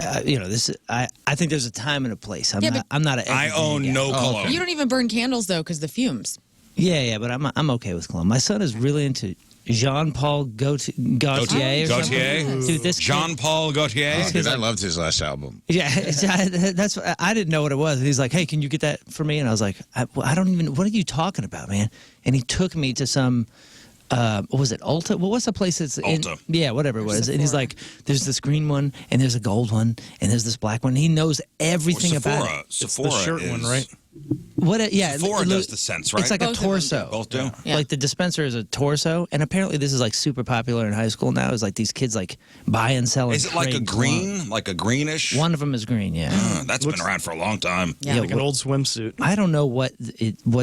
this. I think there's a time and a place. I'm not an. I own guy. no cologne. You don't even burn candles though, because the fumes. Yeah, but I'm okay with cologne. My son is really into Jean-Paul Gaultier. Dude, this Jean-Paul Gaultier. Oh, dude, I loved his last album. Yeah, that's. I didn't know what it was. He's like, "Hey, can you get that for me?" And I was like, "I don't even. What are you talking about, man?" And he took me to some. What was it? Ulta? Well, what's the place that's in? Ulta. Yeah, whatever it was. And he's like, "There's this green one, and there's a gold one, and there's this black one." He knows everything about it. Sephora It's the shirt one, right? What? Yeah, Sephora does the scents, right? It's like Both a torso. Both do. Yeah. Like the dispenser is a torso, and apparently this is like super popular in high school now. Is like these kids like buy and sell. Is it like a green, like a greenish? One of them is green. Yeah. That's been around for a long time. Yeah. Like an old swimsuit. I don't know what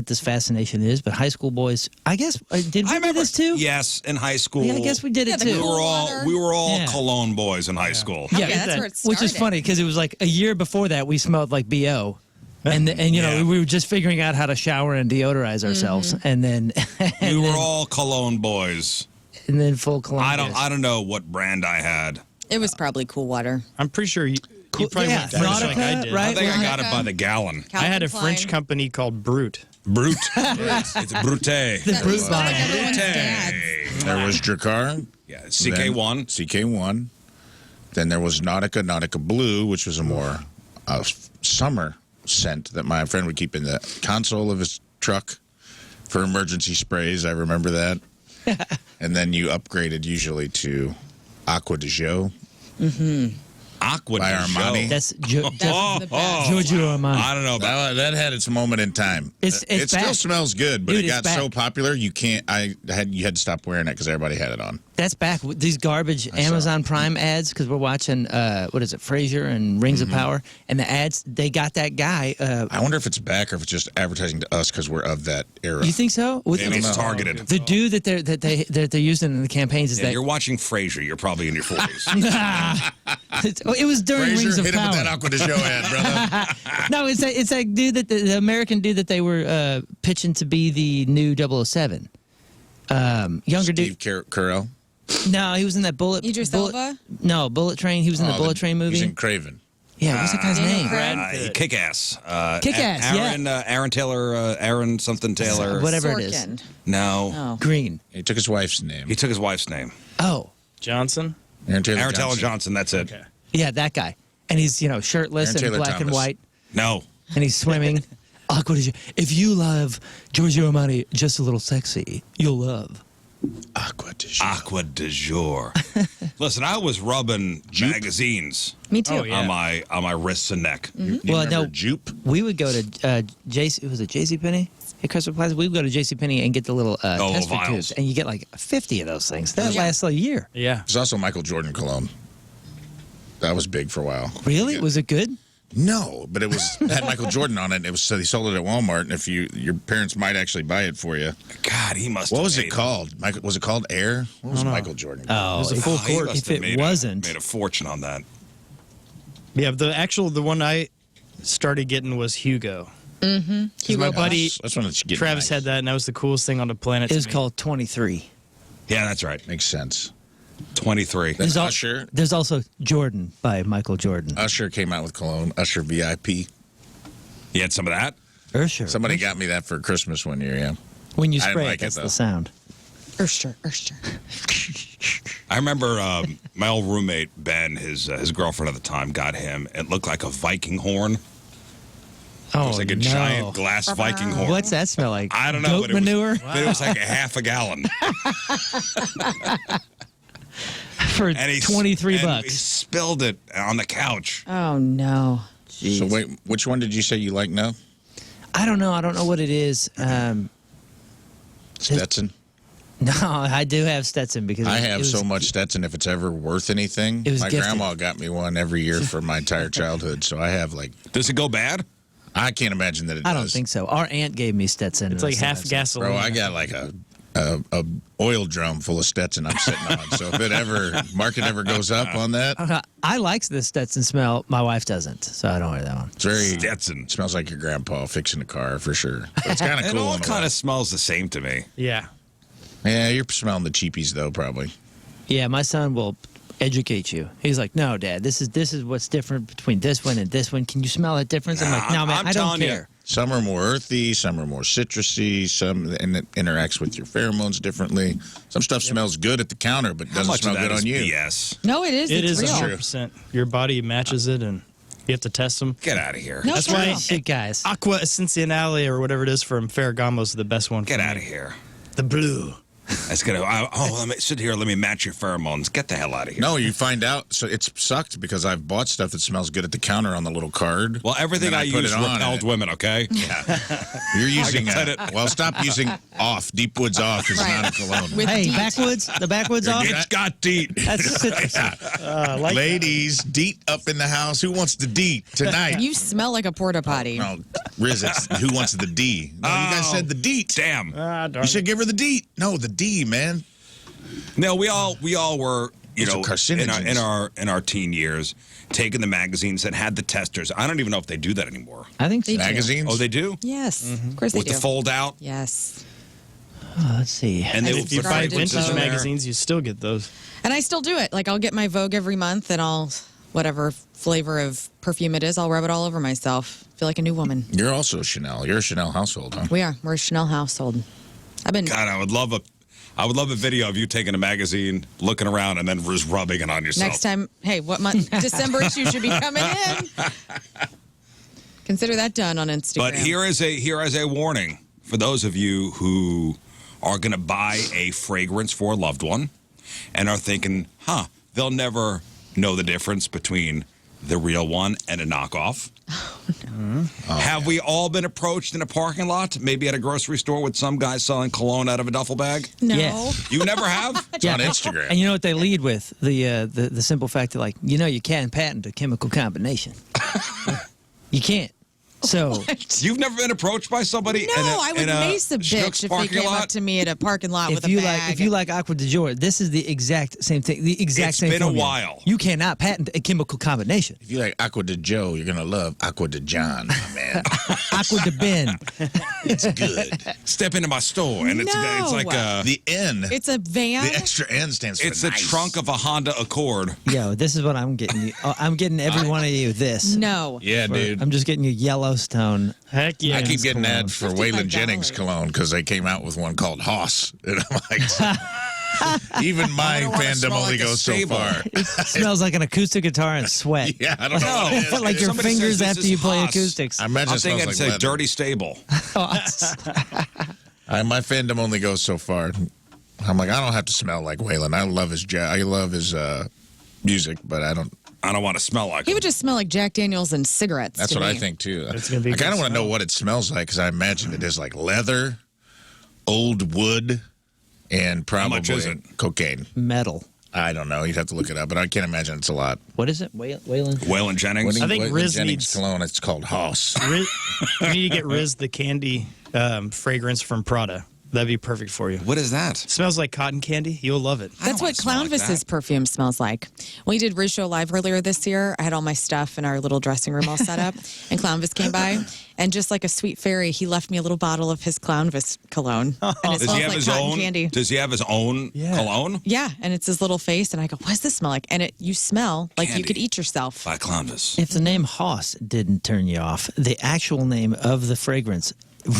this fascination is, but high school boys. I guess did we do this too? Yes, in high school. Yeah, I guess we did it the too. We were all water. we were all cologne boys in high school. Yeah, that's where it started. Which is funny because it was like a year before that we smelled like BO. And Yeah. we were just figuring out how to shower and deodorize ourselves, and then We were all cologne boys. and then full cologne. I don't know what brand I had. It was probably Cool Water. I'm pretty sure you probably yeah, went French like I Nautica, did. right? I think I got it Nautica. by the gallon. I had a Calvin French Klein. company called Brute. Brute. It's Brute. The Brute Like line. everyone's Brute. dads. There was Dracar. Yeah, CK1. CK1. Then there was Nautica Blue, which was a more summer scent that my friend would keep in the console of his truck for emergency sprays. I remember that. And then you upgraded usually to Aqua de Jo. Aqua By de Armani. Jo. That's That's the best. Giorgio Armani. I don't know about That had its moment in time. It's it still back. smells good, but Dude, it it's got so back. popular you had to stop wearing it because everybody had it on. That's back. These garbage Amazon Prime ads, because we're watching, what is it, Frasier and Rings of Power, and the ads, they got that guy. I wonder if it's back or if it's just advertising to us because we're of that era. You think so? Maybe it's targeted. The dude that they're using in the campaigns is Yeah, that you're watching Frasier. You're probably in your 40s. it was during Rings Fraser, of hit him Power. with that Aqua de Jo ad, brother. No, it's that dude that the American dude that they were pitching to be the new 007. Younger Steve dude. Carell. No, he was in that Bullet. Idris Bullet, Elba? No, Bullet Train. He was in the Bullet Train movie. He's in Craven. Yeah, what's that guy's name? Kick-Ass. Kick-Ass, yeah. Aaron Taylor, Aaron something Taylor. Whatever it is. Sorkin. No. Oh. Green. He took his wife's name. He took his wife's name. Oh, Johnson? Aaron Taylor Aaron Taylor Johnson. Johnson, that's it. Okay. yeah, that guy. And he's shirtless Aaron and Taylor black and Thomas. white, No. and he's swimming. Aqua de Jo. If you love Giorgio Armani just a little sexy, you'll love Aqua de Jo. Aqua de jour. Listen, I was rubbing magazines Me too. Oh, yeah. on my wrists and neck. You Well, remember no. Jupe? We would go to JCPenney at Crystal Plaza. We would go to JCPenney and get the little tester vials. tubes, and you get like 50 of those things. That lasts a year. Yeah. There's also Michael Jordan cologne. That was big for a while. Really? Yeah. Was it good? No, but it had Michael Jordan on it. It was so they sold it at Walmart, and if your parents might actually buy it for you. God, he must What have was it made called? Michael, was it called Air? What was Michael Jordan? Oh, was a full he court. must If have it made wasn't- made a fortune on that. Yeah, the one I started getting was Hugo. Mm-hmm. My buddy That's when it's getting Travis nice. had that, and that was the coolest thing on the planet. it to was me. called 23. Yeah, that's right. Makes sense. 23. Then al- Usher. There's also Jordan by Michael Jordan. Usher came out with cologne. Usher VIP. You had some of that? Ursher. Somebody got me that for Christmas one year. Yeah. When you I didn't spray like it, it, that's though. the sound. Erster. I remember my old roommate, Ben, his girlfriend at the time, got him. It looked like a Viking horn. Oh, It was like a no. giant glass Viking horn. What's that smell like? I don't know. Goat manure But it was like a half a gallon. for And he 23 and He bucks. spilled it on the couch. Oh, no. So wait, which one did you say you like now? I don't know. I don't know what it is. Stetson. No, I do have Stetson because I it have was- so much Stetson. If it's ever worth anything, It was my gifted. grandma got me one every year for my entire childhood. So I have Does it go bad? I can't imagine that it I does. don't think so. Our aunt gave me Stetson. It's and like I half said, gasoline. Bro, I got like a oil drum full of Stetson I'm sitting on. So if market ever goes up on that, I like the Stetson smell. My wife doesn't, so I don't wear that one. it's very Stetson. smells like your grandpa fixing a car for sure. But it's kind of It cool. all in a kind way. of smells the same to me. Yeah. Yeah, you're smelling the cheapies though, probably. Yeah, my son will educate you. He's like, no, Dad, this is what's different between this one and this one. Can you smell that difference? I'm like, no, man, I'm I don't telling you. care. Some are more earthy, some are more citrusy, and it interacts with your pheromones differently. Some stuff smells good at the counter, but How doesn't much smell of that good is on you. BS? No, it is. It It's is real. 100%. Your body matches it, and you have to test them. Get out of here. No, That's for why real. Shit, guys. Aqua Essenziale or whatever it is from Ferragamo's the best one. Get for out me. of here. The blue. That's gonna. Let me sit here. Let me match your pheromones. Get the hell out of here. No, you find out. So it's sucked because I've bought stuff that smells good at the counter on the little card. Well, everything and then I put use it on repelled and women. Okay. You're using said it. Well, stop using off. Deep Woods off is Right. not a cologne. With Hey, DEET. backwoods, the backwoods off. It's got deep. That's citrus. Ladies, DEET up in the house. Who wants the DEET tonight? You smell like a porta potty. No, Riz, it's who wants the D? No, you guys said the DEET. Damn. You should give her the DEET. No, the D, man. No, we all were, These are carcinogens. in our teen years, taking the magazines that had the testers. I don't even know if they do that anymore. I think so. They do. Magazines? Oh, they do? Yes, of course they With do. the fold out? Yes. Let's see. And they And will If you put buy fragrances vintage in there. magazines, you still get those. And I still do it. Like, I'll get my Vogue every month, and I'll, whatever flavor of perfume it is, I'll rub it all over myself. Feel like a new woman. You're also Chanel. You're a Chanel household, huh? We are. We're a Chanel household. I've been. God, I would love a video of you taking a magazine, looking around, and then just rubbing it on yourself. Next time, hey, what month? December issue should be coming in. Consider that done on Instagram. But here is a warning for those of you who are going to buy a fragrance for a loved one and are thinking, they'll never know the difference between the real one and a knockoff. Have we all been approached in a parking lot, maybe at a grocery store with some guy selling cologne out of a duffel bag? No. Yeah. You never have? It's on Instagram. And you know what they lead with? The simple fact that, like, you can't patent a chemical combination. You can't. So You've never been approached by somebody No, I would mace a bitch if they came up to me at a parking lot with if a you bag. if you like Aqua de Jour, this is the exact same thing. The exact It's same been a formula. while. You cannot patent a chemical combination. If you like Aqua de Joe, you're going to love Aqua de John, my man. Aqua de Ben. It's good. Step into my store, and it's like The N. It's a van. The extra N stands for it's the nice. trunk of a Honda Accord. Yo, this is what I'm getting you. I'm getting every one of you this. No. Yeah, dude. I'm just getting you Yellowstone. Heck yeah. I keep getting cologne. ads for $55. Waylon Jennings cologne because they came out with one called Hoss. And I'm like, even my don't wanna fandom smell only like a goes so stable. far. It smells like an acoustic guitar and sweat. Yeah, I don't know what it is. Like your Somebody fingers says this after is you play Haas. acoustics. I imagine I'm it smells thinking like it's a leather. dirty stable. My fandom only goes so far. I'm like, I don't have to smell like Waylon. I love his jazz. I love his music, but I don't. I don't want to smell like He him. would just smell like Jack Daniels and cigarettes. That's to what I me. think too. It's gonna be a I kind of good want to know smell. what it smells like because I imagine it is like leather, old wood, and probably much is it? cocaine. Metal. I don't know. You'd have to look it up, but I can't imagine it's a lot. What is it? Waylon? Waylon Jennings. I think Waylon Riz Jennings needs- cologne. It's called Hoss. You need to get Riz the candy fragrance from Prada. That'd be perfect for you. What is that? Smells like cotton candy. You'll love it. That's what Clownvis's perfume smells like. We did Riz Show Live earlier this year. I had all my stuff in our little dressing room all set up, and Clownvis came by, and just like a sweet fairy, he left me a little bottle of his Clownvis cologne, and it Does smells he have like his cotton own? candy. Does he have his own cologne? Yeah, and it's his little face, and I go, "What does this smell like?" And you smell like you Candy. could eat yourself. By Clownvis. If the name Haas didn't turn you off, the actual name of the fragrance,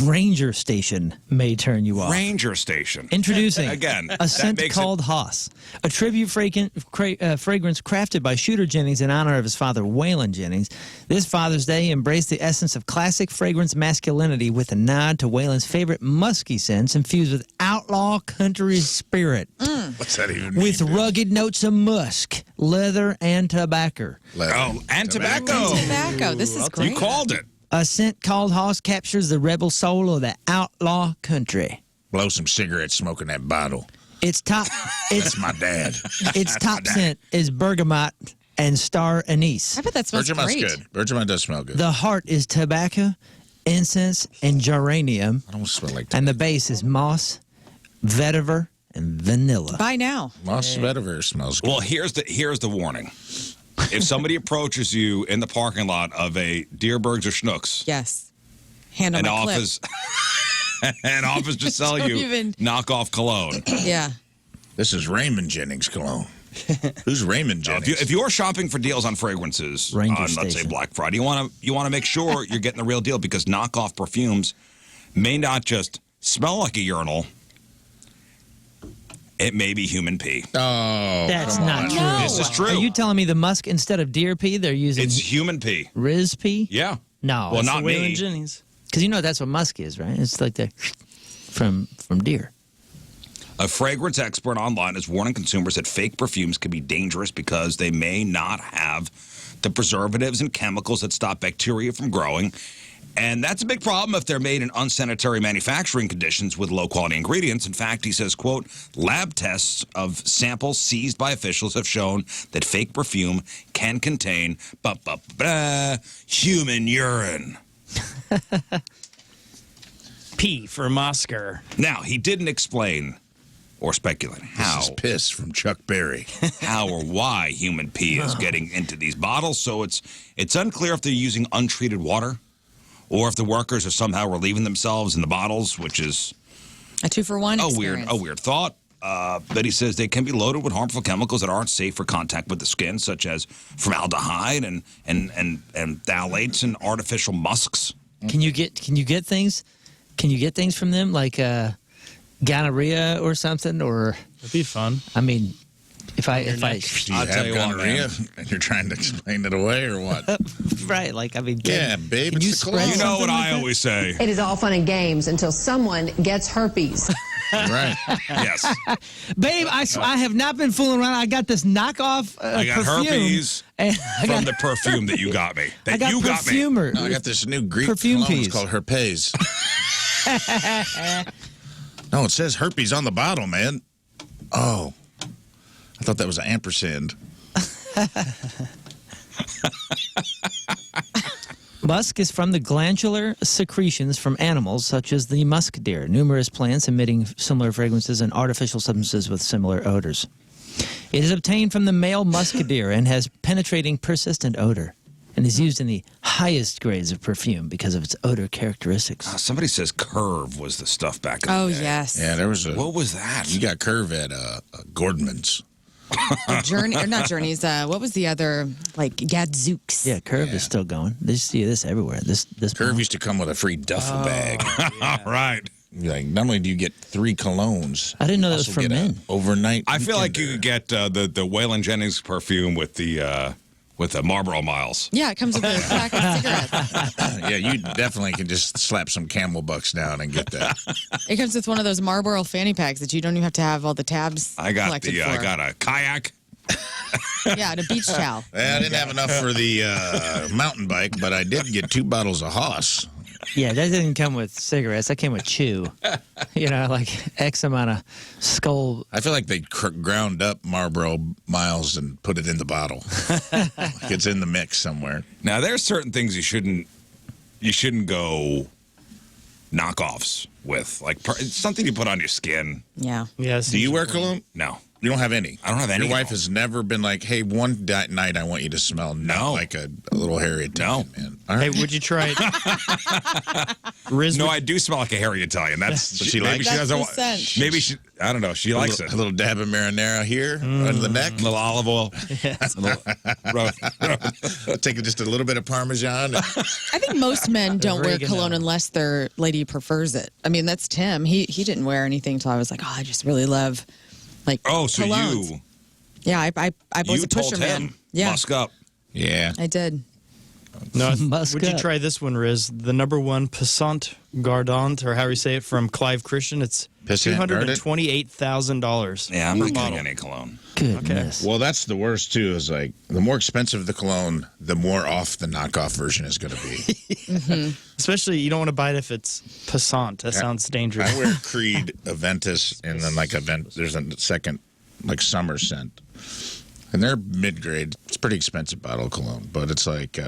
Ranger Station, may turn you off. Ranger Station. Introducing Again, a that scent makes it- called Haas, a tribute fragrance crafted by Shooter Jennings in honor of his father, Waylon Jennings. This Father's Day, he embraced the essence of classic fragrance masculinity with a nod to Waylon's favorite musky scents infused with outlaw country spirit, What's that even mean? with dude? rugged notes of musk, leather, and tobacco. Leather. Oh, and tobacco. Tobacco. This is great. You called it. A scent called Haas captures the rebel soul of the outlaw country. Blow some cigarettes smoking that bottle. Its top, That's my dad. its top scent is bergamot and star anise. I bet that smells Bergamont's great. good. Bergamot does smell good. The heart is tobacco, incense, and geranium, I don't smell like and the base is moss, vetiver, and vanilla. Buy now. Moss vetiver smells good. Well, here's the warning. If somebody approaches you in the parking lot of a Deerbergs or Schnucks Yes. Hand on and my clip. offers to sell Don't you even- knockoff cologne, Yeah. This is Raymond Jennings cologne. Who's Raymond Now, Jennings? if you're shopping for deals on fragrances Ranger on, let's say, Station. Black Friday, you want to make sure you're getting the real deal because knockoff perfumes may not just smell like a urinal. It may be human pee. Oh, That's come not on. true. No. This is true. Are you telling me the musk instead of deer pee, they're using It's human pee. Riz pee? Yeah. No. Well, not Waylon me. Jennings. Because you know that's what musk is, right? It's like the from deer. A fragrance expert online is warning consumers that fake perfumes can be dangerous because they may not have the preservatives and chemicals that stop bacteria from growing. And that's a big problem if they're made in unsanitary manufacturing conditions with low-quality ingredients. In fact, he says, quote, lab tests of samples seized by officials have shown that fake perfume can contain human urine. P for Moscar. Now, he didn't explain or speculate how. This is piss from Chuck Berry. How or why human pee is getting into these bottles. So it's unclear if they're using untreated water or if the workers are somehow relieving themselves in the bottles, which is A 2-for-1 a experience. weird thought. But he says they can be loaded with harmful chemicals that aren't safe for contact with the skin, such as formaldehyde and phthalates and artificial musks. Can you get things? Can you get things from them like gonorrhea or something? Or That'd be fun. I mean, if I Do you I'll tell have you what, gonorrhea? man. And you're trying to explain it away or what? right, like I mean, Yeah, babe, can it's you the spread cologne. You know what something like I that? always say. It is all fun and games until someone gets herpes. Right. Yes. Babe, I have not been fooling around. I got this knockoff I got perfume, herpes and I from got, the perfume that you got me. That I got you got me. perfumer. No, I got this new Greek Perfume cologne. It's peas. called herpes. No, it says herpes on the bottle, man. Oh. I thought that was an ampersand. Musk is from the glandular secretions from animals such as the musk deer, numerous plants emitting similar fragrances and artificial substances with similar odors. It is obtained from the male musk deer and has penetrating, persistent odor and is used in the highest grades of perfume because of its odor characteristics. Somebody says Curve was the stuff back in the Oh, day. yes. Yeah, there was a. What was that? You got Curve at Gordman's. Journey, or not Journeys. What was the other, like, Gadzooks? Yeah, Curve is still going. They see this everywhere. This Curve month. used to come with a free duffel bag. All right. Like, not only do you get 3 colognes, I didn't know that you was also for get a men. overnight. I feel like you weekender. could get the Waylon Jennings perfume with the Marlboro Miles. Yeah, it comes with a pack of cigarettes. Yeah, you definitely can just slap some camel bucks down and get that. It comes with one of those Marlboro fanny packs that you don't even have to have all the tabs I got collected for. I got a kayak. Yeah, and a beach towel. I didn't have enough for the mountain bike, but I did get 2 bottles of Haas. Yeah, that didn't come with cigarettes. That came with chew. You know, like X amount of skull. I feel like they ground up Marlboro Miles and put it in the bottle. Like it's in the mix somewhere. Now there's certain things you shouldn't go knockoffs with. Like it's something you put on your skin. Yeah. Yes. Do you wear cologne? No. You don't have any. I don't have any Your wife at all. has never been like, "Hey, one night I want you to smell not No. like a little hairy Italian man." All Hey, right. would you try it? Riz, No, would- I do smell like a hairy Italian. That's she maybe likes she it? doesn't. That's the scent. Maybe she. I don't know. She likes it. A little dab of marinara here under the neck. A little olive oil. Take just a little bit of Parmesan. I think most men don't wear Oregano. cologne unless their lady prefers it. I mean, that's Tim. He didn't wear anything until I was like, oh, I just really love like Oh, so colognes. Yeah, I was you a told pusher him man. Yeah, musk up. Yeah. I did. no, Musk would you up. try this one, Riz? The #1 Passant Gardant, or however you say it, from Clive Christian. It's Passant Gardant? $228,000. Yeah, I'm not bottle. getting any cologne. Goodness. Well, that's the worst too. Is like the more expensive the cologne, the more off the knockoff version is going to be. Especially, you don't want to buy it if it's Passant. That sounds dangerous. I wear Creed, Aventus, and then like there's a second like summer scent, and they're mid grade. It's a pretty expensive bottle of cologne, but it's like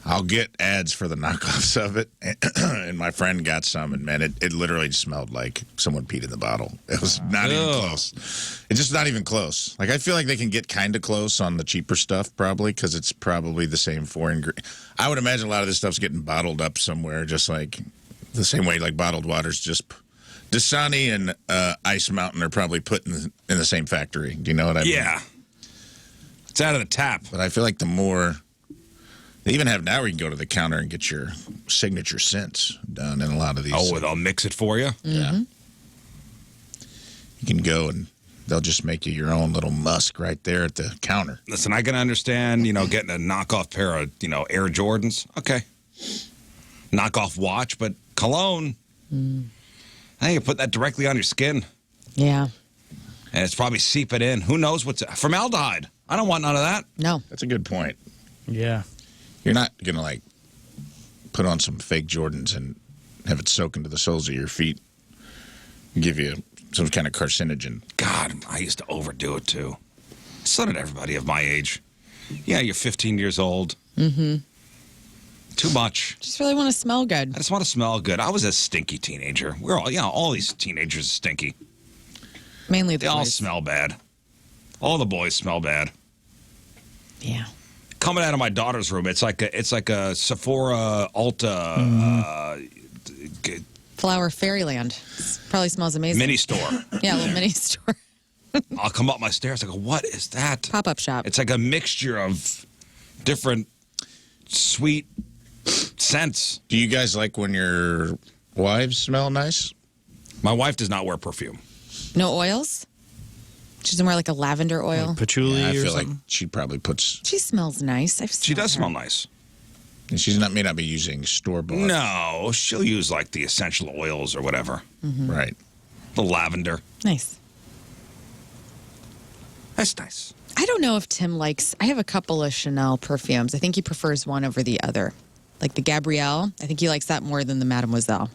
I'll get ads for the knockoffs of it, and my friend got some, and man, it literally smelled like someone peed in the bottle. It was not even Ugh. close. It's just not even close. Like I feel like they can get kind of close on the cheaper stuff, probably because it's probably the same 4 ingredients. I would imagine a lot of this stuff's getting bottled up somewhere, just like the same way like bottled water's just Dasani and Ice Mountain are probably put in the same factory. Do you know what I mean? Yeah. It's out of the tap. But I feel like the more they even have now, where you can go to the counter and get your signature scents done in a lot of these. Oh, they'll mix it for you? Yeah. You can go and they'll just make you your own little musk right there at the counter. Listen, I can understand, getting a knockoff pair of, Air Jordans. Okay. Knockoff watch, but cologne, I think you put that directly on your skin. Yeah. And it's probably seeping in. Who knows what's formaldehyde? I don't want none of that. No. That's a good point. Yeah. You're not going to, like, put on some fake Jordans and have it soak into the soles of your feet and give you some kind of carcinogen. God, I used to overdo it, too. So did everybody of my age. Yeah, you're 15 years old. Mm-hmm. Too much. Just really want to smell good. I just want to smell good. I was a stinky teenager. We're all these teenagers are stinky. Mainly the They all boys. smell bad. All the boys smell bad. Yeah. Coming out of my daughter's room, it's like a Sephora Ulta Flower Fairyland. Probably smells amazing. mini store. Yeah, a little mini store. I'll come up my stairs. I go, what is that? Pop-up shop. It's like a mixture of different sweet scents. Do you guys like when your wives smell nice? My wife does not wear perfume. No oils? She doesn't wear like a lavender oil? Patchouli I or feel like something. she probably puts. She smells nice. She does smell nice. And she's may not be using store bought. No, she'll use like the essential oils or whatever. Right. The lavender. Nice. That's nice. I don't know if Tim likes... I have a couple of Chanel perfumes. I think he prefers one over the other. Like the Gabrielle. I think he likes that more than the Mademoiselle.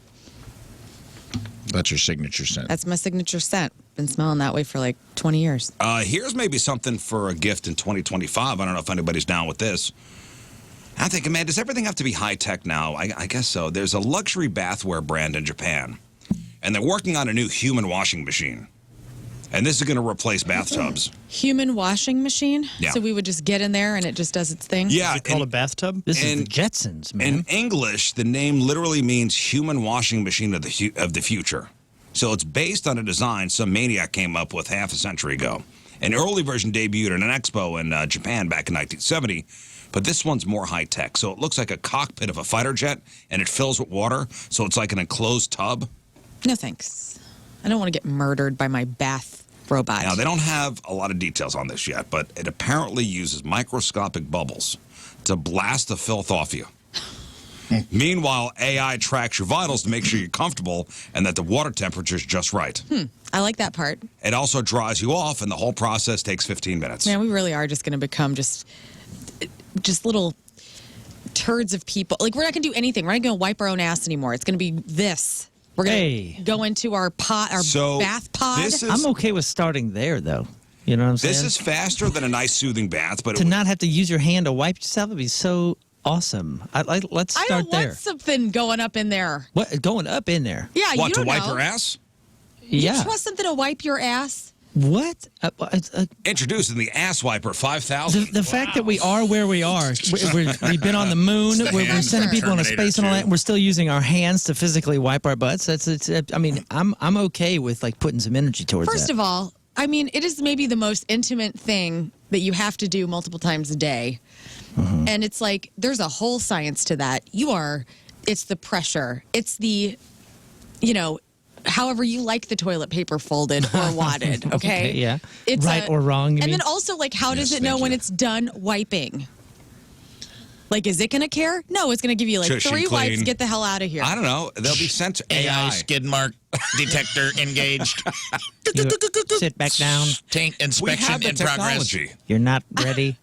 That's your signature scent. That's my signature scent. Been smelling that way for like 20 years. Here's maybe something for a gift in 2025. I don't know if anybody's down with this. I'm thinking, man, does everything have to be high-tech now? I guess so. There's a luxury bathware brand in Japan, and they're working on a new human washing machine. And this is going to replace bathtubs. Human washing machine? Yeah. So we would just get in there and it just does its thing? Yeah. Is it called a bathtub? This is And- the Jetsons, man. In English, the name literally means human washing machine of the future. So it's based on a design some maniac came up with half a century ago. An early version debuted at an expo in Japan back in 1970, but this one's more high-tech. So it looks like a cockpit of a fighter jet, and it fills with water, so it's like an enclosed tub. No thanks. I don't want to get murdered by my bath robot. Now, they don't have a lot of details on this yet, but it apparently uses microscopic bubbles to blast the filth off you. Meanwhile, AI tracks your vitals to make sure you're comfortable and that the water temperature is just right. I like that part. It also dries you off, and the whole process takes 15 minutes. Man, we really are just going to become just little turds of people. Like, we're not going to do anything. We're not going to wipe our own ass anymore. It's going to be this. We're going to go into our pot, our So, bath pod. this is- I'm okay with starting there, though. You know what I'm saying? This is faster than a nice soothing bath, but to not have to use your hand to wipe yourself would be so awesome. Let's I start don't there. want something going up in there. What going up in there? Yeah, what, you to don't wipe know. your ass? Yeah. You trust something to wipe your ass? What? Introducing the Ass Wiper 5000. The fact that we are where we are, we've been on the moon, we're sending people into Terminator space and all that, 2. and we're still using our hands to physically wipe our butts. I mean, I'm okay with like putting some energy towards First that. of all, I mean, it is maybe the most intimate thing that you have to do multiple times a day. And it's like, there's a whole science to that. It's the pressure. It's the, however you like the toilet paper folded or wadded, okay? Okay, yeah. It's Right or wrong, you And mean? then also, like, how does Yes, it know thank when you. it's done wiping? Like, is it going to care? No, it's going to give you, like, Shush and 3 wipes, clean. get the hell out of here. I don't know. They'll be sent to AI AI. skid mark detector engaged. Sit back down. Tank We inspection have the in progress. technology. You're not ready.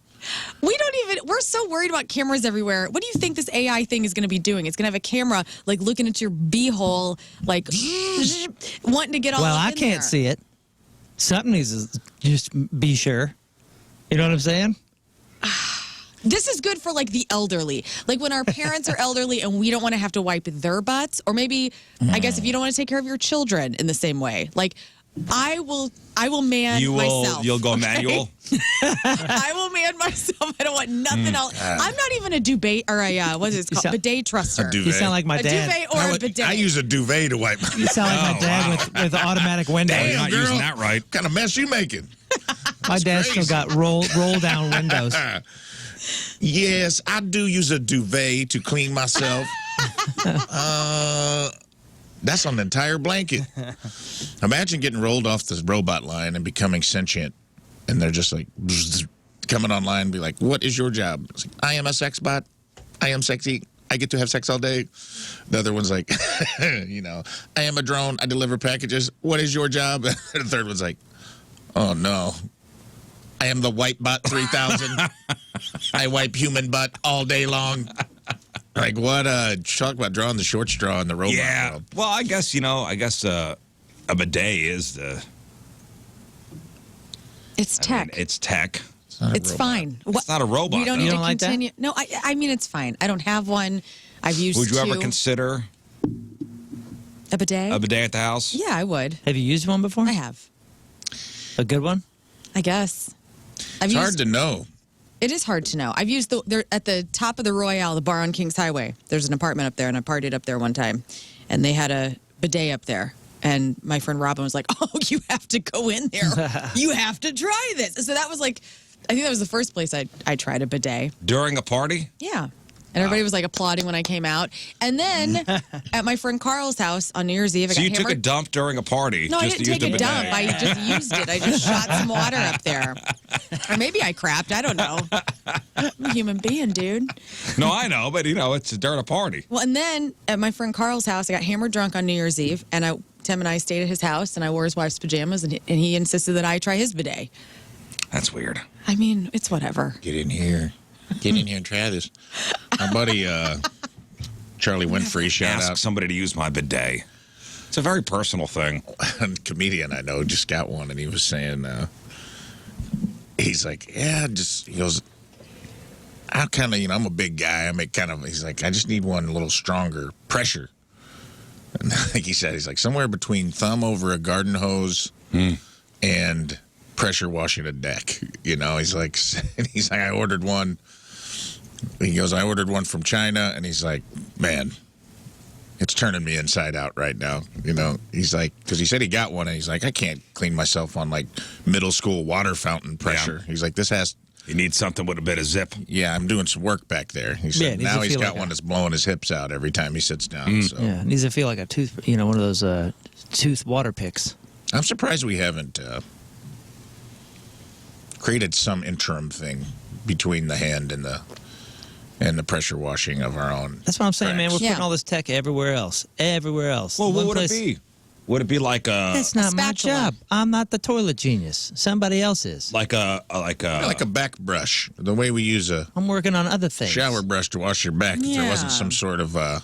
We're so worried about cameras everywhere. What do you think this AI thing is going to be doing? It's going to have a camera, like, looking at your beehole, like, wanting to get all Well, up I in can't there. see it. Something needs to just be sure. You know what I'm saying? This is good for, like, the elderly. Like, when our parents are elderly and we don't want to have to wipe their butts. Or maybe, I guess, if you don't want to take care of your children in the same way. Like, I will man myself. You'll go okay? manual. I will man myself. I don't want nothing else. I'm not even a duvet or a what is it called? Bidet truster. A duvet. You sound like my A dad. duvet or a bidet. I use a duvet to wipe. You sound like my dad with automatic windows. You're not girl. using that right. What kind of mess you making? My dad's still got roll down windows. Yes, I do use a duvet to clean myself. That's on the entire blanket. Imagine getting rolled off this robot line and becoming sentient. And they're just like coming online and be like, what is your job? It's like, I am a sex bot. I am sexy. I get to have sex all day. The other one's like, I am a drone. I deliver packages. What is your job? And the third one's like, oh, no. I am the White Bot 3000. I wipe human butt all day long. Like, what? Talk about drawing the short straw in the robot world. Well, I guess, a bidet is the... It's tech. It's tech. It's fine. It's not a robot. We don't though. need You to don't like that? continue. No, I mean, it's fine. I don't have one. I've used Would you two. ever consider a bidet? a bidet at the house? Yeah, I would. Have you used one before? I have. A good one? I guess. It's hard to know. It is hard to know. I've used they're at the top of the Royale, the bar on Kings Highway. There's an apartment up there, and I partied up there one time, and they had a bidet up there. And my friend Robin was like, "Oh, you have to go in there. You have to try this." So that was like, I think that was the first place I tried a bidet. During a party? Yeah. And everybody was like applauding when I came out. And then at my friend Carl's house on New Year's Eve, I So got you took a hammered. dump during a party? No, I just didn't to take use a the dump. bidet? I just used it. I just shot some water up there. Or maybe I crapped. I don't know. I'm a human being, dude. No, I know, but it's during a party. Well, and then at my friend Carl's house, I got hammered drunk on New Year's Eve, and Tim and I stayed at his house, and I wore his wife's pajamas, and he insisted that I try his bidet. That's weird. I mean, it's whatever. Get in here. Get in here and try this. My buddy Charlie Winfrey, shout Ask out. somebody to use my bidet. It's a very personal thing. A comedian I know just got one, and he was saying, he's like, he goes, I kind of, I'm a big guy. He's like, I just need one a little stronger pressure. And like he said, he's like, somewhere between thumb over a garden hose and pressure washing a deck. He's like, I ordered one. He goes, I ordered one from China, and he's like, man, it's turning me inside out right now. He's like, because he said he got one, and he's like, I can't clean myself on like middle school water fountain pressure. Yeah. He's like, this has. You need something with a bit of zip. Yeah, I'm doing some work back there. He said Yeah, now he's feel got like one that's blowing his hips out every time he sits down. So Yeah, it needs to feel like a tooth, one of those tooth water picks. I'm surprised we haven't created some interim thing between the hand and the pressure washing of our own. That's what I'm saying, man. We're Yeah. putting all this tech everywhere else. Everywhere else. Well, what One would place- it be? Would it be like a That's not my spatula. job. I'm not the toilet genius. Somebody else is. like a Like a back brush, the way we use a I'm working on other things. shower brush to wash your back. If there wasn't Yeah. some sort of Are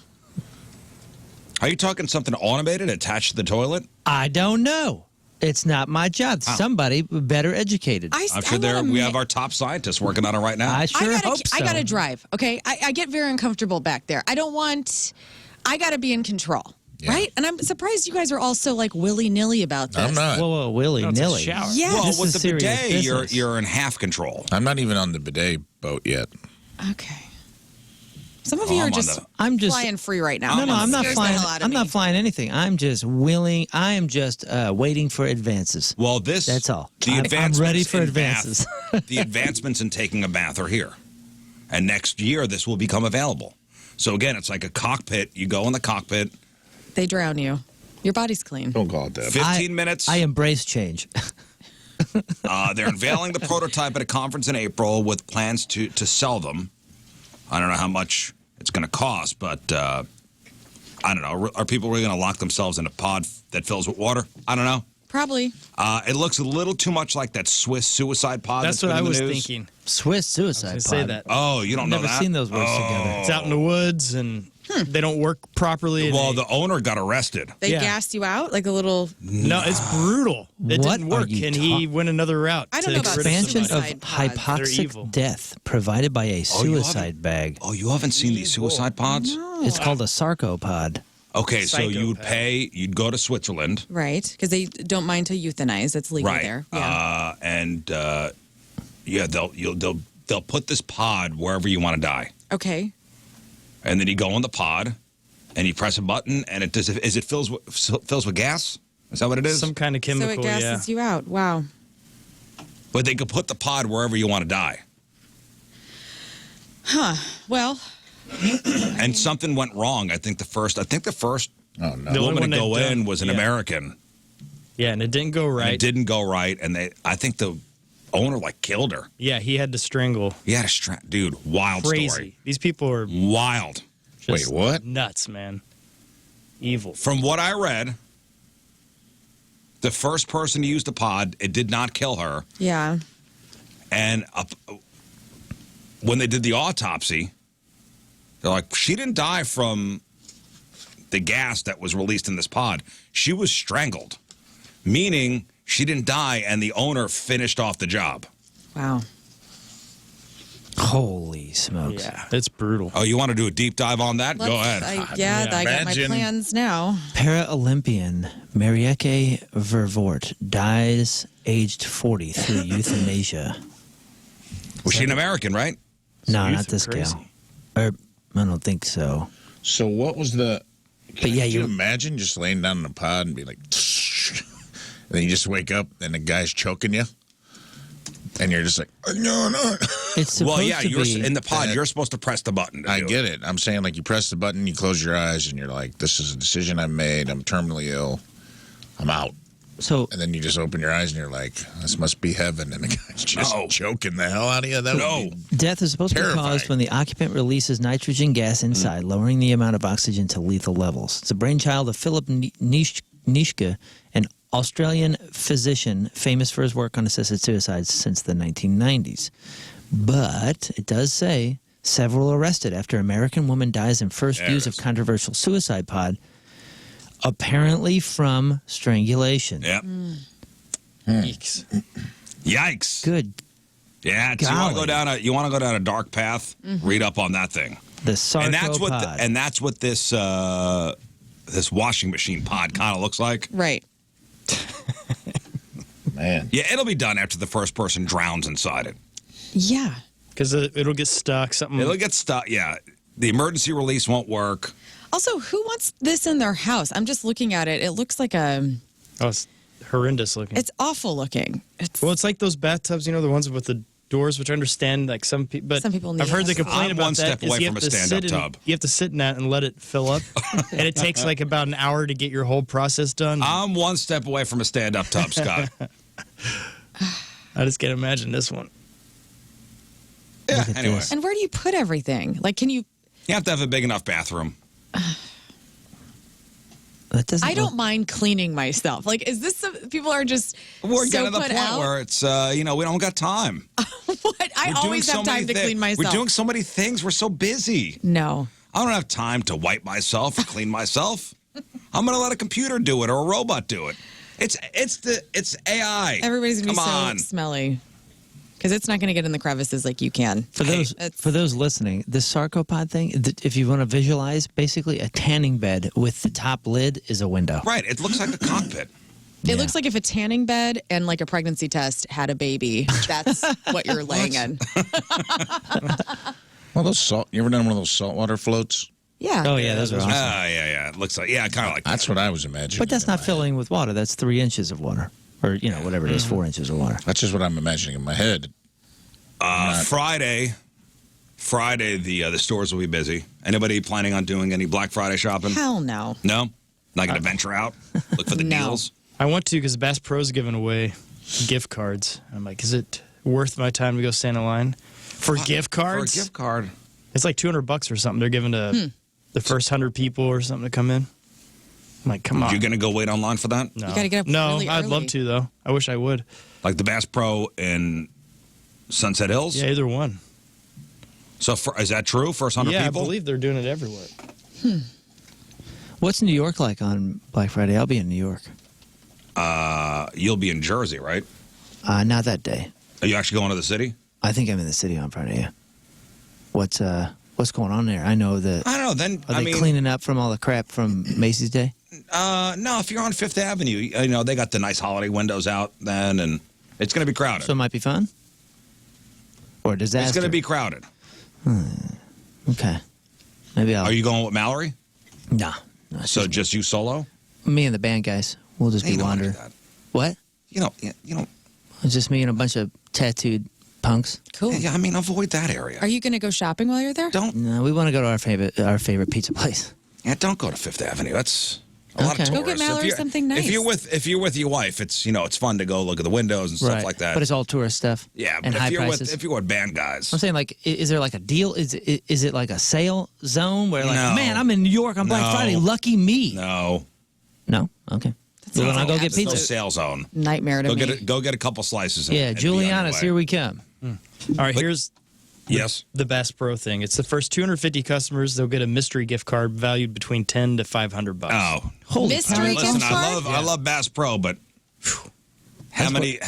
you talking something automated attached to the toilet? I don't know. It's not my job. Somebody better educated. I'm sure we have our top scientists working on it right now. I sure hope so. I gotta drive. Okay, I get very uncomfortable back there. I gotta be in control, Yeah. right? And I'm surprised you guys are all so like willy nilly about this. I'm not. Whoa, willy No, it's a nilly. shower. Yeah. well, This with is the serious bidet, business. you're in half control. I'm not even on the bidet boat yet. Okay. Some of you I'm are on just the- I'm just flying free right now. No, It I'm not scares the flying. hell out of I'm me. not flying anything. I'm just willing. I am just waiting for advances. Well, That's all. The I'm advancements ready for in advances. bath- the advancements in taking a bath are here, and next year this will become available. So again, it's like a cockpit. You go in the cockpit. They drown you. Your body's clean. Don't call it that. 15 minutes. I embrace change. They're unveiling the prototype at a conference in April with plans to sell them. I don't know how much it's going to cost, but I don't know. Are people really going to lock themselves in a pod that fills with water? I don't know. Probably. It looks a little too much like that Swiss suicide pod. That's been what I in the was news. thinking. Swiss suicide I was pod. gonna say that. Oh, you don't I've know never that? seen those words together. It's out in the woods and they don't work properly. and Well, they- the owner got arrested. They Yeah. gassed you out like a little. no, it's brutal. It What didn't are work, you and he went another route. I don't to know about get rid of Expansion of somebody. Suicide pods. They're evil. hypoxic death provided by a you suicide haven't- bag. Oh, you haven't seen these suicide pods? It's called a sarcopod. Okay, so you would Psychopath. you'd go to Switzerland. Right, because they don't mind to euthanize. It's legal Right. there. Yeah. They'll put this pod wherever you want to die. Okay. And then you go in the pod and you press a button and it does it fills with gas? Is that what it is? Some kind of So chemical, it gasses yeah. you out. Wow. But they could put the pod wherever you want to die. Well, And something went wrong. I think the first Oh, no. The only woman one to go they've in done- was an yeah. American. Yeah, and it didn't go And right. it didn't go right. And I think the owner killed her. Yeah, he had to strangle. He had a dude, wild Crazy. story. These people are Wild. just Wait, what? nuts, man. Evil. From what I read, the first person to use the pod, it did not kill her. yeah. And when they did the autopsy, they're like, she didn't die from the gas that was released in this pod. She was strangled, meaning she didn't die and the owner finished off the job. Wow. Holy smokes. Yeah, it's brutal. Oh, you want to do a deep dive on that? Go ahead. I got my Imagine. plans now. Para-Olympian Marieke Vervoort dies aged 40 through euthanasia. Was she an American, right? No, Youth not this crazy. gal. Or, I don't think so. So what was the... But yeah, Can you you imagine just laying down in a pod and be like... and then you just wake up and the guy's choking you? And you're just like, no. it's supposed Well, yeah, to you're be. in the pod. that- You're supposed to press the button. To I do get it. I'm saying, like, you press the button, you close your eyes, and you're like, this is a decision I made. I'm terminally ill. I'm out. So And then you just open your eyes and you're like, this must be heaven. And the guy's just No. choking the hell out of you. That No. would be death is supposed to be Terrifying. caused when the occupant releases nitrogen gas inside, lowering the amount of oxygen to lethal levels. It's a brainchild of Philip Nishke, an Australian physician famous for his work on assisted suicides since the 1990s. But it does say several arrested after American woman dies in first There use it of is. controversial suicide pod, apparently from strangulation. Yep. Yeeks. Yikes. Good. Yeah, so Golly. you want to go down a dark path. Read up on that thing. The sarcopod. And that's what this this washing machine pod kind of looks like. Right. man. Yeah, it'll be done after the first person drowns inside it. Yeah. Because it'll get stuck. Something. It'll get stuck. Yeah, the emergency release won't work. Also, who wants this in their house? I'm just looking at it. It looks like It's horrendous looking. it's awful looking. It's Well, it's like those bathtubs, the ones with the doors, which I understand, like some people. But Some people need I've heard the it. complaint I'm about one that step is away you from have a to stand-up sit in- tub. You have to sit in that and let it fill up, and it takes like about an hour to get your whole process done. I'm one step away from a stand-up tub, Scott. I just can't imagine this one. Yeah. Look at Anyway, this. and where do you put everything? Like, can you? you have to have a big enough bathroom. That doesn't I look- don't mind cleaning myself. Like, is this people are just We're so getting to the put point out? where it's we don't got time. What? I We're always doing have so time many to thi- clean myself. We're doing so many things. We're so busy. No. I don't have time to wipe myself or clean myself. I'm going to let a computer do it or a robot do it. It's AI. Everybody's gonna Come be so on. smelly because it's not going to get in the crevices like you can. For It's- those listening, the sarcopod thing, if you want to visualize, basically a tanning bed with the top lid is a window. Right. It looks like a cockpit. It looks like if a tanning bed and like a pregnancy test had a baby. That's what you're laying in. Well, those salt. You ever done one of those saltwater floats? Yeah. Oh yeah, those are awesome. Yeah. It looks like kind of like That's what I was imagining. But that's in not my filling with water. That's 3 inches of water, or whatever it is, 4 inches of water. head. That's just what I'm imagining in my head. Friday. The stores will be busy. Anybody planning on doing any Black Friday shopping? Hell no. No. Not going to venture out. Look for the No. deals. I want to because Bass Pro's giving away gift cards. I'm like, is it worth my time to go stand in line for gift cards? For a gift card. It's like $200 or something. They're giving to the first 100 people or something to come in. I'm like, come on. You're going to go wait online for that? No. You gotta get up No, really I'd love early. to though. I wish I would. Like the Bass Pro in Sunset Hills? Yeah, either one. So is that true? First 100 Yeah, people? I believe they're doing it everywhere. What's New York like on Black Friday? I'll be in New York. You'll be in Jersey, right? Not that day. Are you actually going to the city? I think I'm in the city on Friday. Yeah. What's What's going on there? I know that. I don't know. Then Are they cleaning up from all the crap from Macy's Day? No. If you're on Fifth Avenue, they got the nice holiday windows out then, and it's going to be crowded. So it might be fun? Or a disaster? It's going to be crowded. Okay. Maybe I'll... Are you going with Mallory? Nah. No, So just you solo? me and the band guys. We'll just You be don't wanna do wandering. that. What? You don't. It's just me and a bunch of tattooed punks. Cool. Yeah, I mean, avoid that area. Are you going to go shopping while you're there? Don't. No, we want to go to our favorite pizza place. Yeah, don't go to Fifth Avenue. That's a lot of Okay. tourists. Go get Mallory If you're- something nice. If you're with your wife, it's it's fun to go look at the windows and stuff like that. But it's all tourist stuff. yeah, and but high if you're prices. if you're with band guys, I'm saying, like, is there like a deal? Is it like a sale zone where, like, No. man, I'm in New York on Black No. Friday, lucky me? no, Okay. Well, then I'll go get there's no pizza. sale zone. Nightmare to me. Go get a couple slices. Yeah, and be on your Juliana's, way. here we come. All right, here's Yes. the Bass Pro thing. It's the first 250 customers. They'll get a mystery gift card valued between $10 to $500. Oh, Holy Mystery cow. gift listen, card? I love Bass Pro, but how many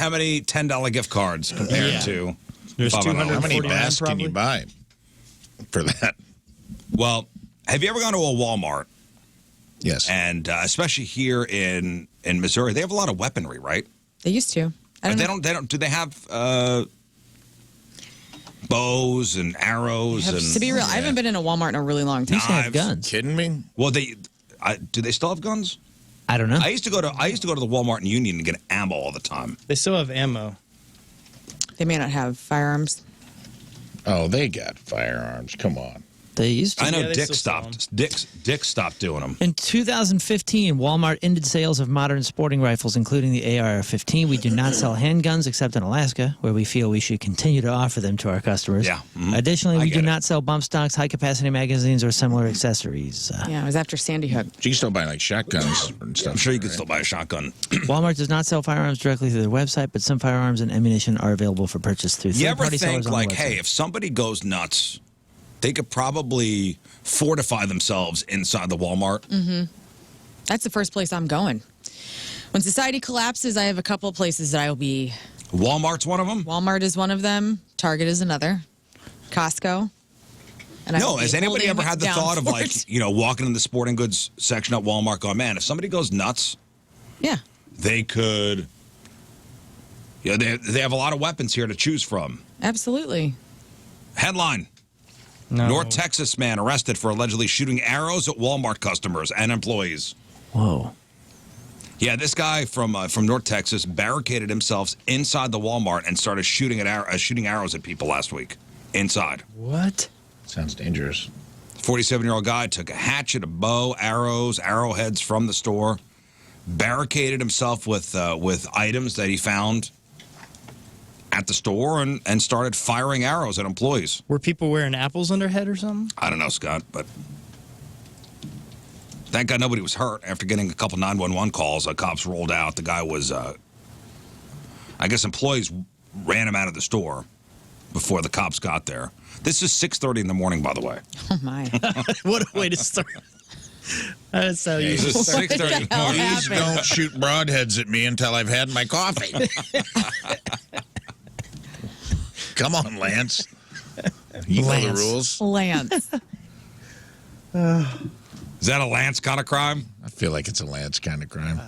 $10 gift cards compared Yeah. to? There's $500? 200. How many 49 bass can you buy for that? Well, have you ever gone to a Walmart? Yes. And especially here in Missouri, they have a lot of weaponry, right? They used to. I don't know. Do they have bows and arrows and? To be real, I haven't been in a Walmart in a really long They time. used to have Knives. guns. Kidding me? Well, do they still have guns? I don't know. I used to go to the Walmart in Union and get ammo all the time. They still have ammo. They may not have firearms. Oh, they got firearms. Come on. They used to. I know Yeah, they Dick still sell stopped. Dick stopped doing them. In 2015, Walmart ended sales of modern sporting rifles, including the AR-15. We do not sell handguns except in Alaska, where we feel we should continue to offer them to our customers. Yeah, mhm. Additionally, I we get do it. not sell bump stocks, high-capacity magazines, or similar accessories. Yeah, it was after Sandy Hook. You can still buy like shotguns and stuff. I'm sure you can right? still buy a shotgun. Walmart does not sell firearms directly through their website, but some firearms and ammunition are available for purchase through You ever third-party sellers think on the like, website. hey, if somebody goes nuts, they could probably fortify themselves inside the Walmart? That's the first place I'm going. When society collapses, I have a couple of places that I will be. Walmart's one of them? Walmart is one of them. Target is another. Costco. And I will No, be has anybody holding ever had the down thought of for like, it. walking in the sporting goods section at Walmart going, man, if somebody goes nuts, Yeah. they could, they have a lot of weapons here to choose from. Absolutely. Headline, No. North Texas man arrested for allegedly shooting arrows at Walmart customers and employees. Whoa. Yeah, this guy from North Texas barricaded himself inside the Walmart and started shooting arrows at people last week inside. What? Sounds dangerous. 47-year-old guy took a hatchet, a bow, arrows, arrowheads from the store, barricaded himself with items that he found at the store, and started firing arrows at employees. Were people wearing apples on their head or something? I don't know, Scott, but thank God nobody was hurt. After getting a couple 911 calls, cops rolled out. The guy was, I guess employees ran him out of the store before the cops got there. This is 6:30 in the morning, by the way. Oh, my. What a way to start. That's how you This is start. 6:30 in the hell morning. happened? Please don't shoot broadheads at me until I've had my coffee. Come on, Lance. You know the Lance. rules. Lance. Is that a Lance kind of crime? I feel like it's a Lance kind of crime.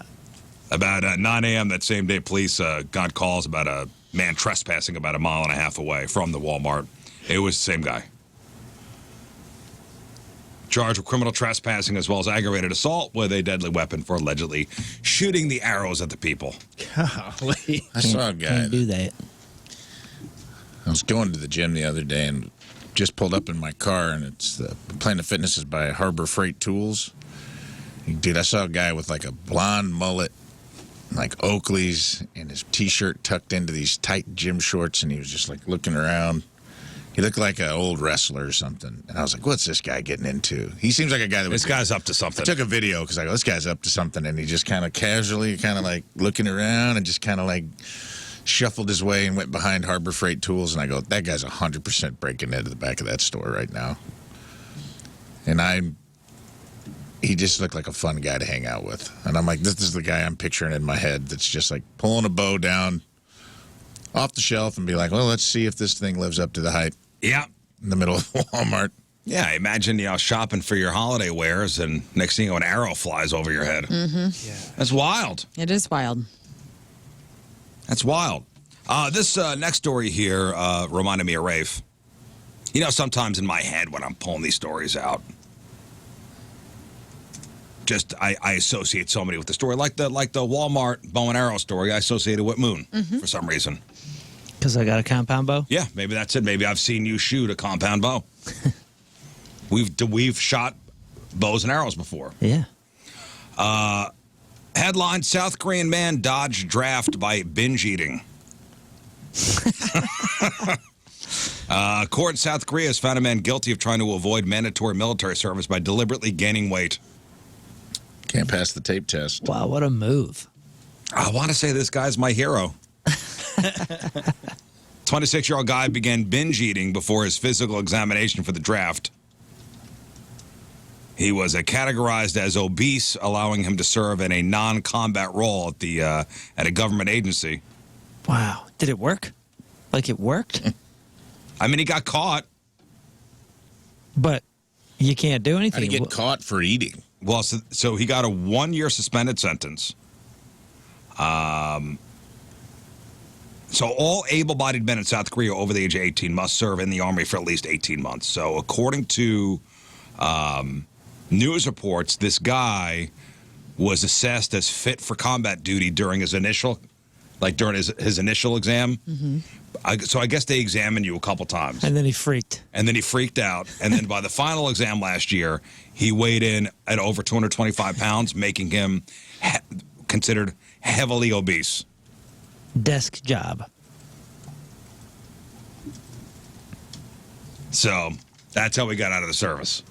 About 9 a.m. that same day, police got calls about a man trespassing about a mile and a half away from the Walmart. It was the same guy. Charged with criminal trespassing as well as aggravated assault with a deadly weapon for allegedly shooting the arrows at the people. Golly. I saw a guy. Can't do that. I was going to the gym the other day and just pulled up in my car, and it's the Planet Fitness is by Harbor Freight Tools. Dude, I saw a guy with like a blonde mullet, like Oakley's, and his T-shirt tucked into these tight gym shorts, and he was just like looking around. He looked like an old wrestler or something, and I was like, "What's this guy getting into?" He seems like a guy that This was. guy's up to I something. took a video because I go, "This guy's up to something," and he just kind of casually, kind of like looking around and just kind of like shuffled his way and went behind Harbor Freight Tools, and I go, "That guy's 100% breaking into the back of that store right now." And he just looked like a fun guy to hang out with, and I'm like, "This is the guy I'm picturing in my head that's just like pulling a bow down off the shelf and be like, well, let's see if this thing lives up to the hype Yeah. in the middle of Walmart." Yeah, imagine, shopping for your holiday wares, and next thing you know, an arrow flies over your head. Mm-hmm. Yeah. That's wild. It is wild. That's wild. This next story here reminded me of Rafe. Sometimes in my head when I'm pulling these stories out, I associate so many with the story. Like the Walmart bow and arrow story, I associated with Moon for some reason. Because I got a compound bow? Yeah, maybe that's it. Maybe I've seen you shoot a compound bow. We've shot bows and arrows before. Yeah. Headline: South Korean man dodged draft by binge eating. Court in South Korea has found a man guilty of trying to avoid mandatory military service by deliberately gaining weight. Can't pass the tape test. Wow, what a move. I want to say this guy's my hero. 26-year-old guy began binge eating before his physical examination for the draft. He was categorized as obese, allowing him to serve in a non-combat role at a government agency. Wow. Did it work? Like it worked? I mean, he got caught. But you can't do How anything. do you get caught for eating? Well, so he got a 1-year suspended sentence. So all able-bodied men in South Korea over the age of 18 must serve in the Army for at least 18 months. So according to news reports, this guy was assessed as fit for combat duty during his initial exam. Mm-hmm. So I guess they examined you a couple times. And then he freaked. And then he freaked out. And then by the final exam last year, he weighed in at over 225 pounds, making him considered heavily obese. Desk job. So that's how we got out of the service.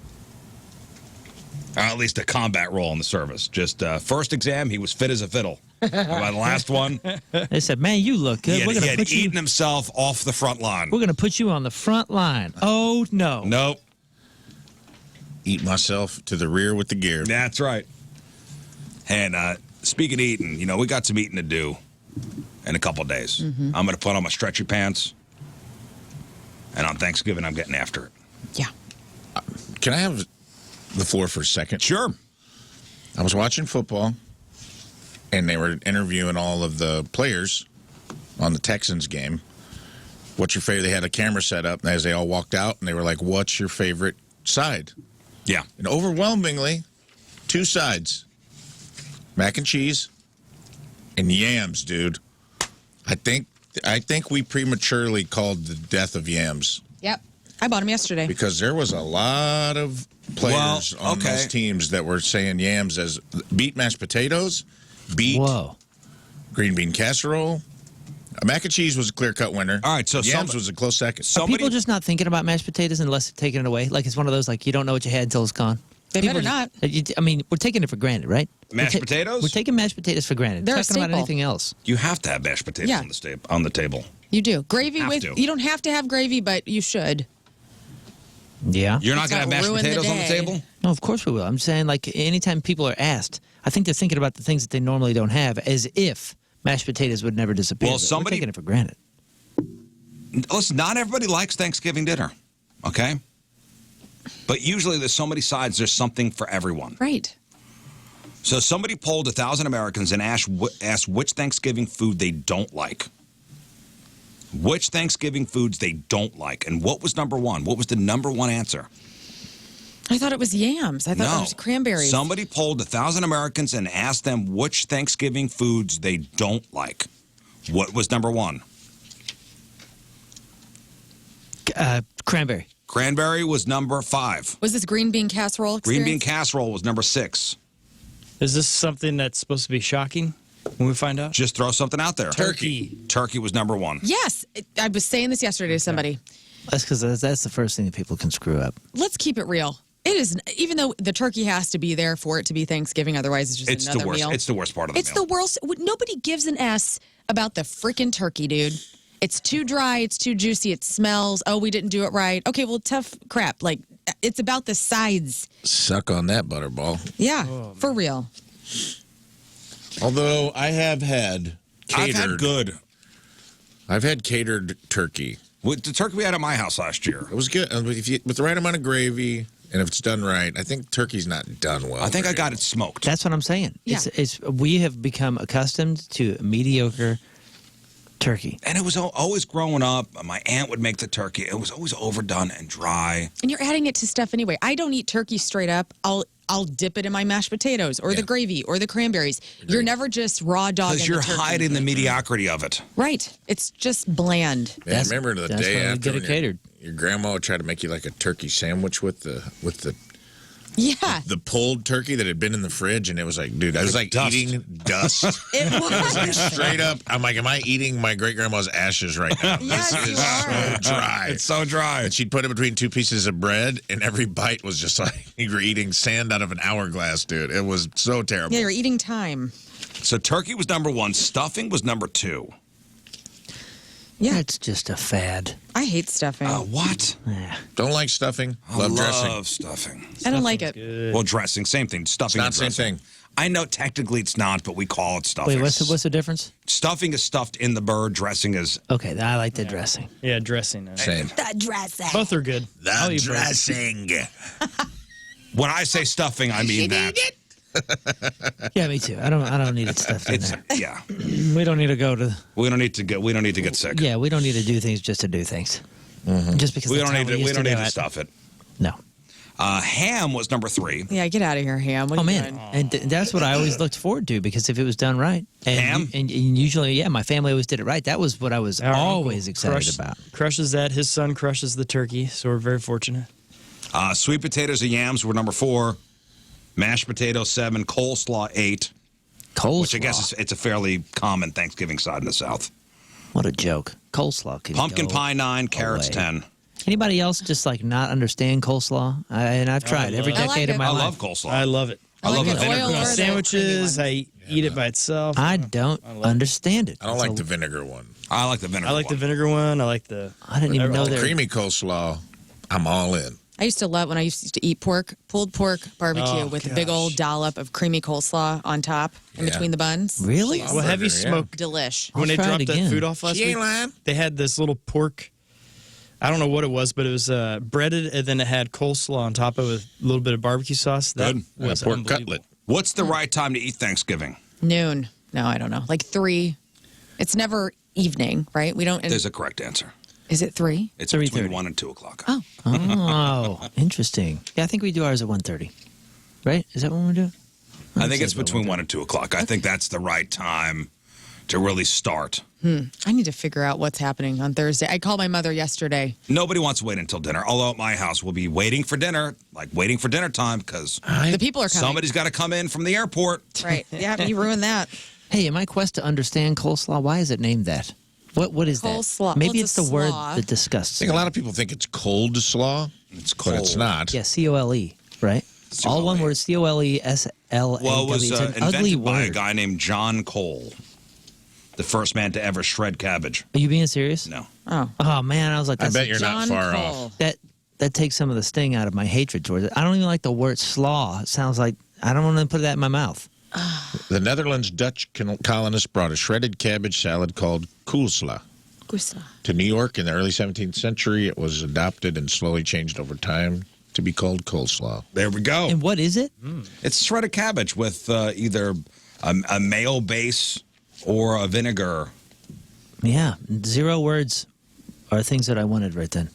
Or at least a combat role in the service. Just first exam, he was fit as a fiddle. By the last one, They said, man, you look good. he had eaten himself off the front line. We're going to put you on the front line. Oh, no. Nope. Eat myself to the rear with the gear. That's right. And speaking of eating, we got some eating to do in a couple days. Mm-hmm. I'm going to put on my stretchy pants. And on Thanksgiving, I'm getting after it. Yeah. Can I have the floor for a second? Sure. I was watching football, and they were interviewing all of the players on the Texans game. What's your favorite? They had a camera set up as they all walked out, and they were like, what's your favorite side? Yeah. And overwhelmingly, 2 sides. Mac and cheese and yams, dude. I think we prematurely called the death of yams. Yep. I bought them yesterday. Because there was a lot of players on those teams that were saying yams as beat mashed potatoes, beat green bean casserole. Mac and cheese was a clear-cut winner. All right, so yams was a close second. Are people just not thinking about mashed potatoes unless they're taking it away? Like it's one of those, like, you don't know what you had until it's gone? They better not. I mean, we're taking it for granted, right? Mashed potatoes? We're taking mashed potatoes for granted. They're a Talking about staple. anything else. You have to have mashed potatoes on the table. You do. Gravy Have with, to. you don't have to have gravy, but you should. Yeah. You're not going to have mashed ruin the potatoes on the day. table? No, of course we will. I'm saying, like, anytime people are asked, I think they're thinking about the things that they normally don't have as if mashed potatoes would never disappear. Well, But we're taking it for granted. Listen, not everybody likes Thanksgiving dinner, okay? But usually there's so many sides, there's something for everyone. Right. So somebody polled 1,000 Americans and asked which Thanksgiving food they don't like. Which Thanksgiving foods they don't like. And what was number one? What was the number one answer? I thought it was yams. I thought it was cranberries. Somebody polled 1,000 Americans and asked them which Thanksgiving foods they don't like. What was number one? Cranberry. Cranberry was number 5. Was this green bean casserole experience? Green bean casserole was number 6. Is this something that's supposed to be shocking when we find out? Just throw something out there. Turkey. Turkey was number 1. Yes. I was saying this yesterday to somebody. That's because that's the first thing that people can screw up. Let's keep it real. It is, even though the turkey has to be there for it to be Thanksgiving, otherwise it's just another meal. It's the worst part of the meal. It's the worst. Nobody gives an S about the freaking turkey, dude. It's too dry. It's too juicy. It smells. Oh, we didn't do it right. Okay, well, tough crap. Like, it's about the sides. Suck on that, Butterball. Yeah, for real. Although I have had catered. I've had good. I've had catered turkey With the turkey we had at my house last year. It was good. With the right amount of gravy, and if it's done right, I think turkey's not done well. I think I very got well. it smoked. That's what I'm saying. Yeah. We have become accustomed to mediocre turkey. And it was always growing up, my aunt would make the turkey. It was always overdone and dry. And you're adding it to stuff anyway. I don't eat turkey straight up. I'll dip it in my mashed potatoes or the gravy or the cranberries. You're never just raw dog. Because you're hiding the mediocrity of it. Right. It's just bland. Yeah, I remember the that's day why we after get it when catered. your grandma would try to make you like a turkey sandwich with the Yeah. the pulled turkey that had been in the fridge, and it was like, dude, I was like dust. eating dust. It was. Like straight up, I'm like, am I eating my great grandma's ashes right now? Yes, This you is are. so dry. It's so dry. And she'd put it between two pieces of bread, and every bite was just like you were eating sand out of an hourglass, dude. It was so terrible. Yeah, you're eating time. So turkey was number 1. Stuffing was number 2. Yeah. That's just a fad. I hate stuffing. What? Yeah. Don't like stuffing. Love dressing. Stuffing. I don't like it. Good. Well, dressing, same thing. Stuffing Not and same dressing. thing. I know technically it's not, but we call it stuffing. Wait, what's the difference? Stuffing is stuffed in the bird. Dressing is Okay, I like the dressing. Yeah, dressing. Same. The dressing. Both are good. I'll The eat both. dressing. when I say stuffing, I mean that. Yeah, me too. I don't need it stuffed in It's there. yeah. We don't need to go to. We don't need to get sick. Yeah, we don't need to do things just to do things. Just because We that's don't how need to. We used don't do need to it. stuff it. No. Ham was number 3. Yeah, get out of here, Ham. What are Oh you man, doing? and that's what I always looked forward to because if it was done right, and, Ham? and usually, yeah, my family always did it right. That was what I was Our uncle always excited about. Crushes that. His son crushes the turkey, so we're very fortunate. Sweet potatoes and yams were number 4. Mashed potatoes 7. Coleslaw 8. Coleslaw. Which I guess it's a fairly common Thanksgiving side in the South. What a joke. Coleslaw. Could Pumpkin go pie 9. Carrots away. 10. Anybody else just like not understand coleslaw? And I've tried every love it. I like decade of it. my I life. love coleslaw. I love it. I love like the it vinegar. oil or the Sandwiches, creamy I eat it by itself. I don't understand it. I don't like the vinegar one. I like the vinegar. I like the one. vinegar one. I like the. I didn't even know there. Creamy coleslaw, I'm all in. I used to love when I used to eat pulled pork barbecue Oh, with a big old dollop of creamy coleslaw on top in Yeah. between the buns. Really? Well, heavy Burger, yeah. smoke. Delish. I'll When they try it dropped that again. food off last She week, ain't lying. they had this little pork. I don't know what it was, but it was breaded, and then it had coleslaw on top of it with a little bit of barbecue sauce. That Good. was A pork unbelievable. cutlet. What's the right time to eat Thanksgiving? Noon. No, I don't know. Like 3. It's never evening, right? We don't. There's a correct answer. Is it 3? It's between 3:30. 1 and 2 o'clock. Oh. Oh, interesting. Yeah, I think we do ours at 1:30. Right? Is that when we do it? I think it's between 1 and 2 o'clock. I think that's the right time to really start. I need to figure out what's happening on Thursday. I called my mother yesterday. Nobody wants to wait until dinner. Although at my house, we'll be waiting for dinner, like waiting for dinner time, because The people are coming. somebody's got to come in from the airport. Right. Yeah, you ruined that. Hey, in my quest to understand coleslaw, why is it named that? What is Coleslaw. that? Maybe Well, it's it's the a word slaw. that I disgusts. think a lot of people think it's cold slaw, It's but it's cold. not. Yeah, COLE, right? All one word, COLESLAW. Well, it was It's an ugly invented by a word. guy named John Cole, the first man to ever shred cabbage. Are you being serious? No. Oh. Oh man, I was like, I that's bet you're not John far Cole. off. that takes some of the sting out of my hatred towards it. I don't even like the word slaw. It sounds like I don't want to put that in my mouth. The Netherlands Dutch colonists brought a shredded cabbage salad called koolsla Gusta. to New York in the early 17th century. It was adopted and slowly changed over time to be called coleslaw. There we go. And what is it? It's shredded cabbage with either a mayo base or a vinegar. Yeah, 0 words are things that I wanted right then.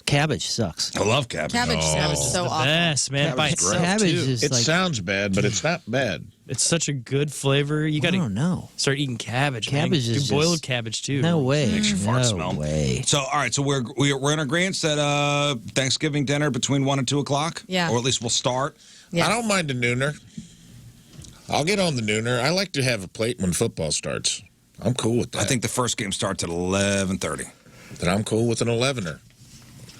Cabbage sucks. I love cabbage. Cabbage sounds so awful. Yes, man. By Cabbage is itself, Cabbage too. is It like sounds bad, but it's not bad. It's such a good flavor. You got I to don't know. start eating cabbage. Cabbage man. is Do boiled just- cabbage too. No way. Makes your no fart smell. way. So, all right. So we're in agreement that Thanksgiving dinner between 1 and 2 o'clock. Yeah. Or at least we'll start. Yes. I don't mind a nooner. I'll get on the nooner. I like to have a plate when football starts. I'm cool with that. I think the first game starts at 11:30. that I'm cool with an 11er.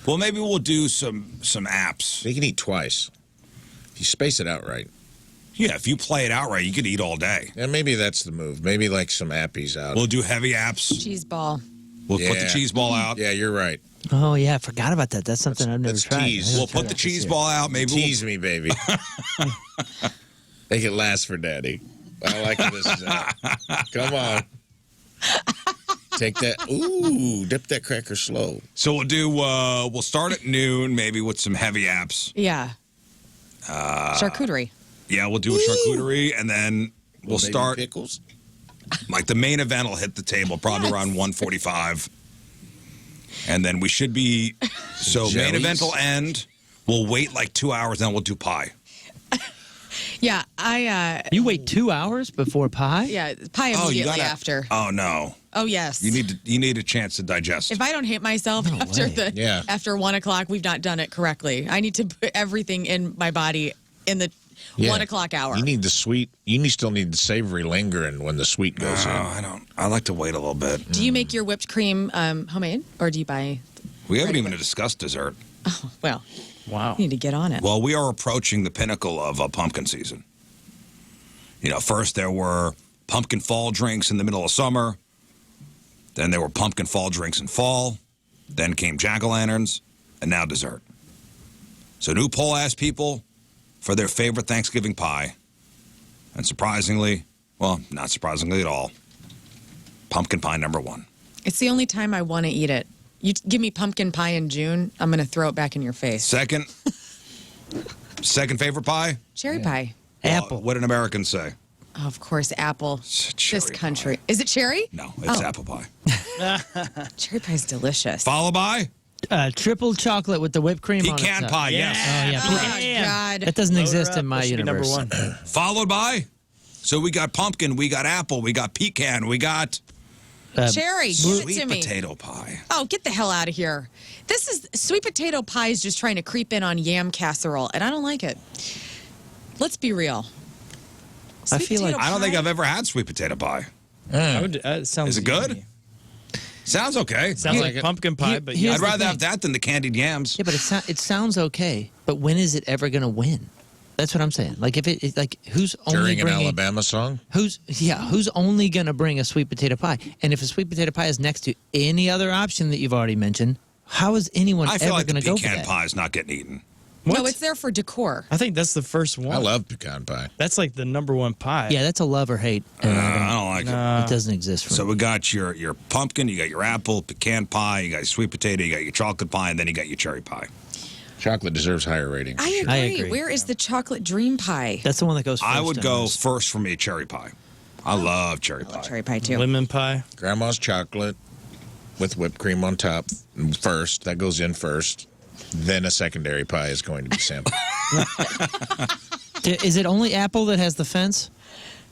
Well, maybe we'll do some apps. You can eat twice. If you space it out right. Yeah, if you play it out right, you could eat all day. And maybe that's the move. Maybe like some appies out. We'll do heavy apps. Cheese ball. We'll put the Yeah. cheese ball out. Yeah, you're right. Oh yeah, I forgot about that. That's something I've never let's tried. tease. I gotta We'll try put the that this cheese year. ball out. Maybe we'll Tease me, baby. Make it last for daddy. I like where this is at. Come on. Take that. Ooh, dip that cracker slow. So we'll start at noon, maybe with some heavy apps. Yeah. Charcuterie. Yeah, we'll do a charcuterie, and then we'll Baby start. pickles. Like the main event will hit the table probably around 1:45. And then we should be. So main Jellies. event will end. We'll wait like 2 hours, then we'll do pie. Yeah, You wait 2 hours before pie? yeah, pie Oh, you immediately gotta. after. Oh no. Oh yes. You need a chance to digest. If I don't hate myself after way. Yeah. after 1 o'clock, we've not done it correctly. I need to put everything in my body in the 1 o'clock hour. You need the sweet. You still need the savory lingering when the sweet goes in. I don't. I like to wait a little bit. Do you make your whipped cream homemade, or do you buy? We haven't even discussed dessert. Well, Wow. you need to get on it. Well, we are approaching the pinnacle of pumpkin season. You know, first there were pumpkin fall drinks in the middle of summer. Then there were pumpkin fall drinks in fall. Then came jack-o'-lanterns, and now dessert. So new poll asked people for their favorite Thanksgiving pie. And surprisingly, well, not surprisingly at all, pumpkin pie number one. It's the only time I want to eat it. You give me pumpkin pie in June, I'm going to throw it back in your face. Second favorite pie? Cherry pie. Well, Apple. what did Americans say? Oh, of course, apple. cherry This country. pie. Is it cherry? No, it's Oh. apple pie. Cherry pie is delicious. Followed by Triple chocolate with the whipped cream on it. pecan pie, yes. Oh, yeah. Oh, pecan. God. That doesn't Load exist her up. in my That should be universe. number one. Followed by, so we got pumpkin, we got apple, we got pecan, we got Cherry, give it sweet to me. potato pie. Oh, get the hell out of here. This is sweet potato pie is just trying to creep in on yam casserole, and I don't like it. Let's be real. I Sweet feel like- potato I don't think pie? I've ever had sweet potato pie. I would, sounds Is it good? easy. Sounds okay. Sounds like like it. pumpkin pie, Here- but here's yeah. I'd the rather thing. have that than the candied yams. Yeah, but it sounds okay. But when is it ever going to win? That's what I'm saying. Like if it like who's only During an bringing Alabama song. who's only going to bring a sweet potato pie? And if a sweet potato pie is next to any other option that you've already mentioned, how is anyone I feel ever like the going to go for pecan that? pie is not getting eaten. What? No, it's there for decor. I think that's the first one. I love pecan pie. That's like the number one pie. Yeah, that's a love or hate. And I don't like it. it doesn't exist for So me. we got your pumpkin, you got your apple, pecan pie, you got your sweet potato, you got your chocolate pie, and then you got your cherry pie. Chocolate deserves higher rating. for I sure. agree. I agree. Where is the chocolate dream pie? That's the one that goes first. I would on go those. first for me, cherry pie. I love cherry I love pie. cherry pie too. Lemon pie. Grandma's chocolate with whipped cream on top first. That goes in first. Then a secondary pie is going to be sampled. Is it only apple that has the fence?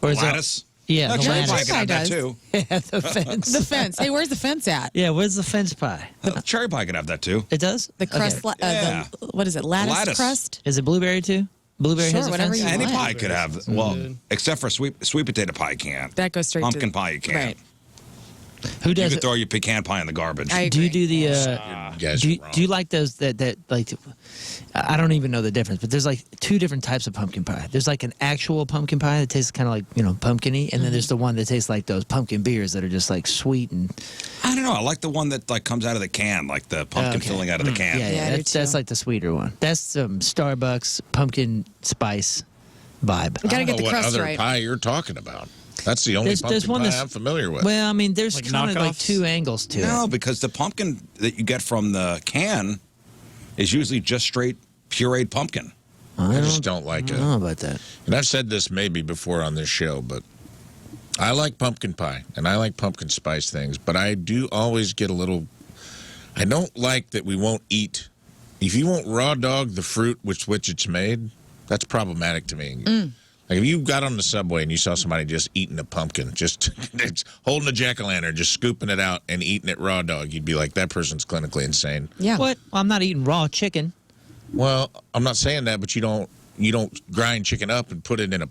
Or is Lettuce? It, yeah, No, the cherry pie lattice. can have that does. too. Yeah, the fence. The fence. Hey, where's the fence at? Yeah, where's the fence pie? Cherry pie can have that too. It does? The crust. Okay. Yeah. What is it? Lattice, Lattice. crust. Is it blueberry too? Blueberry Sure, has a whatever fence? you Any want. pie could have, well, except for sweet potato pie can't. That goes straight Pumpkin to pie you can't. Right. Who You does could it? throw your pecan pie in the garbage. I Do you agree. do the You guys do are you, wrong. do you like those that like I don't even know the difference, but there's like two different types of pumpkin pie. There's like an actual pumpkin pie that tastes kind of like, pumpkin-y, and then there's the one that tastes like those pumpkin beers that are just like sweet and I don't know. I like the one that like comes out of the can, like the pumpkin Okay. filling out of the can. yeah, Yeah, I do that's too. like the sweeter one. That's some Starbucks pumpkin spice vibe. You gotta I don't get know the what crust other right. pie you're talking about. That's the only There's pumpkin one pie that's- I'm familiar with. Well, I mean, there's Like kind of like knockoffs? two angles to No, it. because the pumpkin that you get from the can is usually just straight pureed pumpkin. I just don't like I it. don't know about that. And I've said this maybe before on this show, but I like pumpkin pie and I like pumpkin spice things, but I do always get a little. I don't like that we won't eat. If you won't raw dog the fruit which it's made, that's problematic to me. Like if you got on the subway and you saw somebody just eating a pumpkin, just holding a jack-o'-lantern, just scooping it out and eating it raw dog, you'd be like, that person's clinically insane. Yeah. What? Well, I'm not eating raw chicken. Well, I'm not saying that, but you don't grind chicken up and put it in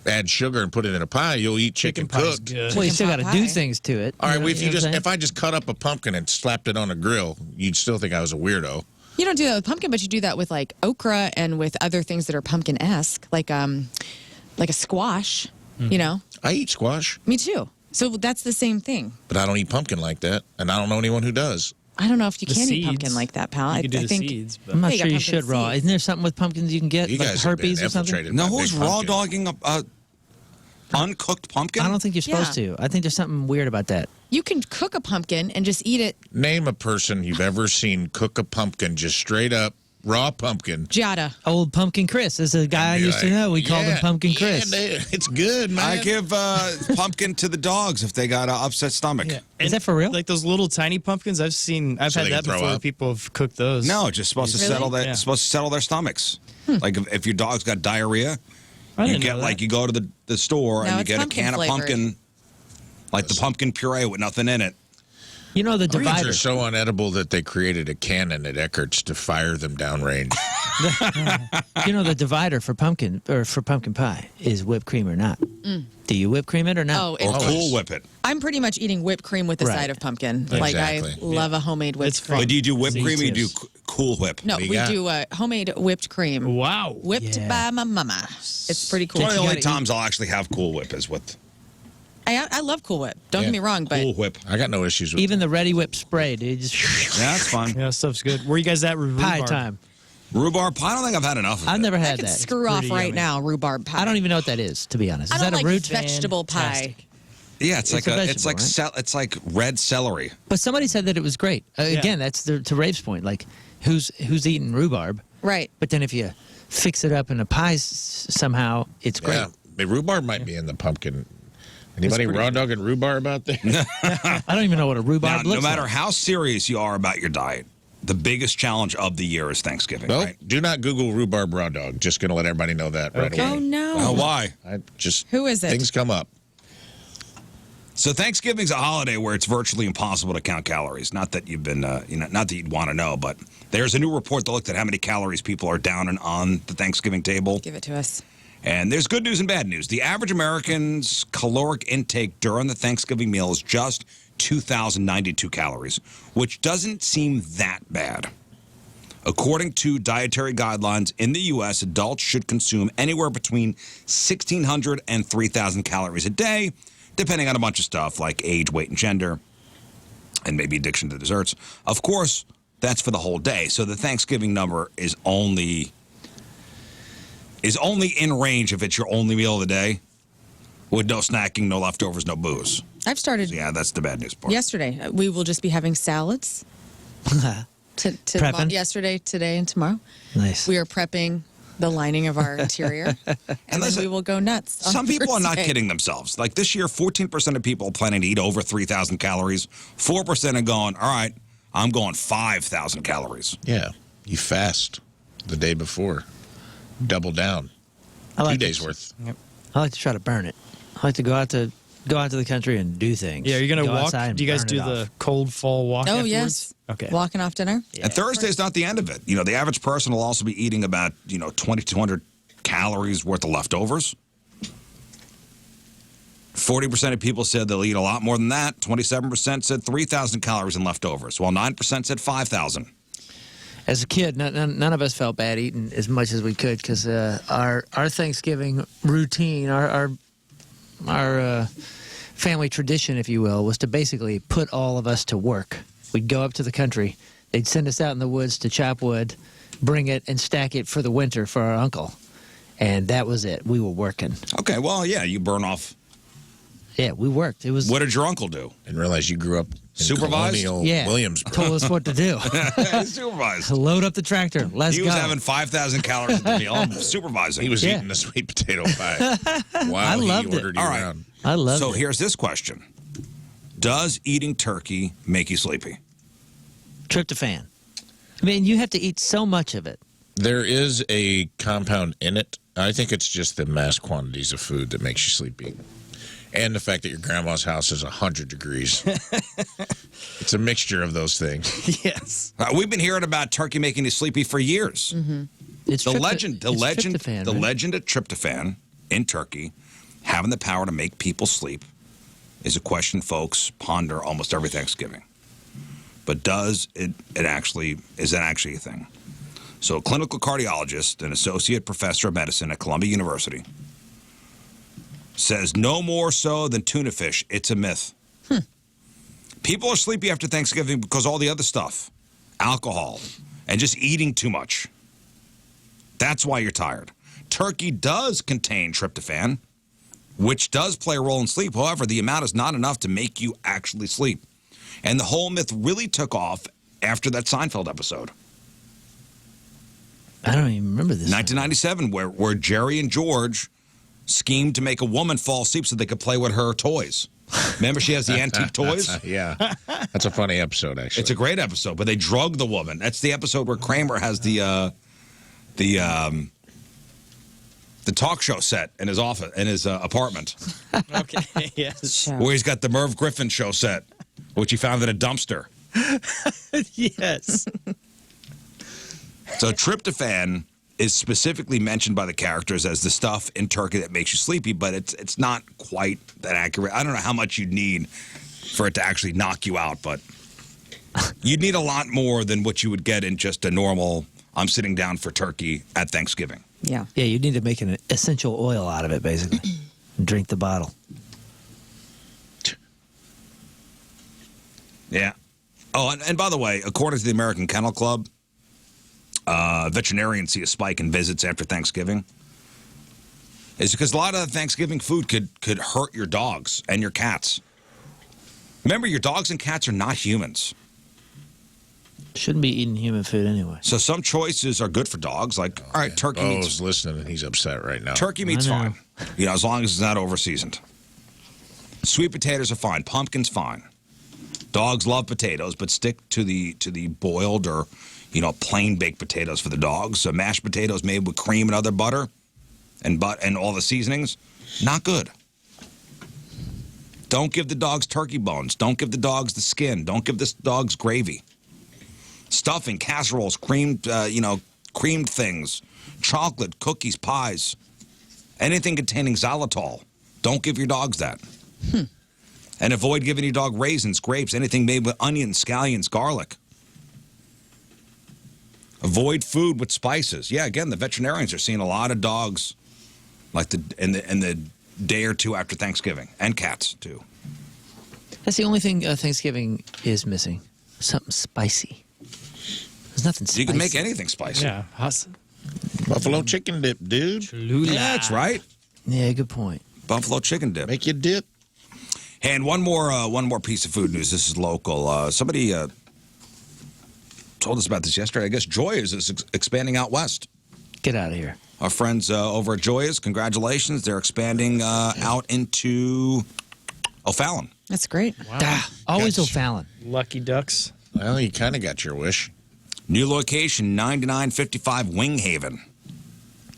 add sugar and put it in a pie. You'll eat chicken pie's cooked. good. Well, you Chicken still got pot to do pie. things to it. All right, You know- well, if you know what I'm saying? if I just cut up a pumpkin and slapped it on a grill, you'd still think I was a weirdo. You don't do that with pumpkin, but you do that with like okra and with other things that are pumpkin-esque, like a squash. You know, I eat squash, me too. So that's the same thing. but I don't eat pumpkin like that, and I don't know anyone who does. I don't know if you The can eat seeds. pumpkin like that, pal. You I could do the think seeds, but I'm not Yeah, you sure got you pumpkin should raw. seeds. Isn't there something with pumpkins you can get? You like guys have been herpes or something? infiltrated No, by who's big raw pumpkin. dogging a uncooked pumpkin? I don't think you're supposed Yeah. to. I think there's something weird about that. You can cook a pumpkin and just eat it. Name a person you've ever seen cook a pumpkin, just straight up raw pumpkin. Giada. Old Pumpkin Chris is a guy I Be used to like, know. We called him Pumpkin Chris. It's good, man. I give pumpkin to the dogs if they got an upset stomach. Yeah. Is that for real? Like those little tiny pumpkins, I've So had they that can throw before. up? People have cooked those. No, it's just supposed to Really? settle that. Yeah. Supposed to settle their stomachs. Like if your dog's got diarrhea, I you didn't get know like that. you go to the store No, and you it's get a pumpkin can flavored. of pumpkin, like the pumpkin puree with nothing in it. You know the Pumpkins divider. are so unedible that they created a cannon at Eckert's to fire them downrange. You know the divider for pumpkin pie is whipped cream or not. Do you whip cream it or not? Oh, Or it's, Cool Whip it. I'm pretty much eating whipped cream with the Right. side of pumpkin. Like I Exactly. love a homemade whipped It's cream. fun. But do you do whipped Z cream or you do tips. Cool Whip? No, What do we you got? do homemade whipped cream. Wow. Whipped Yeah. by my mama. It's pretty cool. One of the you only gotta times I'll actually have Cool Whip is with I love Cool Whip. Don't Yeah. get me wrong, but Cool Whip. I got no issues with Even the ready whip spray, dude. Just Yeah, that's fun. Yeah, stuff's good. Where you guys at? with pie rhubarb? time. Rhubarb pie. I don't think I've had enough of I've it. never I had could that. screw off pretty right yummy. now rhubarb pie. I don't even know what that is, to be honest. I Is don't that a like root? vegetable pie. Fantastic. Yeah, it's like a it's like vegetable, it's like red celery. But somebody said that it was great. Again, that's to Rave's point. Like, who's eating rhubarb? Right. But then if you fix it up in a pie somehow, it's great. Yeah, the rhubarb might be in the pumpkin. Anybody raw dog and rhubarb out there? I don't even know what a Now, rhubarb no looks matter like. how serious you are about your diet, the biggest challenge of the year is Thanksgiving, Well, right? do not Google rhubarb raw dog. Just going to let everybody know that right Okay. away. Oh no. Oh, why? I just Who is it? Things come up. So Thanksgiving's a holiday where it's virtually impossible to count calories. Not that you've been, not that you'd want to know, but there's a new report that looked at how many calories people are down and on the Thanksgiving table. Give it to us. And there's good news and bad news. The average American's caloric intake during the Thanksgiving meal is just 2,092 calories, which doesn't seem that bad. According to dietary guidelines in the U.S., adults should consume anywhere between 1,600 and 3,000 calories a day, depending on a bunch of stuff like age, weight, and gender, and maybe addiction to desserts. Of course, that's for the whole day. So the Thanksgiving number is only in range if it's your only meal of the day, with no snacking, no leftovers, no booze. I've started Yeah, that's the bad news part. yesterday. We will just be having salads. Prepping? Yesterday, today, and tomorrow. Nice. We are prepping the lining of our interior, and then listen, we will go nuts. on Some people are not Thursday. kidding themselves. Like this year, 14% of people are planning to eat over 3,000 calories. 4% are going, all right, I'm going 5,000 calories. Yeah, you fast the day before. Double down. I 2 like days to- worth. I like to try to burn it. I like to go out to the country and do things. Yeah, you're gonna Go walk. outside and Do you guys burn do it the off. cold fall walk? Oh afterwards? yes. Okay. Walking off dinner. And Thursday's not the end of it. The average person will also be eating about, 2,200 calories worth of leftovers. 40% of people said they'll eat a lot more than that. 27% said 3,000 calories in leftovers, while 9% said 5,000. As a kid, none of us felt bad eating as much as we could because our Thanksgiving routine, our family tradition, if you will, was to basically put all of us to work. We'd go up to the country. They'd send us out in the woods to chop wood, bring it, and stack it for the winter for our uncle. And that was it. We were working. Okay, well, yeah, you burn off. Yeah, we worked. It was What did your uncle do? Didn't realize you grew up in Supervised? colonial yeah. Williamsburg. Told us what to do. Supervised. Load up the tractor. Let's He go. was having 5,000 calories a meal. I'm supervising. He was Yeah. eating the sweet potato pie while he loved it. ordered you All right. around. I love So it. here's this question. Does eating turkey make you sleepy? Tryptophan. I mean, you have to eat so much of it. There is a compound in it. I think it's just the mass quantities of food that makes you sleepy. And the fact that your grandma's house is 100 degrees. It's a mixture of those things. Yes. We've been hearing about turkey making you sleepy for years. It's The legend of tryptophan, tryptophan in turkey having the power to make people sleep is a question folks ponder almost every Thanksgiving. But is that actually a thing? So a clinical cardiologist and associate professor of medicine at Columbia University says no more so than tuna fish. It's a myth. People are sleepy after Thanksgiving because all the other stuff, alcohol, and just eating too much. That's why you're tired. Turkey does contain tryptophan, which does play a role in sleep. However, the amount is not enough to make you actually sleep. And the whole myth really took off after that Seinfeld episode. I don't even remember this. 1997, where Jerry and George schemed to make a woman fall asleep so they could play with her toys. Remember, she has the antique toys? Yeah. That's a funny episode, actually. It's a great episode, but they drug the woman. That's the episode where Kramer has the talk show set in his office, in his apartment. Okay, yes. Show. Where he's got the Merv Griffin show set, which he found in a dumpster. Yes. So tryptophan is specifically mentioned by the characters as the stuff in turkey that makes you sleepy, but it's not quite that accurate. I don't know how much you'd need for it to actually knock you out, but you'd need a lot more than what you would get in just a normal, I'm sitting down for turkey at Thanksgiving. Yeah. Yeah, you need to make an essential oil out of it, basically. And drink the bottle. Yeah. Oh, and by the way, according to the American Kennel Club, veterinarians see a spike in visits after Thanksgiving. It's because a lot of the Thanksgiving food could hurt your dogs and your cats. Remember, your dogs and cats are not humans. Shouldn't be eating human food anyway. So some choices are good for dogs. Like, all right, turkey Bo's meat's listening, and he's upset right now. turkey meat's I know. fine. You know, as long as it's not over seasoned. Sweet potatoes are fine. Pumpkin's fine. Dogs love potatoes, but stick to the boiled or, you know, plain baked potatoes for the dogs. So mashed potatoes made with cream and other butter and all the seasonings, not good. Don't give the dogs turkey bones. Don't give the dogs the skin. Don't give the dogs gravy. Stuffing, casseroles, creamed things, chocolate, cookies, pies, anything containing xylitol. Don't give your dogs that. And avoid giving your dog raisins, grapes, anything made with onions, scallions, garlic. Avoid food with spices. Yeah, again, the veterinarians are seeing a lot of dogs like in the day or two after Thanksgiving, and cats too. That's the only thing Thanksgiving is missing. Something spicy. There's nothing spicy. You can make anything spicy. Yeah. Buffalo chicken dip, dude. Yeah, that's right. Yeah, good point. Buffalo chicken dip. Make you dip. And one more piece of food news. This is local. Somebody told us about this yesterday. I guess Joya's is expanding out west. Get out of here. Our friends over at Joya's, congratulations. They're expanding out into O'Fallon. That's great. Always Yes. O'Fallon. Lucky ducks. Well, you kind of got your wish. New location, 9955 Wing Haven.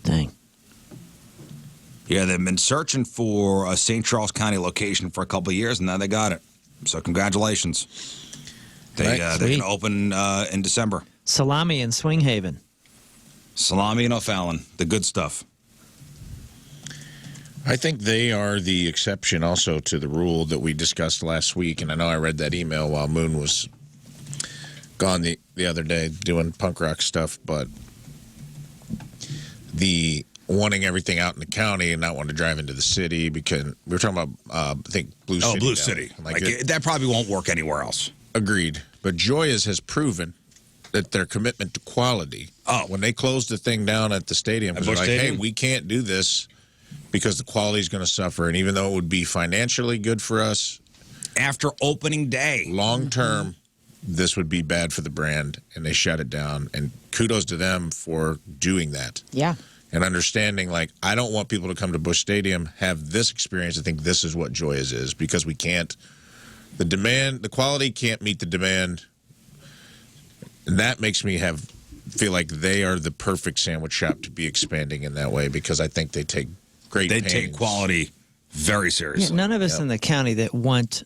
Dang. Yeah, they've been searching for a St. Charles County location for a couple of years, and now they got it. So congratulations. They're Right. going to open in December. Salami in Swing Haven. Salami and O'Fallon, the good stuff. I think they are the exception also to the rule that we discussed last week. And I know I read that email while Moon was gone the other day doing punk rock stuff. But the wanting everything out in the county and not wanting to drive into the city, because we were talking about, I think, Blue City. Blue now. City. Like That probably won't work anywhere else. Agreed. But Joya's has proven that their commitment to quality. Oh. When they closed the thing down at the stadium, At they're Busch like, Stadium? hey, we can't do this because the quality is going to suffer. And even though it would be financially good for us, After opening day. long term, this would be bad for the brand. And they shut it down. And kudos to them for doing that. Yeah. And understanding, like, I don't want people to come to Busch Stadium, have this experience, and think this is what Joya's is, because we can't. The quality can't meet the demand. And that makes me feel like they are the perfect sandwich shop to be expanding in that way, because I think they take great They pains. take quality very Yeah, seriously. none of us in the county that want,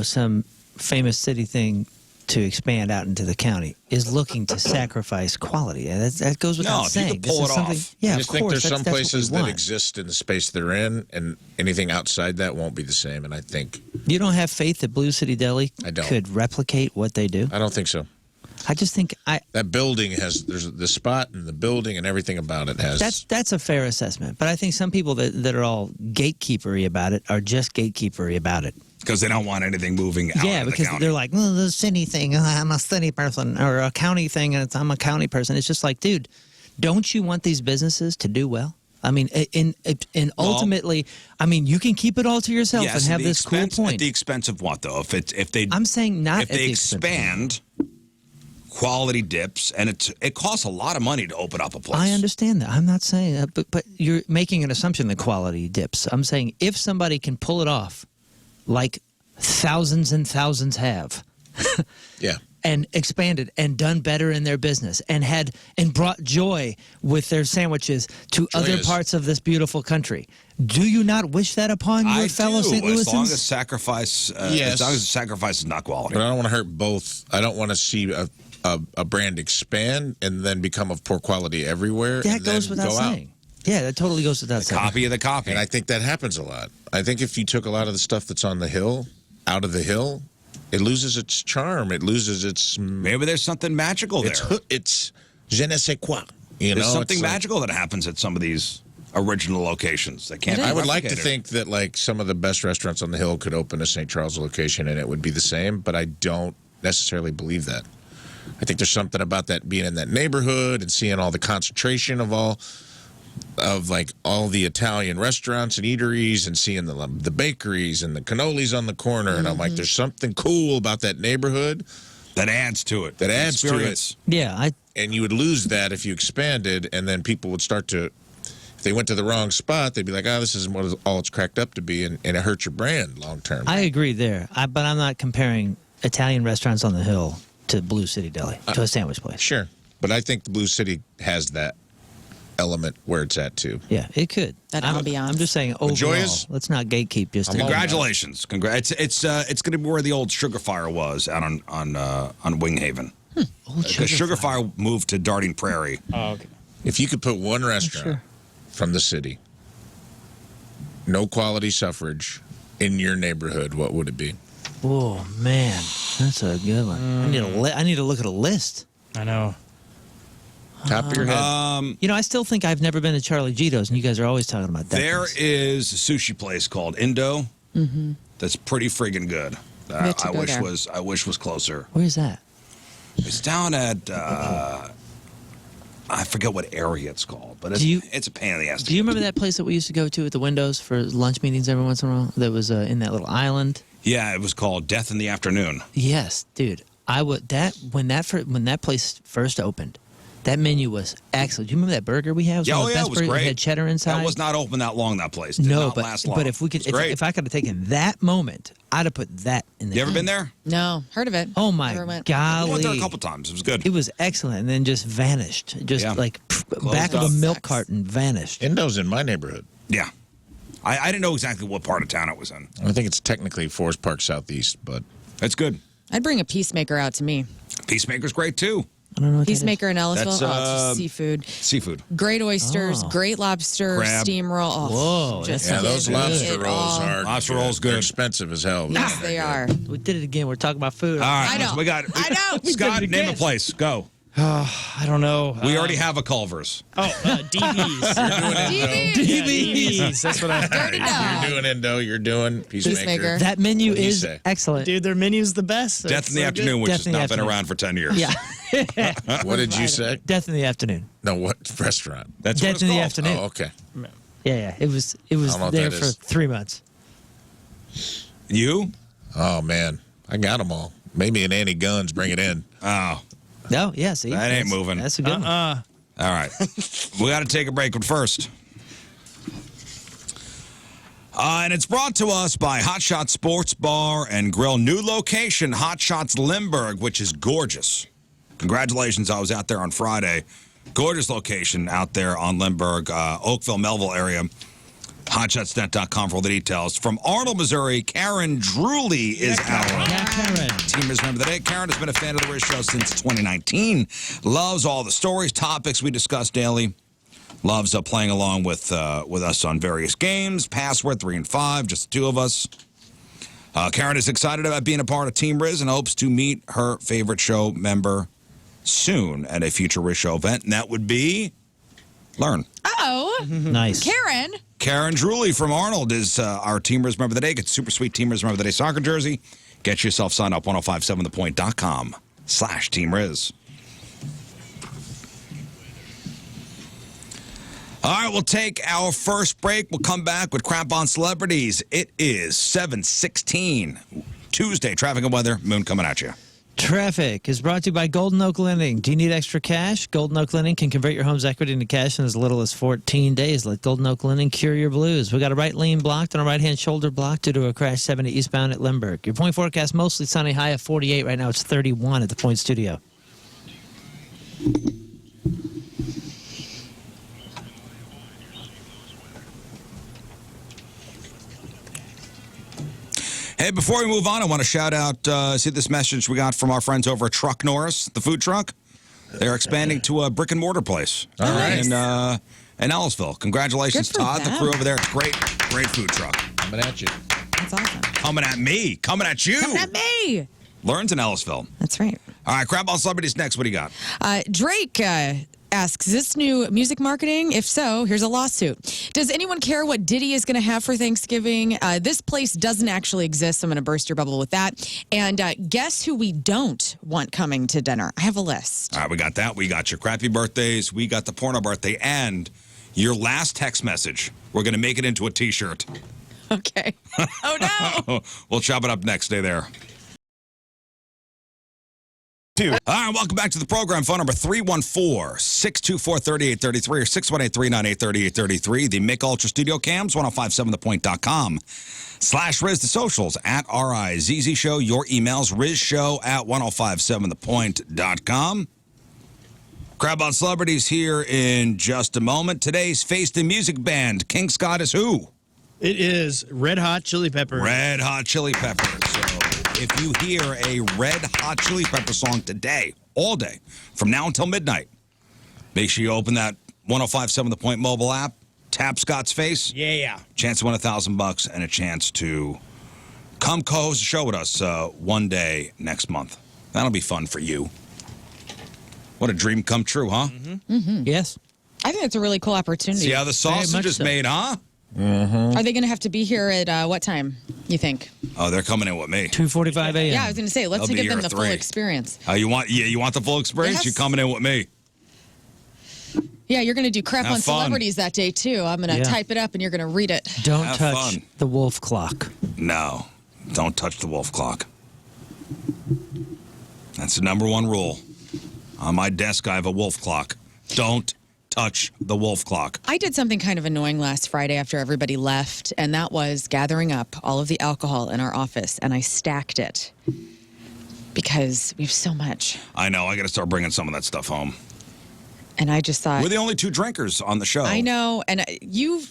some famous city thing to expand out into the county is looking to sacrifice quality. And that goes without No, if you saying. could pull This is it something- off. Yeah, I of just course. think there's some that's what we places that want. exist in the space they're in, and anything outside that won't be the same. And I think You don't have faith that Blue City Deli I don't. could replicate what they do? I don't think so. I just think That building there's the spot and the building and everything about it has. that's a fair assessment. But I think some people that are all gatekeepery about it are just gatekeepery about it. Because they don't want anything moving out Yeah, of the because county. they're like, well, the city thing, I'm a city person, or a county thing, and I'm a county person. It's just like, dude, don't you want these businesses to do well? I mean, and ultimately, I mean, you can keep it all to yourself Yes, and have this cool At point. the expense of what, though? If they, I'm saying not if at they the expense. expand quality dips, and it costs a lot of money to open up a place. I understand that. I'm not saying that, but you're making an assumption that quality dips. I'm saying if somebody can pull it off, like thousands and thousands have, Yeah. and expanded and done better in their business and brought joy with their sandwiches to other is- parts of this beautiful country. Do you not wish that upon your I fellow do, St. as long Louisans? as sacrifice, Yes. as long as the sacrifice is not quality. But I don't want to hurt both. I don't want to see a brand expand and then become of poor quality everywhere. That and then goes without go out. saying. Yeah, that totally goes without saying. Copy of the copy. And I think that happens a lot. I think if you took a lot of the stuff that's on the hill out of the hill, it loses its charm. It loses its. Maybe there's something magical there. It's je ne sais quoi. You There's know, something it's like- magical that happens at some of these original locations that can't. It be is. I would like to replicated. think that like some of the best restaurants on the hill could open a St. Charles location and it would be the same, but I don't necessarily believe that. I think there's something about that being in that neighborhood and seeing all the concentration of all the Italian restaurants and eateries and seeing the bakeries and the cannolis on the corner and I'm like, there's something cool about that neighborhood that adds to it. that adds to it. Experience. Yeah, And you would lose that if you expanded, and then people would start to, if they went to the wrong spot, they'd be like, this isn't what all it's cracked up to be, and it hurts your brand long term. I agree there. But I'm not comparing Italian restaurants on the hill to Blue City Deli, to a sandwich place. Sure. But I think the Blue City has that element where it's at, too. Yeah, it could. That I'm ambiance. just saying overall. Joyous? Let's not gatekeep just. I'm all- Congratulations! It's going to be where the old Sugar Fire was out on Winghaven. Because Sugar Fire moved to Darting Prairie. Oh, okay. If you could put one restaurant from the city, no quality suffrage, in your neighborhood, what would it be? Oh man, that's a good one. I need to look at a list. I know. Top of your head. You know, I still think I've never been to Charlie Gito's, and you guys are always talking about that. There place. is a sushi place called Indo. That's pretty friggin' good. have to I go wish there. was closer. Where's that? It's down at I forget what area it's called, but it's a pain in the ass. Do you remember that place that we used to go to at the windows for lunch meetings every once in a while? That was in that little island. Yeah, it was called Death in the Afternoon. Yes, dude. I would when that place first opened. That menu was excellent. Do you remember that burger we had? It was one of the best it was burgers. great. It had cheddar inside. That was not open that long. That place did no, not but last long. but if we could, It was great. if I could have taken that moment, I'd have put that in there. You ever been there? No, heard of it. Oh Never my went. I went there a golly! couple times. It was good. It was excellent, and then just vanished. Just Yeah. like back of up. a milk Sucks. carton vanished. Indo's in my neighborhood. Yeah. I didn't know exactly what part of town it was in. I think it's technically Forest Park Southeast, but It's good. I'd bring a Peacemaker out to me. Peacemaker's great too. I don't know what that is. Peacemaker in Ellisville. That's, Oh, it's just seafood. Seafood. Great oysters, Oh. great lobster, Crab. steam roll. Oh, Whoa, just yeah, those give lobster it rolls all. are Lobster rolls good. They're expensive as hell. Yes, they are. We did it again. We're talking about food. All right, I know. we got. I know. We Scott, did it name a again. place. Go. I don't know. We already have a Culver's. DVs. DVs. That's what I Dirty You're dog. doing Indo. You're doing Peacemaker. Peacemaker. That menu What'd you is say? excellent. Dude, their menu's the best. Death It's in the so Afternoon, good. which Death has in the not been Afternoon. around for 10 years. Yeah, What did you say? Death in the Afternoon. No, what restaurant? That's Death what it's in the called. Afternoon. Oh, okay. Yeah. It was I don't know what there that for is. 3 months. You? Oh man, I got them all. Maybe an Annie Guns. Bring it in. Oh. No, yeah. See, That ain't That's- moving. That's a good one. All right. We got to take a break, but first. And it's brought to us by Hot Shots Sports Bar and Grill. New location, Hot Shots Limburg, which is gorgeous. Congratulations. I was out there on Friday. Gorgeous location out there on Limburg, Oakville, Melville area. HotShotsNet.com for all the details. From Arnold, Missouri, Karen Drewley is our Yeah, Karen. Team Riz Member of the Day. Karen has been a fan of the Riz Show since 2019. Loves all the stories, topics we discuss daily. Loves playing along with us on various games. Password 3 and 5, just the two of us. Karen is excited about being a part of Team Riz and hopes to meet her favorite show member soon at a future Riz Show event, and that would be Learn. Oh, Nice. Karen. Karen Drewley from Arnold is our Team Riz Member of the Day. Get super sweet Team Riz Member of the Day soccer jersey. Get yourself signed up, 1057thepoint.com/Team Riz. All right, we'll take our first break. We'll come back with Crap on Celebrities. It is 7:16, Tuesday. Traffic and weather. Moon coming at you. Traffic is brought to you by Golden Oak Lending. Do you need extra cash? Golden Oak Lending can convert your home's equity into cash in as little as 14 days. Let Golden Oak Lending cure your blues. We got a right lane blocked and a right-hand shoulder blocked due to a crash 70 eastbound at Limburg. Your point forecast, mostly sunny, high of 48. Right now it's 31 at the Point Studio. Hey, before we move on, I want to shout out, see this message we got from our friends over at Truck Norris, the food truck. They're expanding to a brick and mortar place. All right. In Ellisville. Congratulations, Good for Todd, the them. crew over there. It's great food truck. Coming at you. That's awesome. Coming at me, coming at you. Coming at me. Learns in Ellisville. That's right. All right, Crap on Celebrities next. What do you got? Drake asks, is this new music marketing? If so, here's a lawsuit. Does anyone care what Diddy is going to have for Thanksgiving? This place doesn't actually exist. So I'm going to burst your bubble with that. And guess who we don't want coming to dinner? I have a list. All right, we got that. We got your crappy birthdays. We got the porno birthday. And your last text message. We're going to make it into a T-shirt. Okay. Oh, no. We'll chop it up next. Stay there. All right, welcome back to the program. Phone number 314-624-3833 or 618-398-3833. The Mick Ultra Studio Cams, 1057thepoint.com/Riz. The socials at RIZZ Show. Your emails, RizShow at 1057thepoint.com. Crab on Celebrities here in just a moment. Today's Face the Music band. King Scott is who? It is Red Hot Chili Pepper. Red Hot Chili Peppers. So if you hear a Red Hot Chili Pepper song today, all day, from now until midnight, make sure you open that 1057 The Point mobile app, tap Scott's face. Yeah. Chance to win $1,000 and a chance to come co-host the show with us one day next month. That'll be fun for you. What a dream come true, huh? Yes. I think it's a really cool opportunity. See how the sausage much is so. made, huh? Are they going to have to be here at what time, you think? Oh, they're coming in with me. 2:45 a.m. Yeah, I was going to say, let's They'll be give them here the at full 3. experience. You want the full experience? Yes. You're coming in with me. Yeah, you're going to do crap Have on fun. celebrities that day, too. I'm going to Yeah. type it up, and you're going to read it. Don't Have touch fun. the wolf clock. No, don't touch the wolf clock. That's the number one rule. On my desk, I have a wolf clock. Don't touch the wolf clock. I did something kind of annoying last Friday after everybody left, and that was gathering up all of the alcohol in our office, and I stacked it because we have so much. I know. I got to start bringing some of that stuff home. And I just thought, We're the only 2 drinkers on the show. I know, and you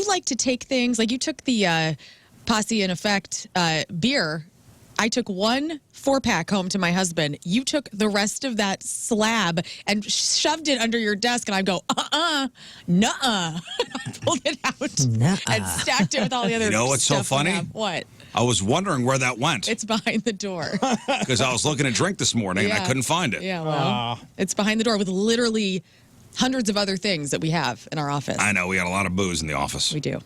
like to take things like you took the Posse in Effect beer. I took 1 4-pack home to my husband. You took the rest of that slab and shoved it under your desk, and I go, nuh-uh. I pulled it out and stacked it with all the other You know what's so stuff we funny? have. What? I was wondering where that went It's behind the door. because I was looking at drink this morning and I Yeah. couldn't find it. Yeah, well, it's behind the door with literally hundreds of other things that we have in our office. I know. We got a lot of booze in the office. We do.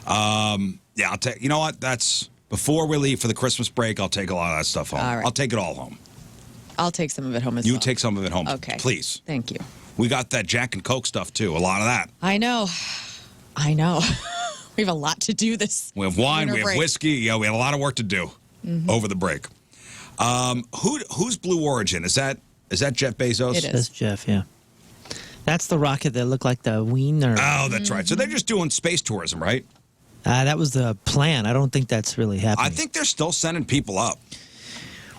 Yeah, I'll take. You know what? That's before we leave for the Christmas break. I'll take a lot of that stuff home. All right. I'll take it all home. I'll take some of it home as You well. take some of it home, Okay. please. Thank you. We got that Jack and Coke stuff too. A lot of that. I know. We have a lot to do this. We have wine. winter We have break. whiskey. Yeah, we had a lot of work to do over the break. Who's Blue Origin? Is that Jeff Bezos? It is. That's Jeff, yeah. That's the rocket that looked like the Wiener. Oh, that's right. So they're just doing space tourism, right? That was the plan. I don't think that's really happening. I think they're still sending people up.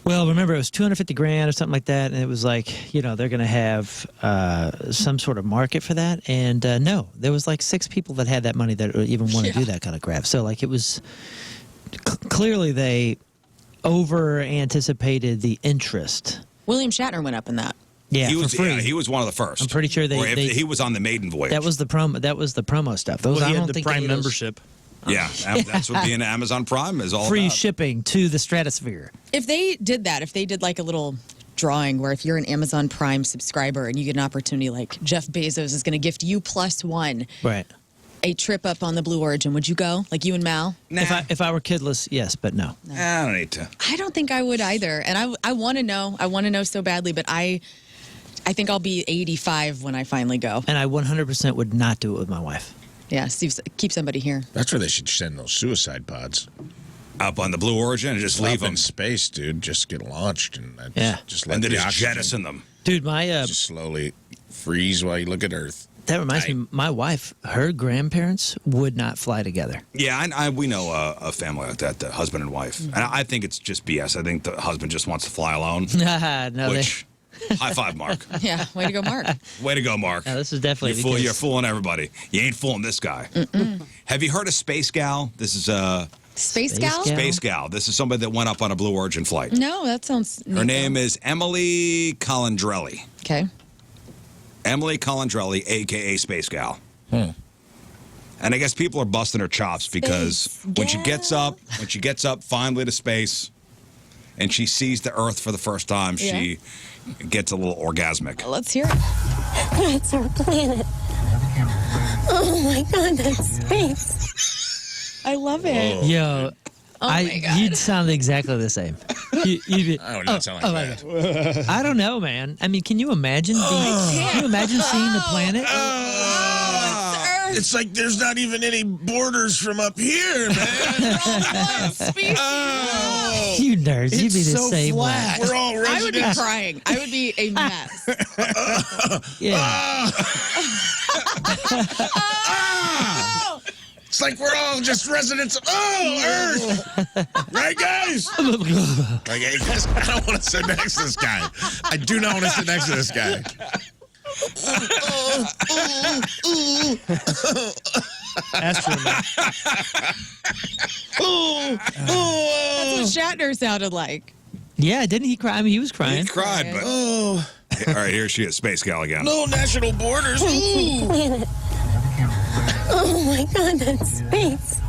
Well, remember, it was $250,000 or something like that, and it was like, they're going to have some sort of market for that. And no, there was like 6 people that had that money that even want to do that kind of crap. So, like, it was clearly they over anticipated the interest. William Shatner went up in that. Yeah, he for was. free. Yeah, he was one of the first. I'm pretty sure Or if they he was on the maiden voyage. that was the promo. That was the promo stuff. Those Well, I he don't had the think Prime any of those- membership. Yeah, that's what being Amazon Prime is all Free about. shipping to the stratosphere. If they did that, if they did like a little drawing where if you're an Amazon Prime subscriber and you get an opportunity like Jeff Bezos is going to gift you +1 Right. a trip up on the Blue Origin, would you go? Like you and Mal? Nah, If I were kidless, yes, but no. I don't need to. I don't think I would either. And I want to know. I want to know so badly, but I I think I'll be 85 when I finally go. And I 100% would not do it with my wife. Yeah, Steve, keep somebody here. That's where they should send those suicide pods. Up on the Blue Origin and just leave Up them. in space, dude. Just get launched and just let And then the just oxygen jettison them. Dude, my just slowly freeze while you look at Earth. that reminds me, my wife, her grandparents would not fly together. Yeah, we know a family like that, the husband and wife. And I think it's just BS. I think the husband just wants to fly alone. No, Which, high five, Mark. Yeah, way to go, Mark. Way to go, Mark. no, this is definitely the case. You're fooling everybody. You ain't fooling this guy. Have you heard of Space Gal? This is Space Gal? Gal? Space Gal. This is somebody that went up on a Blue Origin flight. No, that sounds neat. Her name is Emily Calandrelli. Okay. Emily Calandrelli, a.k.a. Space Gal. And I guess people are busting her chops because Space when she Gal. gets up finally to space and she sees the Earth for the first time, she gets a little orgasmic. Let's hear it. That's our planet. Oh my God, that's space. I love it. Yo, my God. you'd sound exactly the same. You'd be, I would not sound like that. I don't know, man. I mean, can you imagine can you imagine seeing the planet? It's like there's not even any borders from up here, man. You nerds, you'd be the so same flat. way. We're all I would be residents. crying. I would be a mess. Yeah. It's like we're all just residents. Earth. Right, guys? Like, hey, guys, I don't want to sit next to this guy. I do not want to sit next to this guy. Astronaut. That's what Shatner sounded like. Yeah, didn't he cry? I mean, he was crying. He cried, but all right, here she is, Space Gal again. No national borders. Planet. Oh my God, that's space.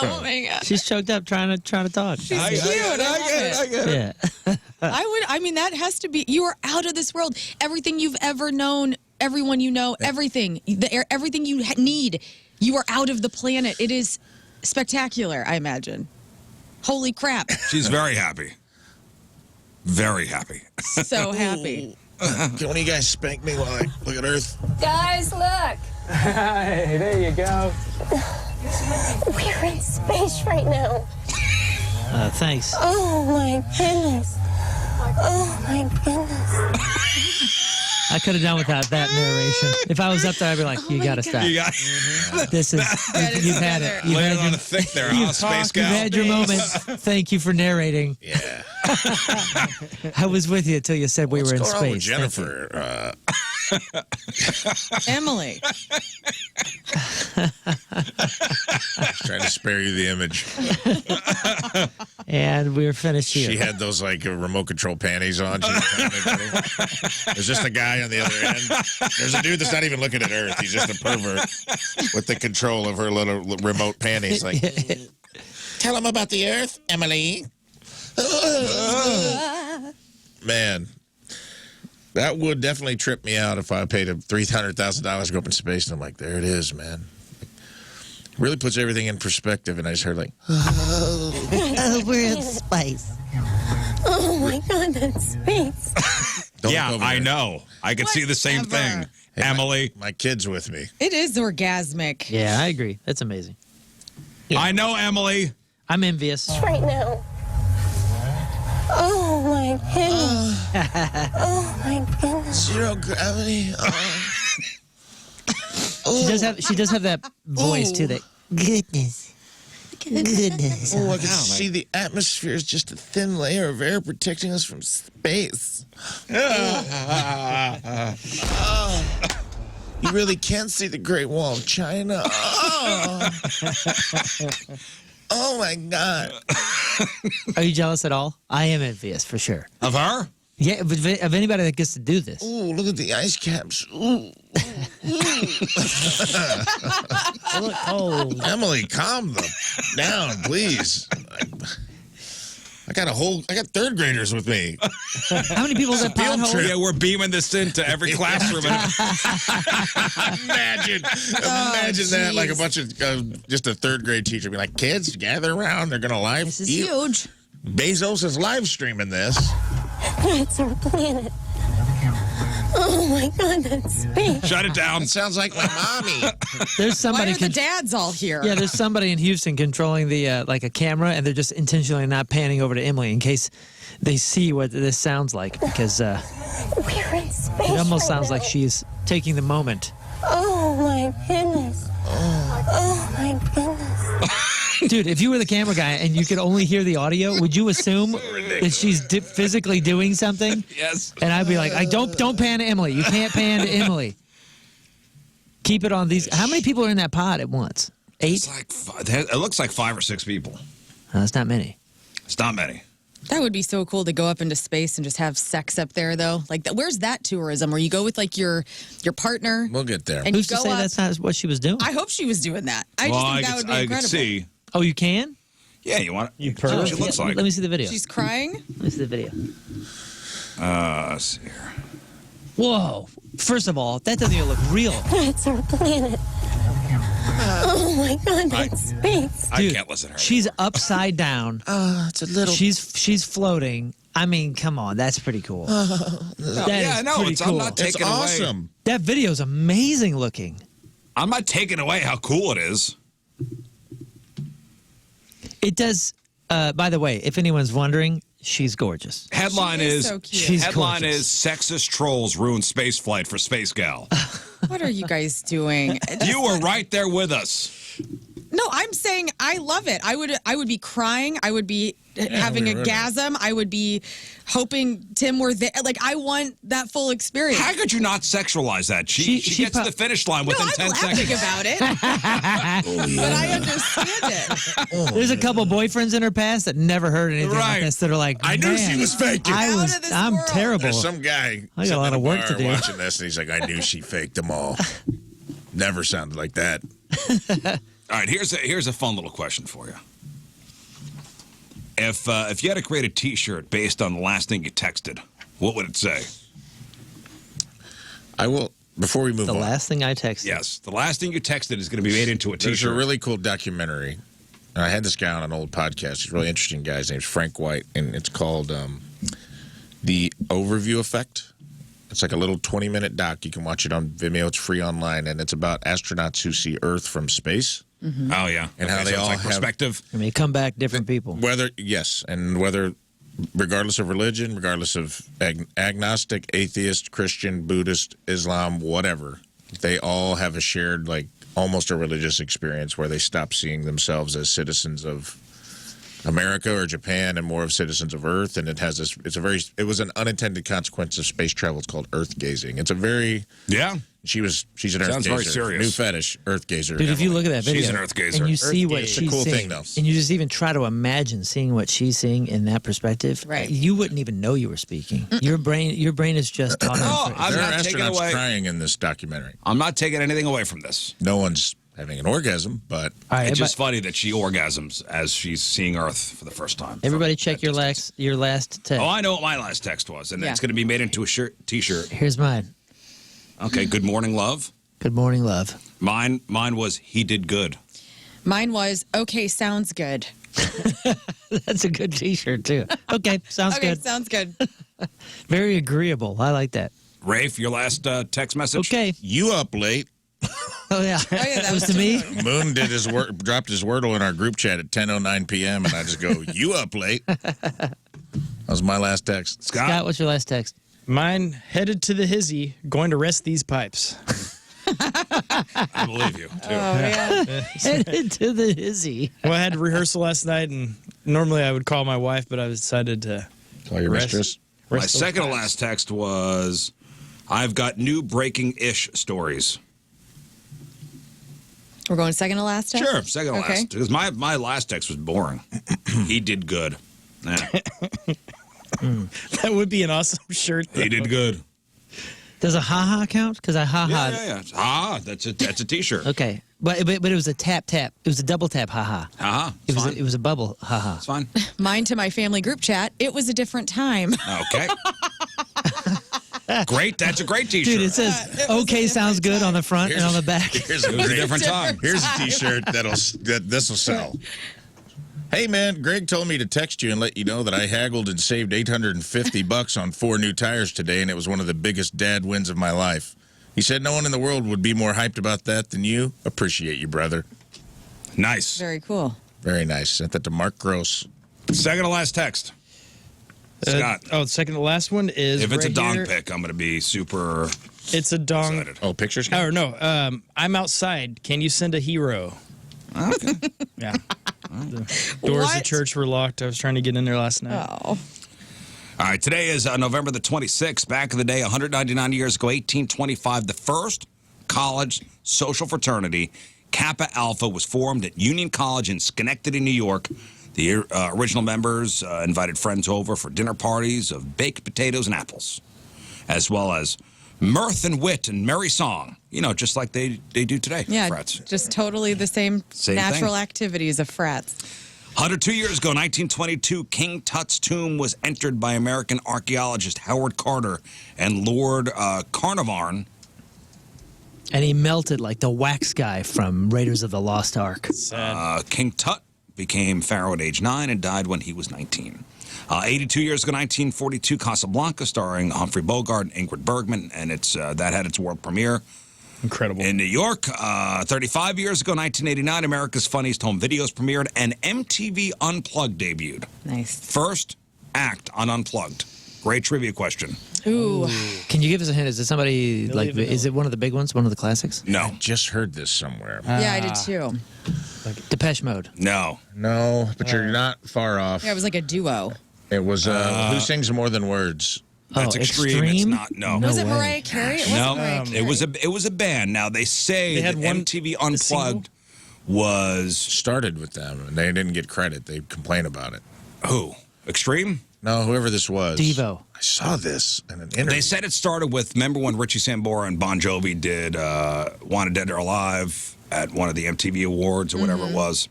Oh my God. She's choked up trying to talk. She's cute. I love it. Yeah. I mean, that has to be, you are out of this world. Everything you've ever known, everyone you know, everything, the air, everything you need, you are out of the planet. It is spectacular, I imagine. Holy crap. She's very happy. Very happy. So happy. Can one of you guys spank me while I look at Earth? Guys, look. Hey, there you go. We're in space right now. Thanks. Oh my goodness. Oh my goodness. I could have done without that narration. If I was up there, I'd be like, you got to stop. You got This is, you've had it. You've laying had on your, the thick there, huh, Space you've Gal? had your moment. Thank you for narrating. Yeah. I was with you until you said we were in What's going on with space. Jennifer? Emily. Trying to spare you the image. And we're finished here. She had those like remote control panties on. She was telling everybody. There's just a guy on the other end. There's a dude that's not even looking at Earth. He's just a pervert with the control of her little remote panties. Like, tell him about the Earth, Emily. Man, that would definitely trip me out if I paid him $300,000 to go up in space. And I'm like, there it is, man. Really puts everything in perspective. And I just heard like, Oh, we're in space. Oh my God, that's space. don't Yeah, look over I there. know. I could see the same Whatever. thing. Emily, My kid's with me. It is orgasmic. Yeah, I agree. That's amazing. I know Emily. I'm envious. Right now. Oh my goodness. Oh my goodness. Zero gravity. She does have that voice too. That goodness. Oh, I can see the atmosphere is just a thin layer of air protecting us from space. You really can't see the Great Wall of China. Oh my God. Are you jealous at all? I am envious for sure. Of her? Yeah, but of anybody that gets to do this. Ooh, look at the ice caps. Ooh. Look cold. Emily, calm them down, please. I got third graders with me. How many people is that field pothole? trip. Yeah, we're beaming this into every classroom. Imagine that, like a bunch of just a third grade teacher be like, kids, gather around. They're gonna live. This is huge. Bezos is live streaming this. That's our planet. Oh my God, that's space. Shut it down. It sounds like my mommy. There's Why somebody. are the dads all here? Yeah, there's somebody in Houston controlling the like a camera, and they're just intentionally not panning over to Emily in case they see what this sounds like, because We're in space. it almost right sounds now. like she's taking the moment. Oh my goodness. Oh my goodness. Dude, if you were the camera guy and you could only hear the audio, would you assume that she's physically doing something? Yes. And I'd be like, don't pan to Emily. You can't pan to Emily. Keep it on these. How many people are in that pod at once? 8? It's like it looks like 5 or 6 people. No, that's not many. It's not many. That would be so cool to go up into space and just have sex up there, though. Like, where's that tourism where you go with like your partner? We'll get there. And Who's you to go say up? that's not what she was doing? I hope she was doing that. I just think that would be I incredible. could see. Oh, you can? Yeah, you want You That's what she perv. looks like. Let me see the video. She's crying. Let me see the video. Let's see here. Whoa. First of all, that doesn't even look real. That's our planet. Oh my God, that's space. I Dude, can't listen to her. She's upside down. It's a little. She's floating. I mean, come on, that's pretty cool. That is pretty I'm cool. not It's taking away. awesome. That video's amazing looking. I'm not taking away how cool it is. It does. By the way, if anyone's wondering, she's gorgeous. Headline She is is so cute. She's headline gorgeous. is sexist trolls ruin space flight for Space Gal. What are you guys doing? You were right there with us. No, I'm saying I love it. I would be crying. I would be having we a would. gasm. I would be hoping Tim were there. Like, I want that full experience. How could you not sexualize that? She She gets to the finish line No, within I'm 10 laughing seconds. about it, but I understand it. There's a couple boyfriends in her past that never heard anything Right. like this that are like, I knew she "Man, was faking. Out of this I'm world." terrible. There's some guy I got a sitting lot in of work to bar do. watching this, and he's like, I knew she faked them all. Never sounded like that. All right, here's a fun little question for you. If you had to create a T-shirt based on the last thing you texted, what would it say? I will, before we move The on, last thing I texted. Yes, the last thing you texted is going to be made into a there's T-shirt. a really cool documentary. And I had this guy on an old podcast. He's a really interesting guy. His name's Frank White, and it's called The Overview Effect. It's like a little 20-minute doc. You can watch it on Vimeo. It's free online, and it's about astronauts who see Earth from space. Oh yeah, And how they so it's all like have- perspective. I mean, come back different people. Whether regardless of religion, regardless of agnostic, atheist, Christian, Buddhist, Islam, whatever, they all have a shared, like, almost a religious experience where they stop seeing themselves as citizens of America or Japan and more of citizens of Earth. And it has this, it was an unintended consequence of space travel. It's called Earth gazing. It's a very, Yeah, she's an Earth Sounds gazer. very serious. New fetish, Earth gazer. Dude, if you look at that video She's an Earth gazer. and you see what gazer. she's It's a cool seeing, thing, though. and you just even try to imagine seeing what she's seeing in that perspective, Right. you wouldn't even know you were speaking. Your brain is just talking. No, I'm there are not taking astronauts away. crying in this documentary. I'm not taking anything away from this. No one's having an orgasm, but All right, It's just everybody, funny that she orgasms as she's seeing Earth for the first time. everybody check your last text. Oh, I know what my last text was, and Yeah. it's going to be made into a T-shirt. Here's mine. Okay, good morning, love. Good morning, love. Mine was he did good. Mine was okay. Sounds good. That's a good T-shirt too. Okay, sounds Okay, good. sounds good. Very agreeable. I like that. Rafe, your last text message. Okay. you up late. Oh yeah. Oh yeah, that was to me. Moon did his work, dropped his Wordle in our group chat at 10:09 p.m. and I just go, "You up late?" That was my last text. Scott, what's your last text? Mine headed to the hizzy, going to rest these pipes. I believe you. Too. Oh yeah. Headed to the hizzy. Well, I had rehearsal last night, and normally I would call my wife, but I decided to Call your rest. mistress. My rest those second to pipes. last text was, I've got new breaking-ish stories. We're going second to last. Text? Sure, second to Okay. last. Because my last text was boring. He did good. Nah, That would be an awesome shirt. he did good. Does a ha-ha count? Because I ha-ha. Yeah. Ah, that's a T-shirt. Okay. But it was a tap. It was a double tap ha-ha. It's It fine. was a bubble ha-ha. It's fine. Mine to my family group chat. It was a different time. Okay. Great. That's a great T-shirt. Dude, it says okay sounds good on the front and on the back. Here's a It was a great- different time. Here's a T-shirt this will sell. Hey, man, Greg told me to text you and let you know that I haggled and saved $850 on 4 new tires today, and it was one of the biggest dad wins of my life. He said no one in the world would be more hyped about that than you. Appreciate you, brother. Nice. Very cool. Very nice. Sent that to Mark Gross. Second to last text. Scott. The second to last one is If it's right a dong here. pick, I'm going to be super It's a dong. excited. Oh, pictures? Or no, I'm outside. Can you send a hero? Okay. Yeah. The doors of What? church were locked. I was trying to get in there last night. Oh. All right, today is November the 26th. Back in the day, 199 years ago, 1825, the first college social fraternity, Kappa Alpha, was formed at Union College in Schenectady, New York. The original members invited friends over for dinner parties of baked potatoes and apples, as well as mirth and wit and merry song. You know, just like they do today. Yeah, frats. just totally the same, Same natural thing. activities of frats. 102 years ago, 1922, King Tut's tomb was entered by American archaeologist Howard Carter and Lord Carnarvon. And he melted like the wax guy from Raiders of the Lost Ark. King Tut became pharaoh at age 9 and died when he was 19. 82 years ago, 1942, Casablanca, starring Humphrey Bogart and Ingrid Bergman, and that had its world premiere. Incredible. In New York, 35 years ago, 1989, America's Funniest Home Videos premiered and MTV Unplugged debuted. Nice. First act on Unplugged. Great trivia question. Ooh. Can you give us a hint? Is it somebody Milli like? Vanilli. Is it one of the big ones? One of the classics? No. Just heard this somewhere. Yeah, I did too. Depeche Mode. No. No, but you're not far off. Yeah, it was like a duo. It was Who Sings More Than Words? That's Oh, extreme. It's Extreme? not. No. No Was it way. Mariah Carey? It wasn't No, Mariah Carey. it was a band. Now they say They that had one- MTV a single? Unplugged was Started with them, and they didn't get credit. They complain about it. who? Extreme? No, whoever this was. Devo. I saw this in an interview. They said it started with, remember when Richie Sambora and Bon Jovi did Wanted Dead or Alive at one of the MTV Awards or whatever it was?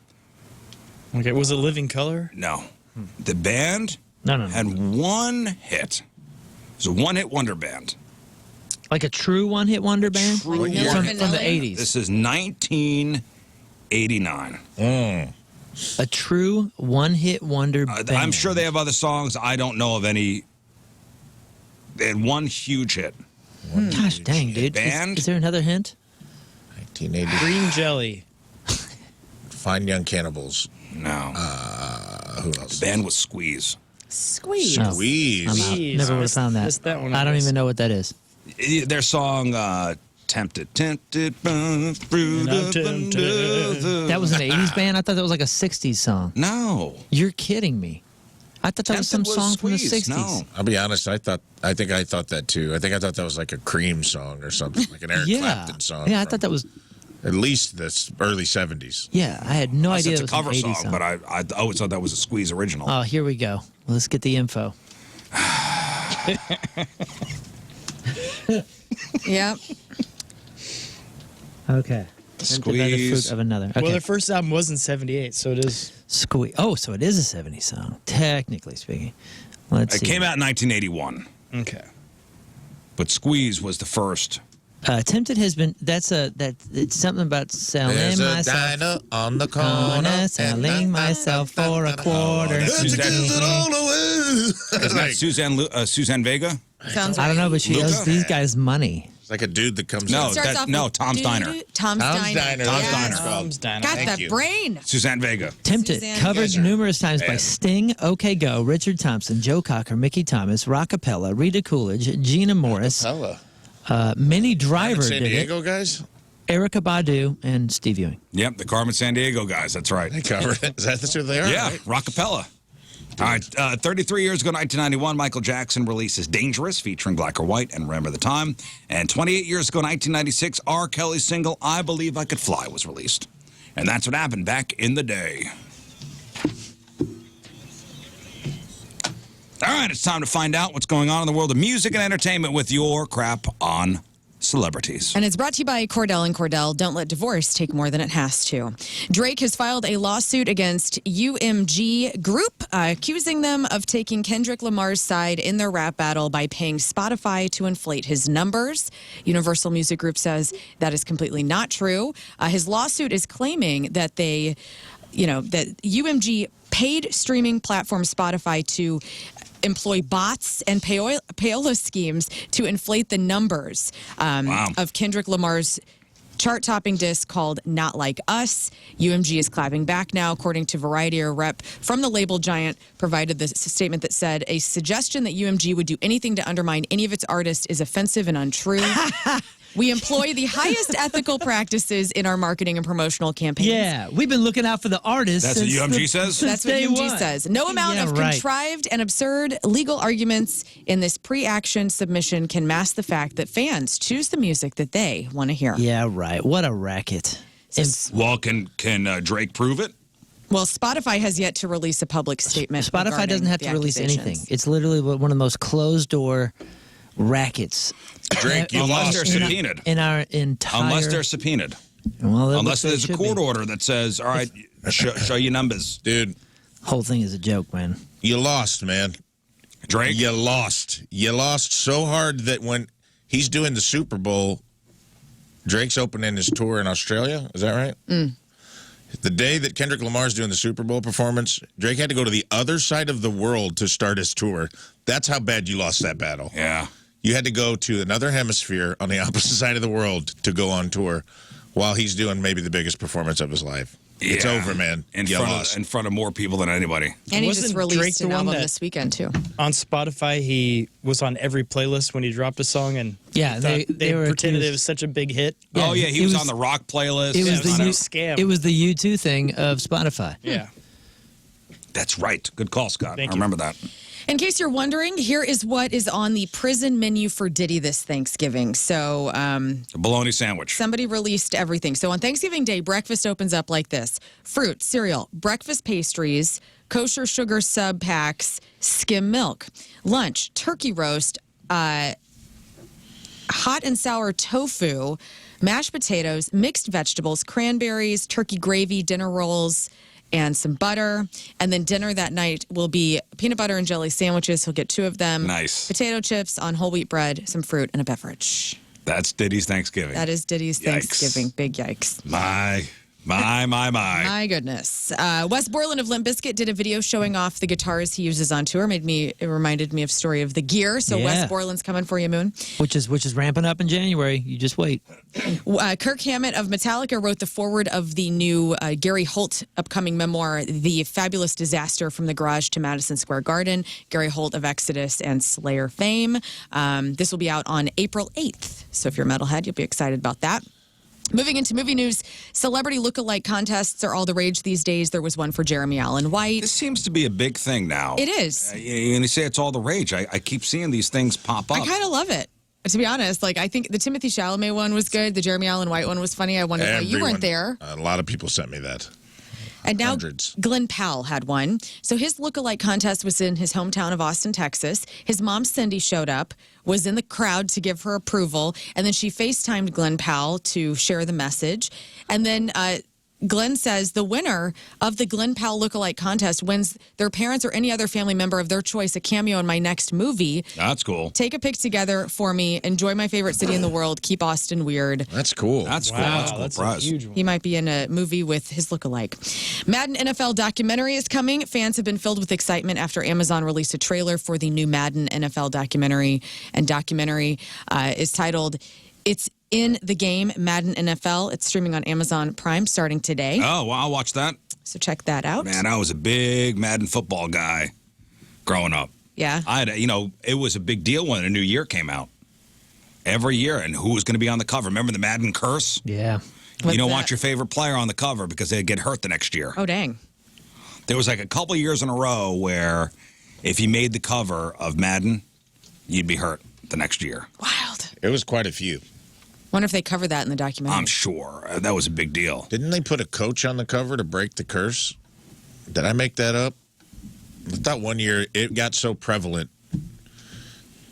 Okay, was it Living Color? No. The band No. had one hit. It was a one-hit wonder band. Like a true one-hit wonder band True Like one- from the 80s. This is 1989. A true one-hit wonder band. I'm sure they have other songs. I don't know of any. They had one huge hit. Gosh dang, dude. Band? Is there another hint? 1980. Green Jelly. Fine Young Cannibals. No. Who else? The band was Squeeze. Squeeze. No. Squeeze. I'm out. Jeez, Never would have missed- found that. missed that one, I I don't guess. even know what that is. Their song, Tempted, fruit I'm of tempted. another. That was an 80s band? I thought that was like a 60s song. No. You're kidding me. I thought that was some Tempted was song from the Squeeze. 60s. No. I'll be honest. I thought that too. I think I thought that was like a Cream song or something, like an Eric Yeah. Clapton song. Yeah, I from thought that was. at least the early 70s. Yeah, I had no idea It's it a was cover an 80s song, song. but I always thought that was a Squeeze original. Oh, here we go. Well, let's get the info. Yep. Okay. Squeeze. Fruit of another. Okay. Well, their first album was in 78, so it is. Squeeze. Oh, so it is a 70s song, technically speaking. Let's It see. came out in 1981, Okay. but Squeeze was the first. Tempted has been. It's something about selling There's a myself. diner on the Corner, corner. selling myself for a quarter. Is that Like, Suzanne Vega? Sounds I don't know, but she Luca? owes these guys money. it's like a dude that comes No, in. Starts off with Tom's Diner. Tom's Tom's Diner. Diner. Tom's Yes. Diner. Tom's Diner. Got Thank that you. brain. Suzanne Vega. Tempted, Suzanne covered Vega. numerous times by Yeah. Sting, OK Go, Richard Thompson, Joe Cocker, Mickey Thomas, Rockapella, Rita Coolidge, Gina Morris, Hella. Minnie Driver San did it, Diego guys? Erica Badu, and Steve Ewing. Yep, the Carmen San Diego guys. That's right. They covered it. Is that who they are? Yeah, right? Rockapella. All right, 33 years ago, 1991, Michael Jackson releases Dangerous, featuring Black or White and Remember the Time. And 28 years ago, 1996, R. Kelly's single, I Believe I Could Fly, was released. And that's what happened back in the day. All right, it's time to find out what's going on in the world of music and entertainment with your crap on celebrities. And it's brought to you by Cordell and Cordell. Don't let divorce take more than it has to. Drake has filed a lawsuit against UMG Group, accusing them of taking Kendrick Lamar's side in their rap battle by paying Spotify to inflate his numbers. Universal Music Group says that is completely not true. His lawsuit is claiming that they that UMG paid streaming platform Spotify to employ bots and payola schemes to inflate the numbers of Kendrick Lamar's chart-topping disc called Not Like Us. UMG is clapping back now. According to Variety, a rep from the label giant provided this statement that said, a suggestion that UMG would do anything to undermine any of its artists is offensive and untrue. We employ the highest ethical practices in our marketing and promotional campaigns. Yeah, we've been looking out for the artists. That's what UMG says? That's what day UMG one. says. No amount of contrived and absurd legal arguments in this pre-action submission can mask the fact that fans choose the music that they want to hear. Yeah, right. What a racket. Well, can Drake prove it? Well, Spotify has yet to release a public statement. Spotify doesn't have the to release anything. accusations. It's literally one of the most closed-door rackets. Drake, you Unless lost. they're subpoenaed. In our entire... Unless they're subpoenaed. Well, Unless there's a court order that says, all right, show your numbers. Dude, Whole thing is a joke, man. you lost, man. Drake? You lost. You lost so hard that when he's doing the Super Bowl, Drake's opening his tour in Australia. Is that right? The day that Kendrick Lamar's doing the Super Bowl performance, Drake had to go to the other side of the world to start his tour. That's how bad you lost that battle. Yeah. You had to go to another hemisphere on the opposite side of the world to go on tour while he's doing maybe the biggest performance of his life. It's Yeah. over, man. In You lost. front of more people than anybody. And he just Wasn't Drake released the an one album that- this weekend, too. On Spotify, he was on every playlist when he dropped a song, and Yeah, he they thought they were pretended accused- it was such a big hit. Oh, yeah, he it was was- on the rock playlist. It was Yeah, the on a U- scam. It was the U2 thing of Spotify. Yeah. That's right. Good call, Scott. Thank I you. remember that. In case you're wondering, here is what is on the prison menu for Diddy this Thanksgiving. So, A bologna sandwich. somebody released everything. So on Thanksgiving Day, breakfast opens up like this: fruit, cereal, breakfast pastries, kosher sugar sub packs, skim milk. Lunch, turkey roast, hot and sour tofu, mashed potatoes, mixed vegetables, cranberries, turkey gravy, dinner rolls, and some butter. And then dinner that night will be peanut butter and jelly sandwiches. He'll get 2 of them. Nice. Potato chips on whole wheat bread, some fruit, and a beverage. That's Diddy's Thanksgiving. That is Diddy's Yikes. Thanksgiving. Big yikes. My. My goodness. Wes Borland of Limp Bizkit did a video showing off the guitars he uses on tour. It reminded me of story of the gear. So Yeah. Wes Borland's coming for you, Moon. Which is ramping up in January. You just wait. Kirk Hammett of Metallica wrote the foreword of the new Gary Holt upcoming memoir, The Fabulous Disaster from the Garage to Madison Square Garden. Gary Holt of Exodus and Slayer fame. This will be out on April 8th. So if you're a metalhead, you'll be excited about that. Moving into movie news, celebrity lookalike contests are all the rage these days. There was one for Jeremy Allen White. This seems to be a big thing now. It is. And you say it's all the rage. I keep seeing these things pop up. I kind of love it. To be honest, I think the Timothy Chalamet one was good. The Jeremy Allen White one was funny. I wondered why you Everyone- weren't there. A lot of people sent me that. And now Hundreds. Glenn Powell had one. So his lookalike contest was in his hometown of Austin, Texas. His mom, Cindy, showed up, was in the crowd to give her approval. And then she FaceTimed Glenn Powell to share the message. And then Glenn says the winner of the Glenn Powell lookalike contest wins their parents or any other family member of their choice a cameo in my next movie. That's cool. Take a pic together for me. Enjoy my favorite city in the world. Keep Austin weird. That's cool. That's cool. Wow, That's a cool that's a prize. huge one. He might be in a movie with his lookalike. Madden NFL documentary is coming. Fans have been filled with excitement after Amazon released a trailer for the new Madden NFL documentary. And documentary is titled "It's in the Game, Madden NFL." It's streaming on Amazon Prime starting today. Oh, well, I'll watch that. So check that out. Man, I was a big Madden football guy growing up. Yeah. It was a big deal when a new year came out. Every year, and who was going to be on the cover. Remember the Madden curse? Yeah. What's you don't that? want your favorite player on the cover because they'd get hurt the next year. Oh, dang. There was like a couple years in a row where if you made the cover of Madden, you'd be hurt the next year. Wild. It was quite a few. Wonder if they cover that in the documentary. I'm sure. That was a big deal. Didn't they put a coach on the cover to break the curse? Did I make that up? I thought one year it got so prevalent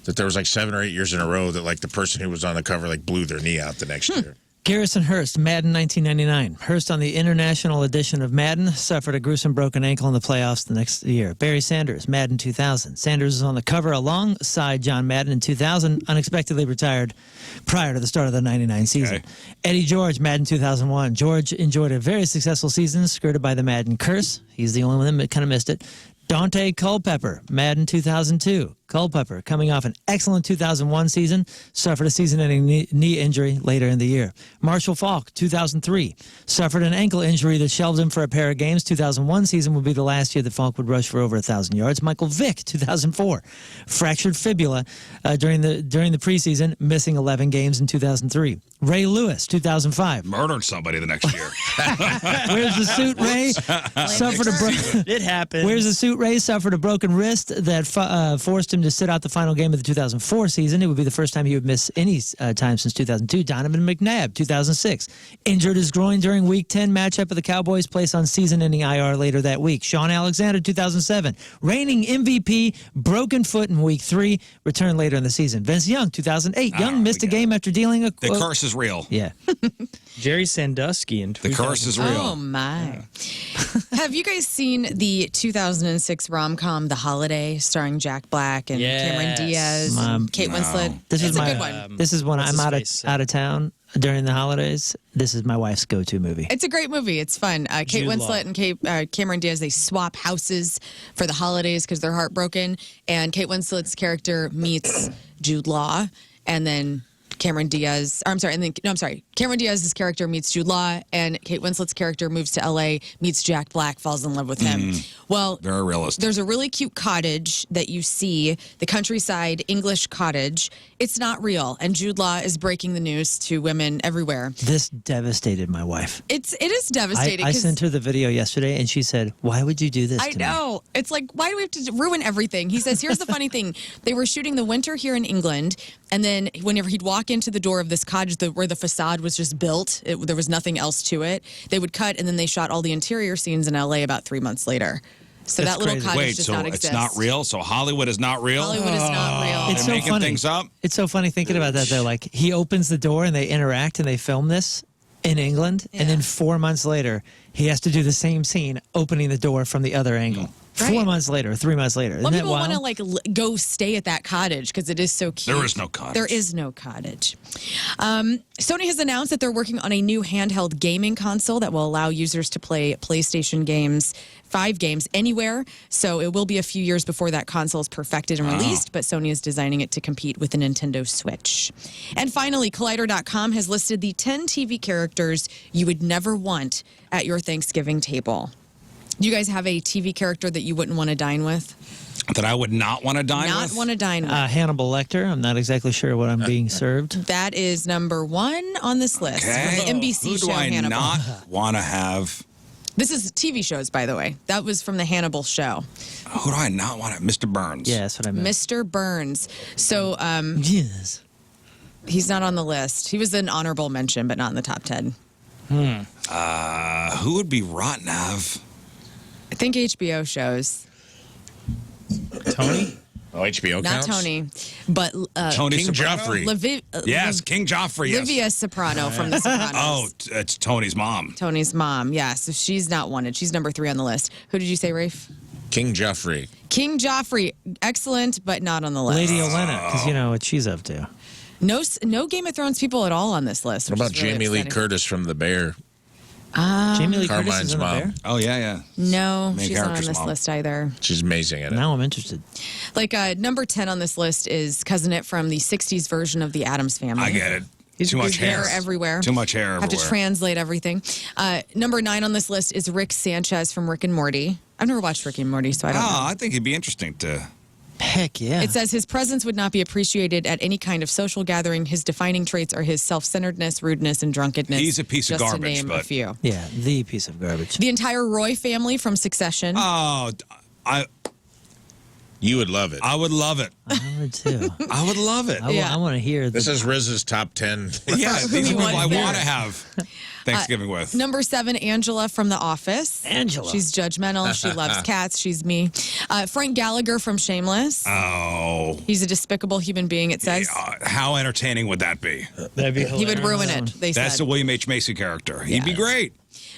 that there was like 7 or 8 years in a row that like the person who was on the cover like blew their knee out the next year. Garrison Hurst, Madden 1999. Hurst on the international edition of Madden suffered a gruesome broken ankle in the playoffs the next year. Barry Sanders, Madden 2000. Sanders was on the cover alongside John Madden in 2000, unexpectedly retired prior to the start of the 99 season. Okay. Eddie George, Madden 2001. George enjoyed a very successful season, skirted by the Madden curse. He's the only one that kind of missed it. Dante Culpepper, Madden 2002. Culpepper, coming off an excellent 2001 season, suffered a season-ending knee injury later in the year. Marshall Falk, 2003, suffered an ankle injury that shelved him for a pair of games. 2001 season would be the last year that Falk would rush for over 1,000 yards. Michael Vick, 2004, fractured fibula during the preseason, missing 11 games in 2003. Ray Lewis, 2005. Murdered somebody the next year. Wears the suit, Ray. It happened. Wears the suit, Ray. Suffered a broken wrist that forced him to sit out the final game of the 2004 season. It would be the first time he would miss any time since 2002. Donovan McNabb, 2006. Injured his groin during Week 10 matchup of the Cowboys, placed on season-ending IR later that week. Sean Alexander, 2007. Reigning MVP, broken foot in Week 3, returned later in the season. Vince Young, 2008. Young missed a game after dealing a... The curse is real. Yeah. Jerry Sandusky in The curse is real. Oh, my. Have you guys seen the 2006 rom-com The Holiday, starring Jack Black and Cameron Diaz, Kate Winslet? This It's is a my. good one. This is when What's I'm his out face? of town during the holidays. This is my wife's go-to movie. It's a great movie. It's fun. Kate Jude Winslet Law. and Cameron Diaz, they swap houses for the holidays because they're heartbroken. And Kate Winslet's character meets Jude Law, and then Cameron Diaz's character meets Jude Law, and Kate Winslet's character moves to LA, meets Jack Black, falls in love with him. Well, Very realistic. there's a really cute cottage that you see, the countryside English cottage. It's not real, and Jude Law is breaking the news to women everywhere. This devastated my wife. It is devastating. I 'cause sent her the video yesterday, and she said, "Why would you do this I to me?" know. It's like, why do we have to ruin everything? He says, here's the funny thing. They were shooting the winter here in England, and then whenever he'd walk into the door of this cottage where the facade was just built, there was nothing else to it, they would cut, and then they shot all the interior scenes in LA about 3 months later. So That's that little crazy. cottage Wait, does so not it's exist. not real? So Hollywood is not real? Hollywood is not real. It's They're so making funny. things up? It's so funny thinking about that, though. Like, he opens the door, and they interact, and they film this in England, and then 4 months later, he has to do the same scene, opening the door from the other angle. Right. 4 months later, 3 months later. Well, Isn't that people want to wild? go stay at that cottage because it is so cute. There is no cottage. There is no cottage. Sony has announced that they're working on a new handheld gaming console that will allow users to play PlayStation games, 5 games anywhere. So it will be a few years before that console is perfected and released, but Sony is designing it to compete with the Nintendo Switch. And finally, Collider.com has listed the 10 TV characters you would never want at your Thanksgiving table. Do you guys have a TV character that you wouldn't want to dine with? That I would not want to dine Not with? want to dine with. Hannibal Lecter. I'm not exactly sure what I'm being served. That is number 1 on this list from the NBC Who show do I Hannibal. not want to have? This is TV shows, by the way. That was from the Hannibal show. Who do I not want to? Mr. Burns. Yeah, that's what I meant. Mr. Burns. So Yes. he's not on the list. He was an honorable mention, but not in the top 10. Who would be rotten to have? I think HBO shows. Tony? Oh, HBO Not counts? Tony, but Tony King Soprano? Joffrey. Yes, King Joffrey. Yes. Livia Soprano from The Sopranos. Oh, it's Tony's mom. Tony's mom. Yeah, so she's not wanted. She's number 3 on the list. Who did you say, Rafe? King Joffrey. King Joffrey. Excellent, but not on the list. Lady Olenna, because you know what she's up to. No Game of Thrones people at all on this list. What which about is really Jamie Lee upsetting. Curtis from The Bear? Jamie Lee Curtis Carmine's is in The mom. Bear? Oh, yeah. No, Main she's not on character's this mom. list either. She's amazing at it. Now I'm interested. Like number 10 on this list is Cousin It from the 60s version of the Addams Family. I get it. Too much hair. Hair everywhere. Too much hair Have to everywhere. translate everything. Number 9 on this list is Rick Sanchez from Rick and Morty. I've never watched Rick and Morty, so I don't know. I think it'd be interesting to. Heck yeah. It says his presence would not be appreciated at any kind of social gathering. His defining traits are his self-centeredness, rudeness, and drunkenness. He's a piece of just garbage, to name a but- few. Yeah, the piece of garbage. The entire Roy family from Succession. Oh, You would love it. I would love it. I would too. I would love it. Yeah. I want to hear This is Riz's top 10. Yeah, these are people I What's want to there? have Thanksgiving with. Number 7, Angela from The Office. Angela. She's judgmental. She loves cats. She's me. Frank Gallagher from Shameless. Oh. He's a despicable human being, it says. How entertaining would that be? That'd be hilarious. He would ruin it, they That's said. the William H. Macy character. He'd be great.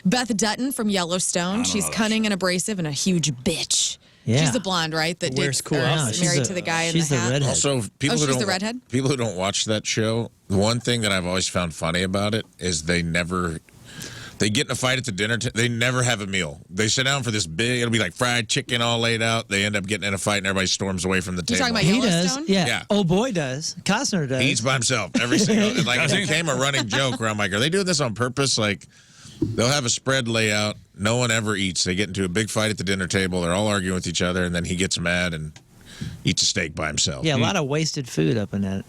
Beth Dutton from Yellowstone. She's know that cunning and abrasive and a huge bitch. Yeah. She's the blonde, right? That Wears cool or outfits. is married She's to the guy in she's the the hat. redhead. Also, people Oh, who she's don't the redhead? people who don't watch that show, the one thing that I've always found funny about it is they get in a fight at the dinner. They never have a meal. They sit down for this big. It'll be like fried chicken all laid out. They end up getting in a fight, and everybody storms away from the You table. talking about He does. Yellowstone? Yeah. Yeah. Oh boy does. Costner does. He eats by himself every single. Like Does it he? became a running joke where I'm like, are they doing this on purpose? Like, they'll have a spread layout. No one ever eats. They get into a big fight at the dinner table. They're all arguing with each other, and then he gets mad and eats a steak by himself. Yeah, a lot of wasted food up in that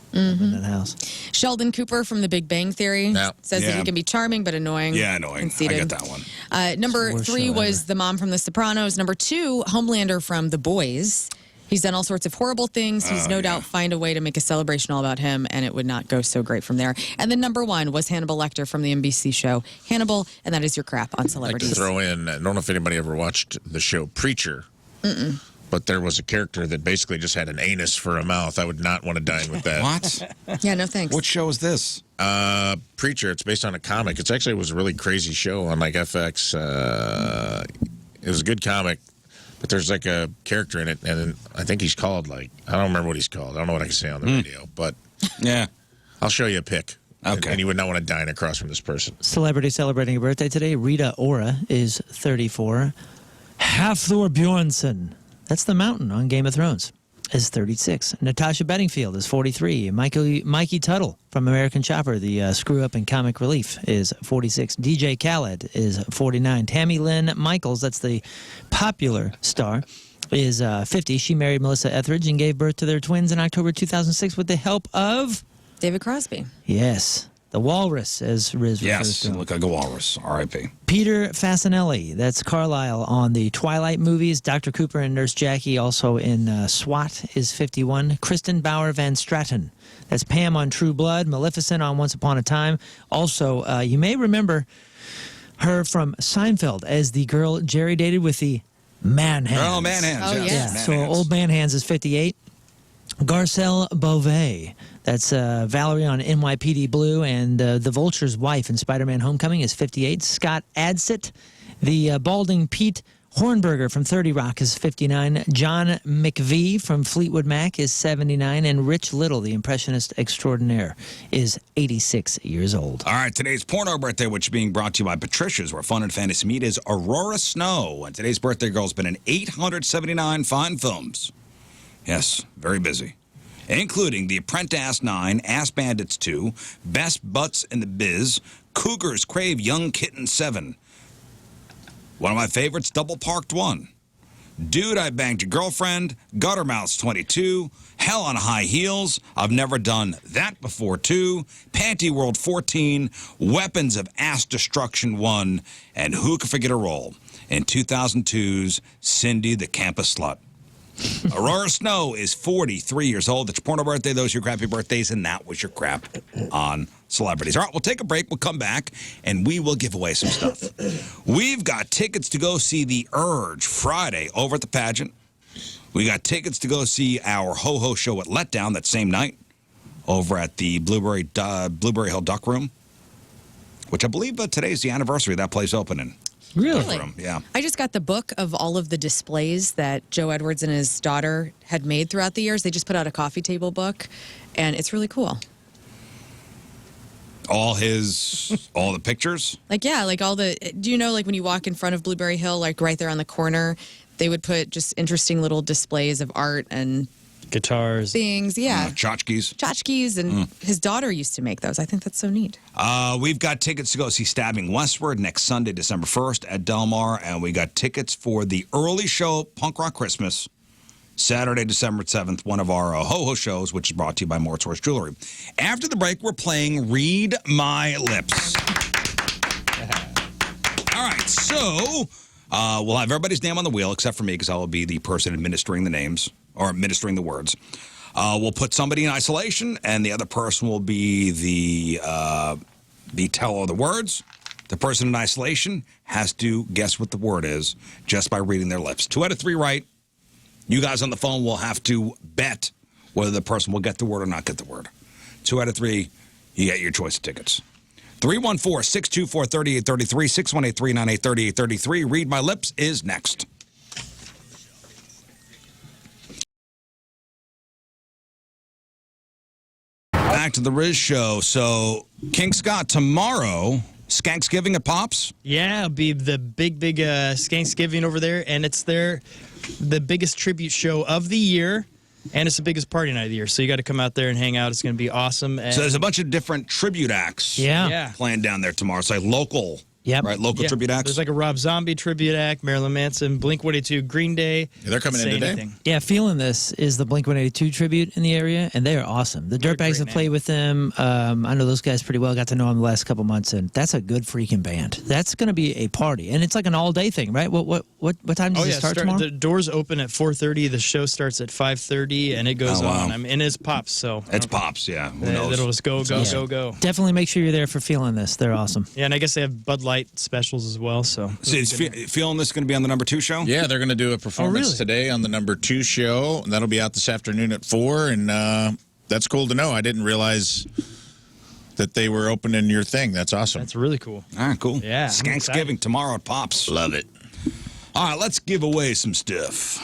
house. Sheldon Cooper from The Big Bang Theory Yeah. says that Yeah. he can be charming but annoying. Yeah, annoying. I Conceited. get that one. Number Worst 3 show was ever. the mom from The Sopranos. Number 2, Homelander from The Boys. He's done all sorts of horrible things. He's no doubt find a way to make a celebration all about him, and it would not go so great from there. And then number 1 was Hannibal Lecter from the NBC show Hannibal, and that is your crap on I'd like to celebrities. throw in, I don't know if anybody ever watched the show Preacher, but there was a character that basically just had an anus for a mouth. I would not want to dine with that. What? Yeah, no thanks. What show is this? Preacher, it's based on a comic. It was a really crazy show on like FX. It was a good comic, but there's like a character in it, and I think he's called I don't remember what he's called. I don't know what I can say on the radio, but Yeah. I'll show you a pic. Okay. And you would not want to dine across from this person. Celebrity celebrating a birthday today. Rita Ora is 34. Hafthor Bjornsson, that's the mountain on Game of Thrones, is 36. Natasha Bedingfield is 43. Mikey Tuttle from American Chopper, the screw-up in Comic Relief, is 46. DJ Khaled is 49. Tammy Lynn Michaels, that's the popular star, is 50. She married Melissa Etheridge and gave birth to their twins in October 2006 with the help of, David Crosby. yes, the Walrus, as Riz refers Yes. to him. Look like a walrus. R.I.P. Peter Fasinelli, that's Carlisle on the Twilight movies. Dr. Cooper and Nurse Jackie, also in SWAT, is 51. Kristen Bauer Van Straten, that's Pam on True Blood. Maleficent on Once Upon a Time. Also, you may remember her from Seinfeld as the girl Jerry dated with the man hands. Oh, man hands. Oh, yes. yeah. Yeah, Man so hands. old man hands is 58. Garcelle Beauvais, that's Valerie on NYPD Blue, and the Vulture's wife in Spider-Man Homecoming is 58. Scott Adsit, the balding Pete Hornberger from 30 Rock is 59. John McVie from Fleetwood Mac is 79. And Rich Little, the impressionist extraordinaire, is 86 years old. All right, today's porno birthday, which is being brought to you by Patricia's, where fun and fantasy meet, is Aurora Snow. And today's birthday girl's been in 879 fine films. Yes, very busy. Including The Apprentice 9, Ass Bandits 2, Best Butts in the Biz, Cougars Crave Young Kitten 7. One of my favorites, Double Parked 1. Dude, I Banged Your Girlfriend, Gutter Mouths 22, Hell on High Heels, I've Never Done That Before 2, Panty World 14, Weapons of Ass Destruction 1, and Who Could Forget a Role in 2002's Cindy the Campus Slut. Aurora Snow is 43 years old. It's your porno birthday. Those are your crappy birthdays, and that was your crap on celebrities. All right, we'll take a break. We'll come back, and we will give away some stuff. We've got tickets to go see The Urge Friday over at the pageant. We got tickets to go see our Ho-Ho show at Letdown that same night over at the Blueberry Hill Duck Room, which I believe today's the anniversary of that place opening. Really? Room, yeah. I just got the book of all of the displays that Joe Edwards and his daughter had made throughout the years. They just put out a coffee table book, and it's really cool. All the pictures? Like, yeah, like do you know, like when you walk in front of Blueberry Hill, like right there on the corner, they would put just interesting little displays of art and Guitars. things. Yeah. Tchotchkes. Tchotchkes, and his daughter used to make those. I think that's so neat. We've got tickets to go see Stabbing Westward next Sunday, December 1st at Del Mar, and we got tickets for the early show, Punk Rock Christmas, Saturday, December 7th, one of our Ho-Ho shows, which is brought to you by Mort's Horse Jewelry. After the break, we're playing Read My Lips. All right, so we'll have everybody's name on the wheel except for me because I will be the person administering the names. or administering the words. We'll put somebody in isolation, and the other person will be the teller of the words. The person in isolation has to guess what the word is just by reading their lips. 2 out of 3 right. You guys on the phone will have to bet whether the person will get the word or not get the word. 2 out of 3, you get your choice of tickets. 314-624-3833, 618-398-3833. Read My Lips is next. Back to the Riz Show. So, King Scott, tomorrow, Skanksgiving at Pops? Yeah, it'll be the big Skanksgiving over there, and it's the biggest tribute show of the year, and it's the biggest party night of the year. So you got to come out there and hang out. It's going to be awesome. And So there's a bunch of different tribute acts Yeah. playing down there tomorrow. It's like local, right? Local tribute acts. There's like a Rob Zombie tribute act, Marilyn Manson, Blink-182, Green Day. Yeah, they're coming in Say today. Anything. Yeah, Feeling This is the Blink-182 tribute in the area, and they are awesome. The They're Dirtbags great, have played with them. I know those guys pretty well. Got to know them the last couple months, and that's a good freaking band. That's going to be a party, and it's like an all-day thing, right? What time does it start tomorrow? The doors open at 4:30. The show starts at 5:30, and it goes Oh, wow. on. And it's Pops, so It's Pops, yeah. Who knows? it'll just go. Definitely make sure you're there for Feeling This. They're awesome. Yeah, and I guess they have Bud Light specials as well. So So is Feeling This going to be on the number 2 show? Yeah, they're going to do a performance really? today on the number 2 show. And that'll be out this afternoon at 4. And that's cool to know. I didn't realize that they were opening your thing. That's awesome. that's really cool. All right, cool. Yeah, I'm Skanksgiving excited. tomorrow at Pops. Love it. All right, let's give away some stuff.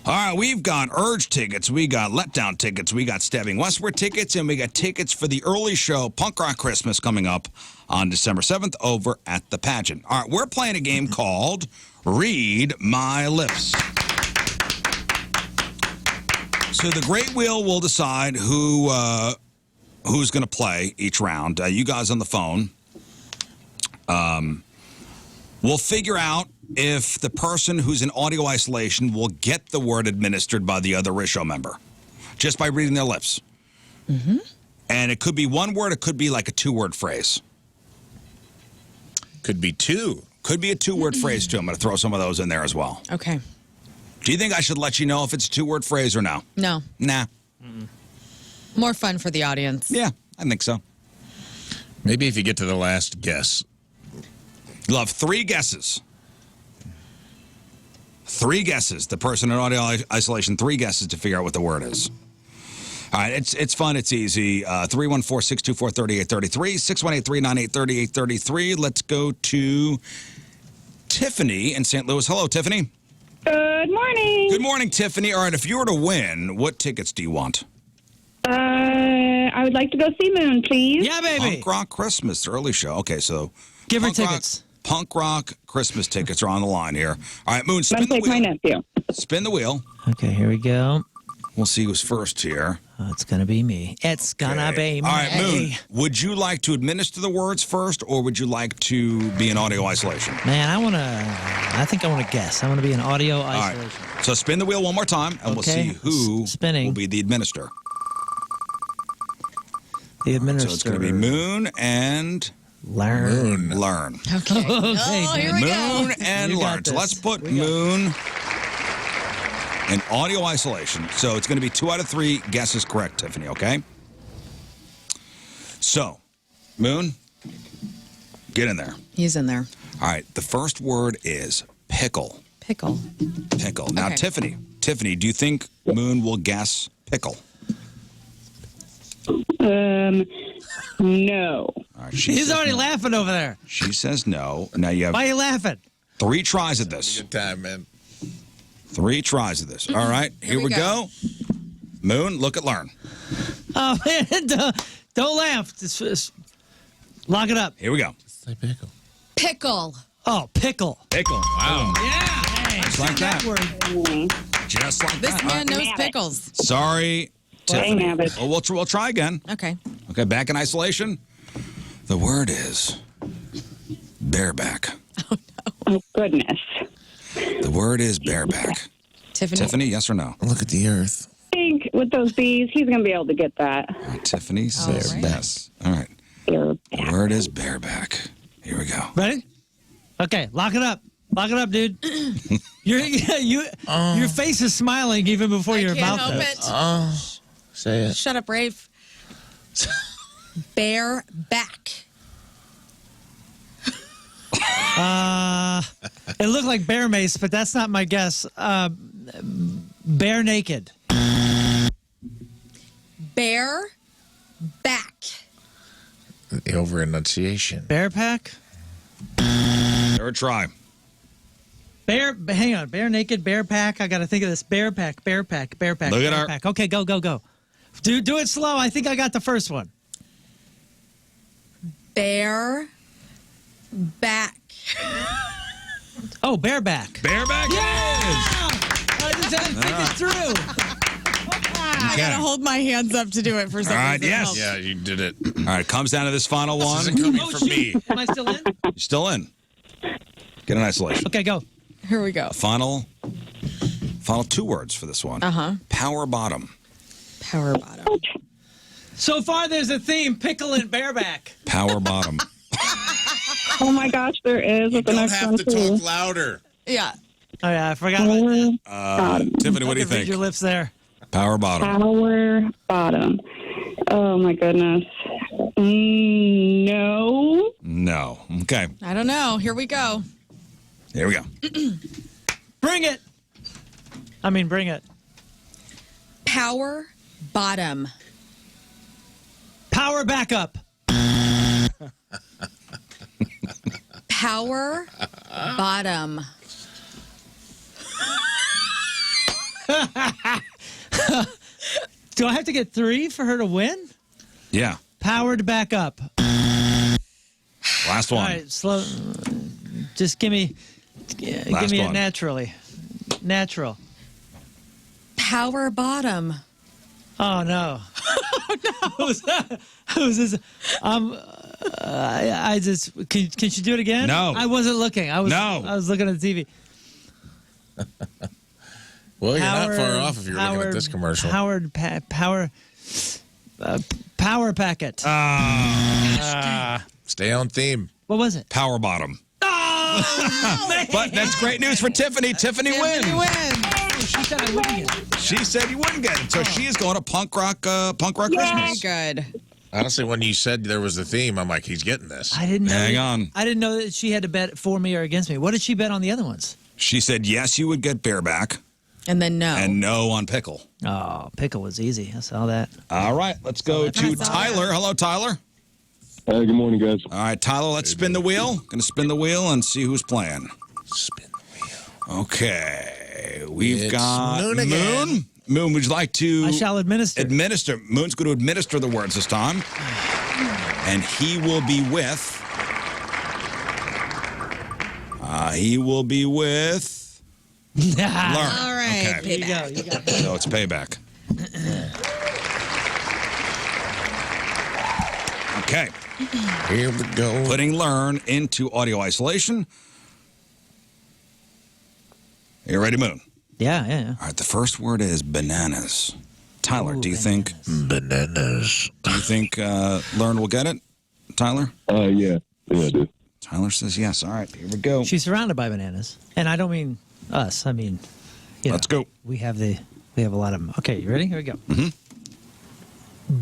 All right, we've got Urge tickets, we got Letdown tickets, we got Stabbing Westward tickets, and we got tickets for the early show, Punk Rock Christmas, coming up on December 7th over at the Pageant. All right, we're playing a game called Read My Lips. So the Great Wheel will decide who's going to play each round. You guys on the phone. We'll figure out if the person who's in audio isolation will get the word administered by the other Risho member just by reading their lips. Mm-hmm. And it could be one word, it could be like a 2-word phrase. Could be 2. Could be a 2-word phrase, too. I'm going to throw some of those in there as well. Okay. Do you think I should let you know if it's a 2-word phrase or no? No. Nah. More fun for the audience. Yeah, I think so. Maybe if you get to the last guess. You'll have 3 guesses. 3 guesses. The person in audio isolation, 3 guesses to figure out what the word is. All right, it's fun. It's easy. 314-624-3833, 618-398-3833. Let's go to Tiffany in St. Louis. Hello, Tiffany. Good morning. Good morning, Tiffany. All right, if you were to win, what tickets do you want? I would like to go see Moon, please. Yeah, baby. Punk Rock Christmas, the early show. Okay, so Give her Punk Rock- tickets. Punk Rock Christmas tickets are on the line here. All right, Moon, I'm spin the take my wheel. nephew. Spin the wheel. Okay, here we go. We'll see who's first here. Oh, it's going to be me. It's going to Okay. be me. All right, Moon, would you like to administer the words first, or would you like to be in audio isolation? Man, I think I want to guess. I want to be in audio All right. isolation. So spin the wheel one more time, and we'll Okay. see who Spinning. will be the administrator. The administrator. So it's going to be Moon and Learn. Learn. Okay. Okay, Oh, here we go. Moon and You got Learn. So this. let's put We got Moon in audio isolation. So it's going to be 2 out of 3 guesses correct, Tiffany, okay? So, Moon, get in there. He's in there. All right, the first word is pickle. Pickle. Pickle. Now, Okay. Tiffany, do you think Moon will guess pickle? No. All right, she He's says already no. laughing over there. She says no. Now you have Why are you laughing? 3 tries at this. Good time, man. 3 tries at this. All right, here we go. Moon, look at Learn. Oh, man, don't laugh. Just lock it up. Here we go. Say pickle. Pickle. Oh, pickle. Pickle. Wow. Yeah. Just like that. Just like This that. man All right. knows Nabbit. pickles. Sorry, Tiffany. nabbit. Oh, we'll try again. Okay. Okay, back in isolation. The word is bareback. Oh, goodness. The word is bareback. Tiffany. Tiffany, yes or no? Look at the earth. I think with those bees, he's going to be able to get that. All right, Tiffany says right. yes. All right. Here. The word is bareback. Here we go. Ready? Okay, lock it up. Lock it up, dude. Your face is smiling even before your can't mouth help does. it. Say it. Shut up, Rafe. Bare back. It looked like bear mace, but that's not my guess. Bare naked. Bare back. The over enunciation. Bear pack? Third try. Hang on. Bare naked, bear pack. I got to think of this. Bear pack, bear pack, bear pack. Look at bear her. pack. Okay, go. Do it slow. I think I got the first one. Bare back. Oh, bareback. Bareback it I just had to think it through. I gotta hold my hands up to do it for some All right, reason. It yes. helps. Yeah, you did it. is. All right, comes down to this final one. This isn't coming Oh, from me. shoot. Am I still in? You're still in. Get an isolation. Okay, go. Here we go. Final 2 words for this one. Power bottom. Power bottom. So far, there's a theme: pickle and bareback. Power bottom. Oh my gosh, there is with the Don't next have one to too. talk louder. Yeah. Oh yeah, I forgot about that. Tiffany, what do you Read think? your lips there. Power bottom. Power bottom. Oh my goodness. No. No. Okay. I don't know. Here we go. Here we go. Bring it. Bring it. Power bottom. Power back up. Power bottom. Do I have to get 3 for her to win? Yeah. Powered back up. Last All one. right, slow. Just give me it one. naturally. Natural. Power bottom. Oh no. Who's this? I just can she do it again? No. I wasn't looking. I was looking at the TV. Well, you're not far off if you're looking at this commercial. Power packet. Stay on theme. What was it? Power bottom. Oh, man. But that's great news for Tiffany. Tiffany wins. She said I wouldn't get it. She said you wouldn't get it. So she is going to punk rock Christmas. Good. Honestly, when you said there was the theme, I'm like, he's getting this. I didn't know. Hang on. I didn't know that she had to bet for me or against me. What did she bet on the other ones? She said yes, you would get bareback, And then no. and no on pickle. Oh, pickle was easy. I saw that. All right, let's go to I saw Tyler. that. Hello, Tyler. Good morning, guys. All right, Tyler, let's spin the wheel. Going to spin the wheel and see who's playing. Spin the wheel. Okay, we've It's got Moon again. Moon. Moon, would you like to I shall administer. Moon's going to administer the words this time. And he will be with... Learn. All right. Okay. Payback. You got it. So it's payback. Okay. Here we go. Putting learn into audio isolation. You ready, Moon? Yeah. All right, the first word is bananas. Tyler, Ooh, do you think Bananas. Learn will get it? Tyler? Yeah, I do. Tyler says yes. All right, here we go. She's surrounded by bananas, and I don't mean us. I mean, Let's go. We have a lot of them. Okay, you ready? Here we go. Mm-hmm.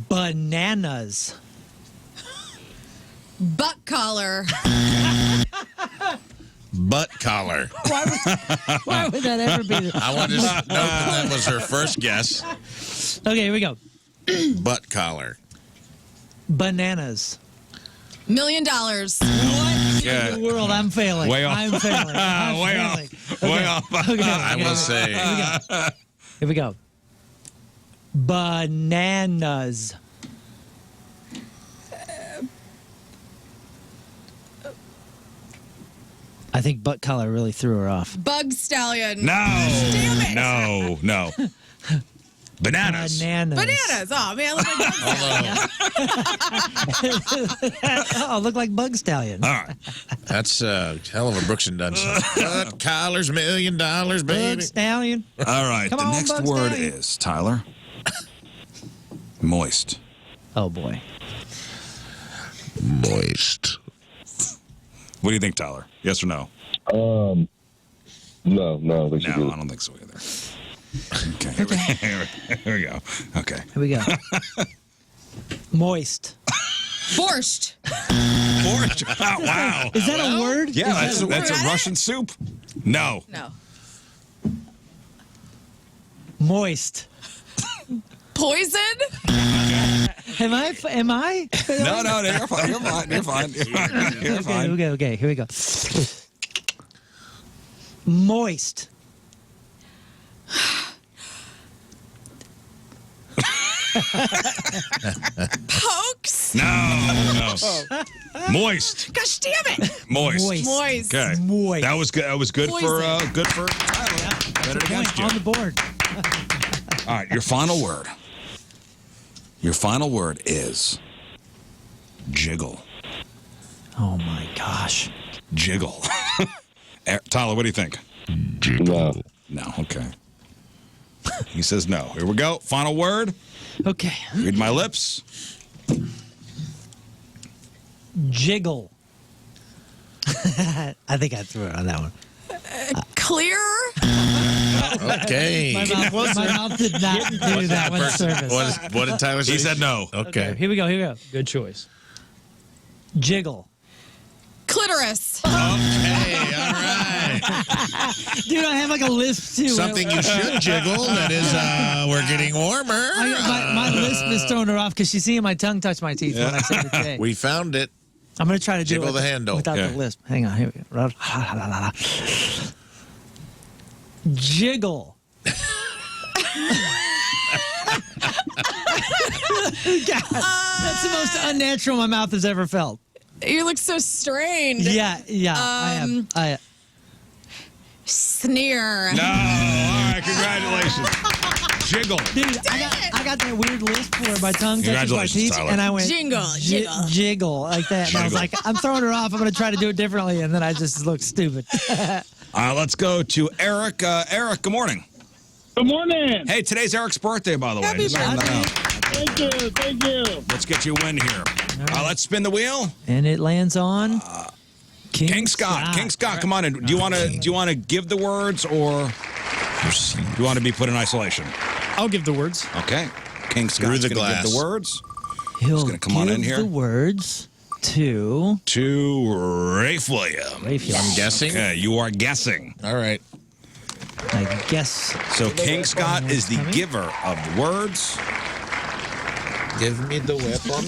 Bananas. Butt collar. Butt collar. Why would that ever be? I want to note that was her first guess. Okay, here we go. Butt collar. Bananas. $1 million. What Yeah. in the world? I'm failing. Way off. I'm failing. I'm Way failing. off. Way off. Okay, I will say. Here we go. Bananas. I think butt collar really threw her off. Bug stallion. No. Damn it. No. Bananas. Bananas. Oh, man. Look like Look like bug stallion. All right. That's a hell of a Brooks and Dunn song. Butt collar's $1 million, Bug baby. stallion. All right. Come the on, next Bugs word Daddy. is, Tyler, moist. Oh boy. Moist. What do you think, Tyler? Yes or no? No, I don't think she No, did. I don't think so either. Okay. Here we go. Okay. Here we go. Moist. Borscht. Orange. Oh, wow. Is that a word? Yeah, Is that that's a Russian soup. No. No. moist. Poison? Am I? No, you're fine. You're fine. You're fine. You're fine. Okay, here we go. Moist. Pokes? No. Moist. Gosh damn it. Moist. Moist. Okay. Moist. That was good. That was good Poison. for Tyler. Better against you. On the board. All right, your final word. Your final word is jiggle. Oh my gosh. Jiggle. Tyler, what do you think? No. No. Okay. He says no. Here we go. Final word. Okay. Read my lips. Jiggle. I think I threw it on that one. Clear? Okay. My mouth did not do that one service. What did Tyler say? He said no. Okay. Here we go. Good choice. Jiggle. Clitoris. Okay, all right. Dude, I have like a lisp too. Something you should jiggle. That is, we're getting warmer. My lisp is throwing her off because she's seeing my tongue touch my teeth when I say the J. We found it. I'm going to try to do Jiggle it the handle. without Okay. the lisp. Hang on. Here we go. Jiggle. God, that's the most unnatural my mouth has ever felt. You look so strained. Yeah, I am. Sneer. No. All right. Congratulations. Jiggle. Dude, I got that weird lisp where my tongue touches my Congratulations, teeth, Tyler. and I went Jingle, ji- jiggle. jiggle like that. And I was Jiggle. like, I'm throwing her off. I'm going to try to do it differently, and then I just look stupid. Let's go to Eric. Eric, good morning. Good morning. Hey, today's Eric's birthday, by the way. Happy Just letting birthday. that out. Thank you. Let's get you a win here. Let's spin the wheel. And it lands on King Scott. King Scott, come on in. Do you want to give the words, or do you want to be put in isolation? I'll give the words. Okay. King Scott's the going to glass. give the words He'll gonna come on give in here. the words to to Rafe William. Raphael. I'm guessing. Okay, you are guessing. All right. I guess. So King Scott is the Coming. giver of the words. Give me the weapon.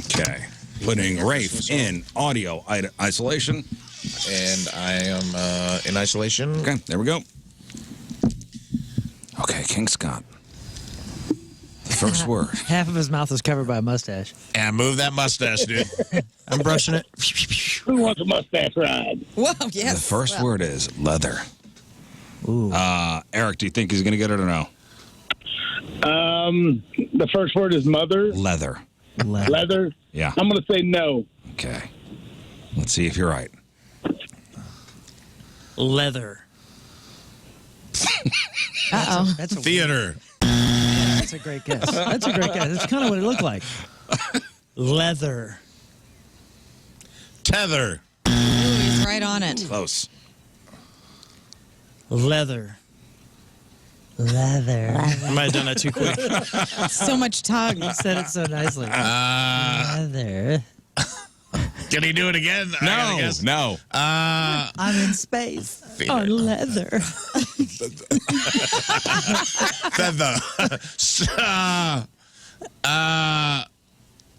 Okay. Putting Rafe in audio isolation. And I am in isolation. Okay, there we go. Okay, King Scott. The first word. Half of his mouth is covered by a mustache. And move that mustache, dude. I'm brushing it. Who wants a mustache ride? Whoa, yes. The first word is leather. Ooh. Eric, do you think he's going to get it or no? The first word is mother. Leather. Leather. Yeah. I'm going to say no. Okay. Let's see if you're right. Leather. Uh-oh. That's a Theater. That's a great guess. That's a great guess. That's kind of what it looked like. Leather. Tether. Ooh, he's right on it. Close. Leather. Leather. I might have done that too quick. So much tongue. You said it so nicely. Leather. Can he do it again? I gotta No. guess. No. I'm in space. Theater. On leather. Feather.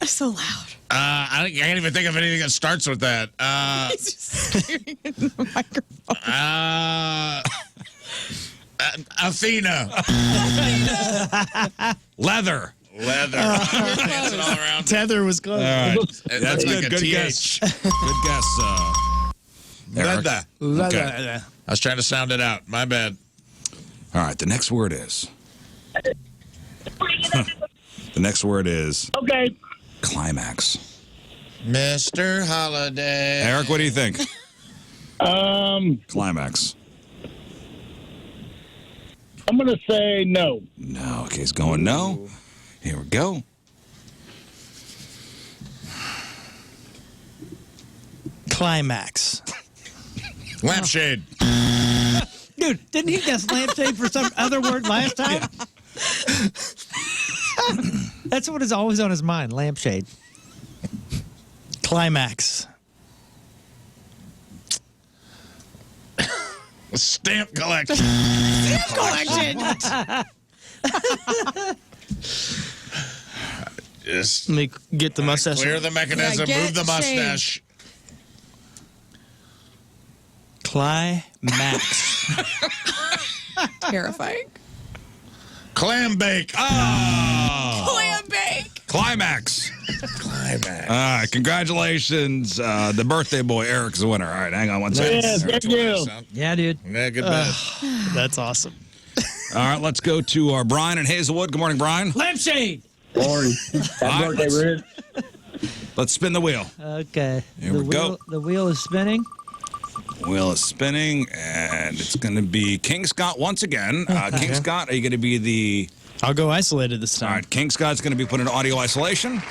So loud. I can't even think of anything that starts with that. He's just screaming in the microphone. Athena. Leather. Leather. Dancing all around. Tether was close. All right. That's good. like a Good TH. guess. Good guess. Eric. Leather. Okay. I was trying to sound it out. My bad. All right. The next word is. The next word is Okay. climax. Mr. Holiday. Eric, what do you think? Climax. I'm going to say no. No. Okay, he's going no. Here we go. Climax. Lampshade. Dude, didn't he guess lampshade for some other word last time? That's what is always on his mind, lampshade. Climax. Stamp collection. Collection. Just Let me get the mustache. clear the mechanism, Yeah, move the get mustache. Climax. Terrifying. Clam bake. Clam bake. Climax. Climax. All right, congratulations. The birthday boy, Eric's the winner. All right, hang on one second. Yeah, thank you. Yeah, dude. Yeah, good bet. That's awesome. All right, let's go to Brian in Hazelwood. Good morning, Brian. Lampshade. Morning. All Happy right, birthday, Riz. Let's spin the wheel. Okay. Here the we go. wheel, The wheel is spinning. Wheel is spinning, and it's going to be King Scott once again. King Scott, are you going to be the... I'll go isolated this All time. right, King Scott's going to be put in audio isolation.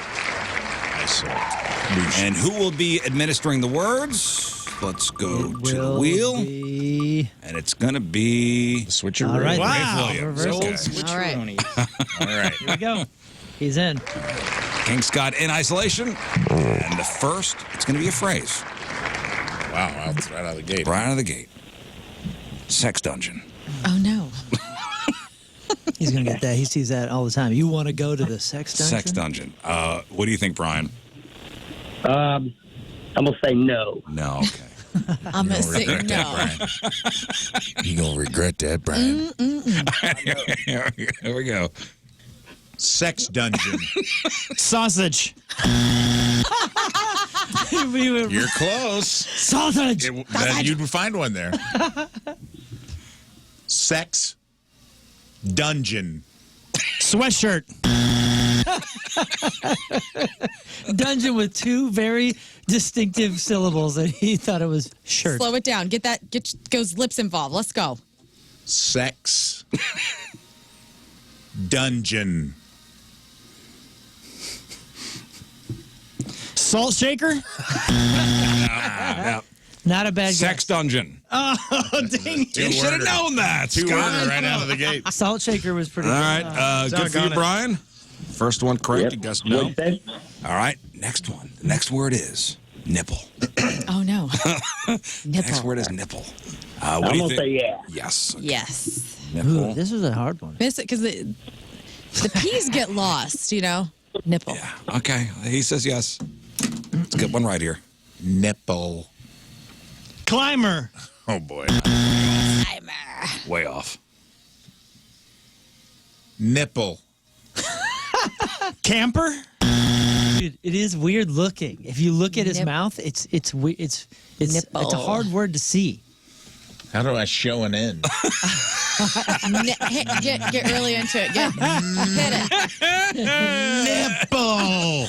And who will be administering the words? Let's go to the wheel. And it's going to be... Switcheroo. All right. Wow. Williams. Reverse. Okay. All right. All right. Here we go. He's in. King Scott in isolation. And the first, it's going to be a phrase. Wow, that's right out of the gate. Right out of the gate. Sex dungeon. Oh, no. He's going to get that. He sees that all the time. You want to go to the sex dungeon? Sex dungeon. What do you think, Brian? I'm gonna say no. No, okay. I'm going to say Regret that, no. Brian. You gonna regret that, Brian? Here we go. Sex dungeon. Sausage. You're close. Sausage. Then you'd find one there. Sex dungeon. Sweatshirt. Dungeon with two very distinctive syllables, and he thought it was shirt. Slow it down. Get those lips involved. Let's go. Sex dungeon. Salt shaker. Yeah. Not a bad Sex dungeon. Oh, dang. You should have known that. Two Scott. words right out of the gate. guess. Salt shaker was pretty All good. right. Good for you, Doggone it. Brian. First one correct. Yep. You guessed no. What'd you say? All right. Next one. The next word is nipple. Oh, no. Next Nipple. word is nipple. What I'm do you gonna think? say yeah. Yes. Yes. Nipple. Ooh, this was a hard one. Miss it because the P's get lost, you know? Nipple. Yeah. Okay. He says yes. Let's get one right here. Nipple. Climber. Oh boy. Way off. Nipple. Camper. Dude, it is weird looking. If you look at his mouth, it's a hard word to see. How do I show an end? Get really into it. Hit it. Nipple.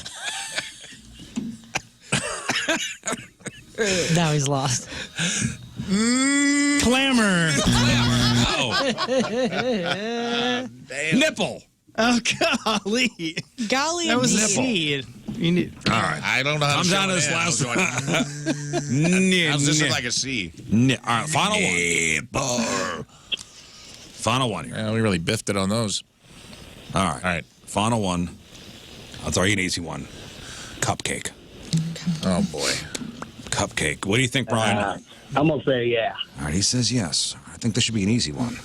Now he's lost. Clamor. Nipple. Oh, golly. Golly, That was a indeed. seed. You need. All right. I don't know how I'm to show down to an this end. last I was one. going, How's this look like a C? All right. Final one. Final one here. Yeah, we really biffed it on those. All right. All right. Final one. I'll throw you an easy one. Cupcake. Oh boy. Cupcake. What do you think, Brian? I'm gonna say yeah. All right. He says yes. I think this should be an easy one.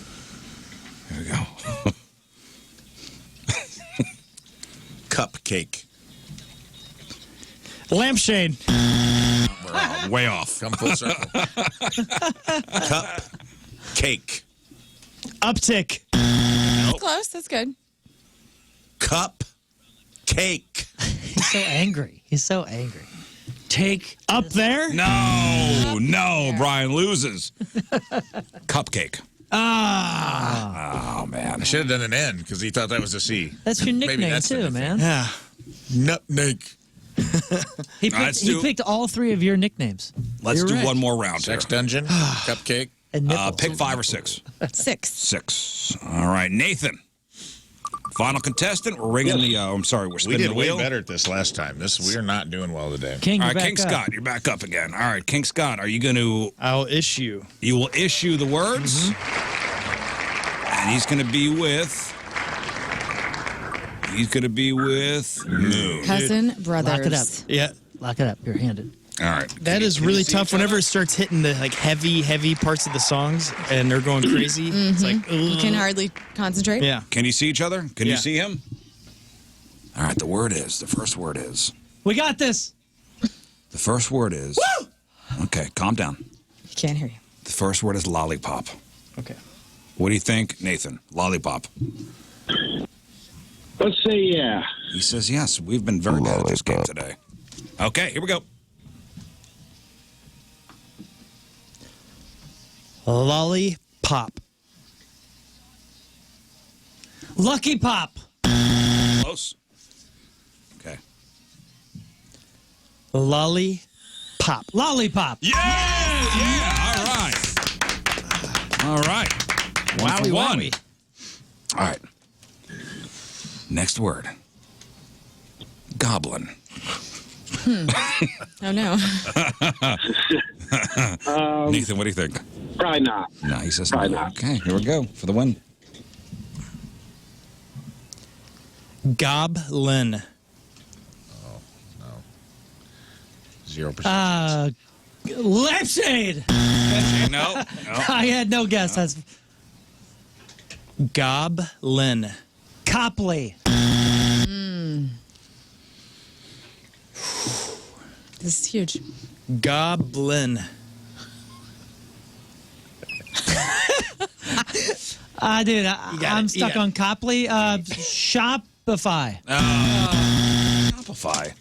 Here we go. Cupcake. Lampshade. Way off. Come full circle. Cup. Cake. Uptick. Close. That's good. Cup. Cake. He's so angry. He's so angry. Take Up there. No, Brian loses. Cupcake. Ah. Oh, man. I should have done an N because he thought that was a C. That's your Maybe nickname that's the too, nickname. man. Yeah. Nutmeg. He All right, picked, he Stu. picked all three of your nicknames. Let's You're do right. one more round Sex here. dungeon. Cupcake. And nipples. Pick 5 or 6. 6. 6. All right, Nathan. Final contestant. We're ringing the. I'm sorry, we're We spinning did the way wheel. better at this last time. We are not doing well today. King, All you're right, back King up. Scott, you're back up again. All right, King Scott, are you going to? I'll issue. You will issue the words, and he's going to be with. He's going to be with Moon. Cousin brothers. Lock it up. Yeah. Lock it up. You're handed. All right. That is Can you really see tough each other? whenever it starts hitting the like heavy parts of the songs and they're going crazy. It's like, You can hardly concentrate. yeah. Can you see each other? Can you Yeah. see him? All right. The first word is. We got this. The first word is. Woo! Okay, calm down. He can't hear you. The first word is lollipop. Okay. What do you think, Nathan? Lollipop. Let's say yeah. He says yes. We've been very good at this game today. Okay, here we go. Lollipop. Lucky Pop. Close. Okay. Lollipop. Lollipop. Yeah! All right. All right. One for one. wowie. All right. Next word. Goblin. Oh, no. Nathan, what do you think? Probably not. No, he says Probably no. not. Okay, here we go for the win. Goblin. 0%. Lampshade. No. I had no guess. That's Goblin. Copley. This is huge. Goblin. Dude, got I'm it. stuck Yeah. on Copley. Shopify. Shopify.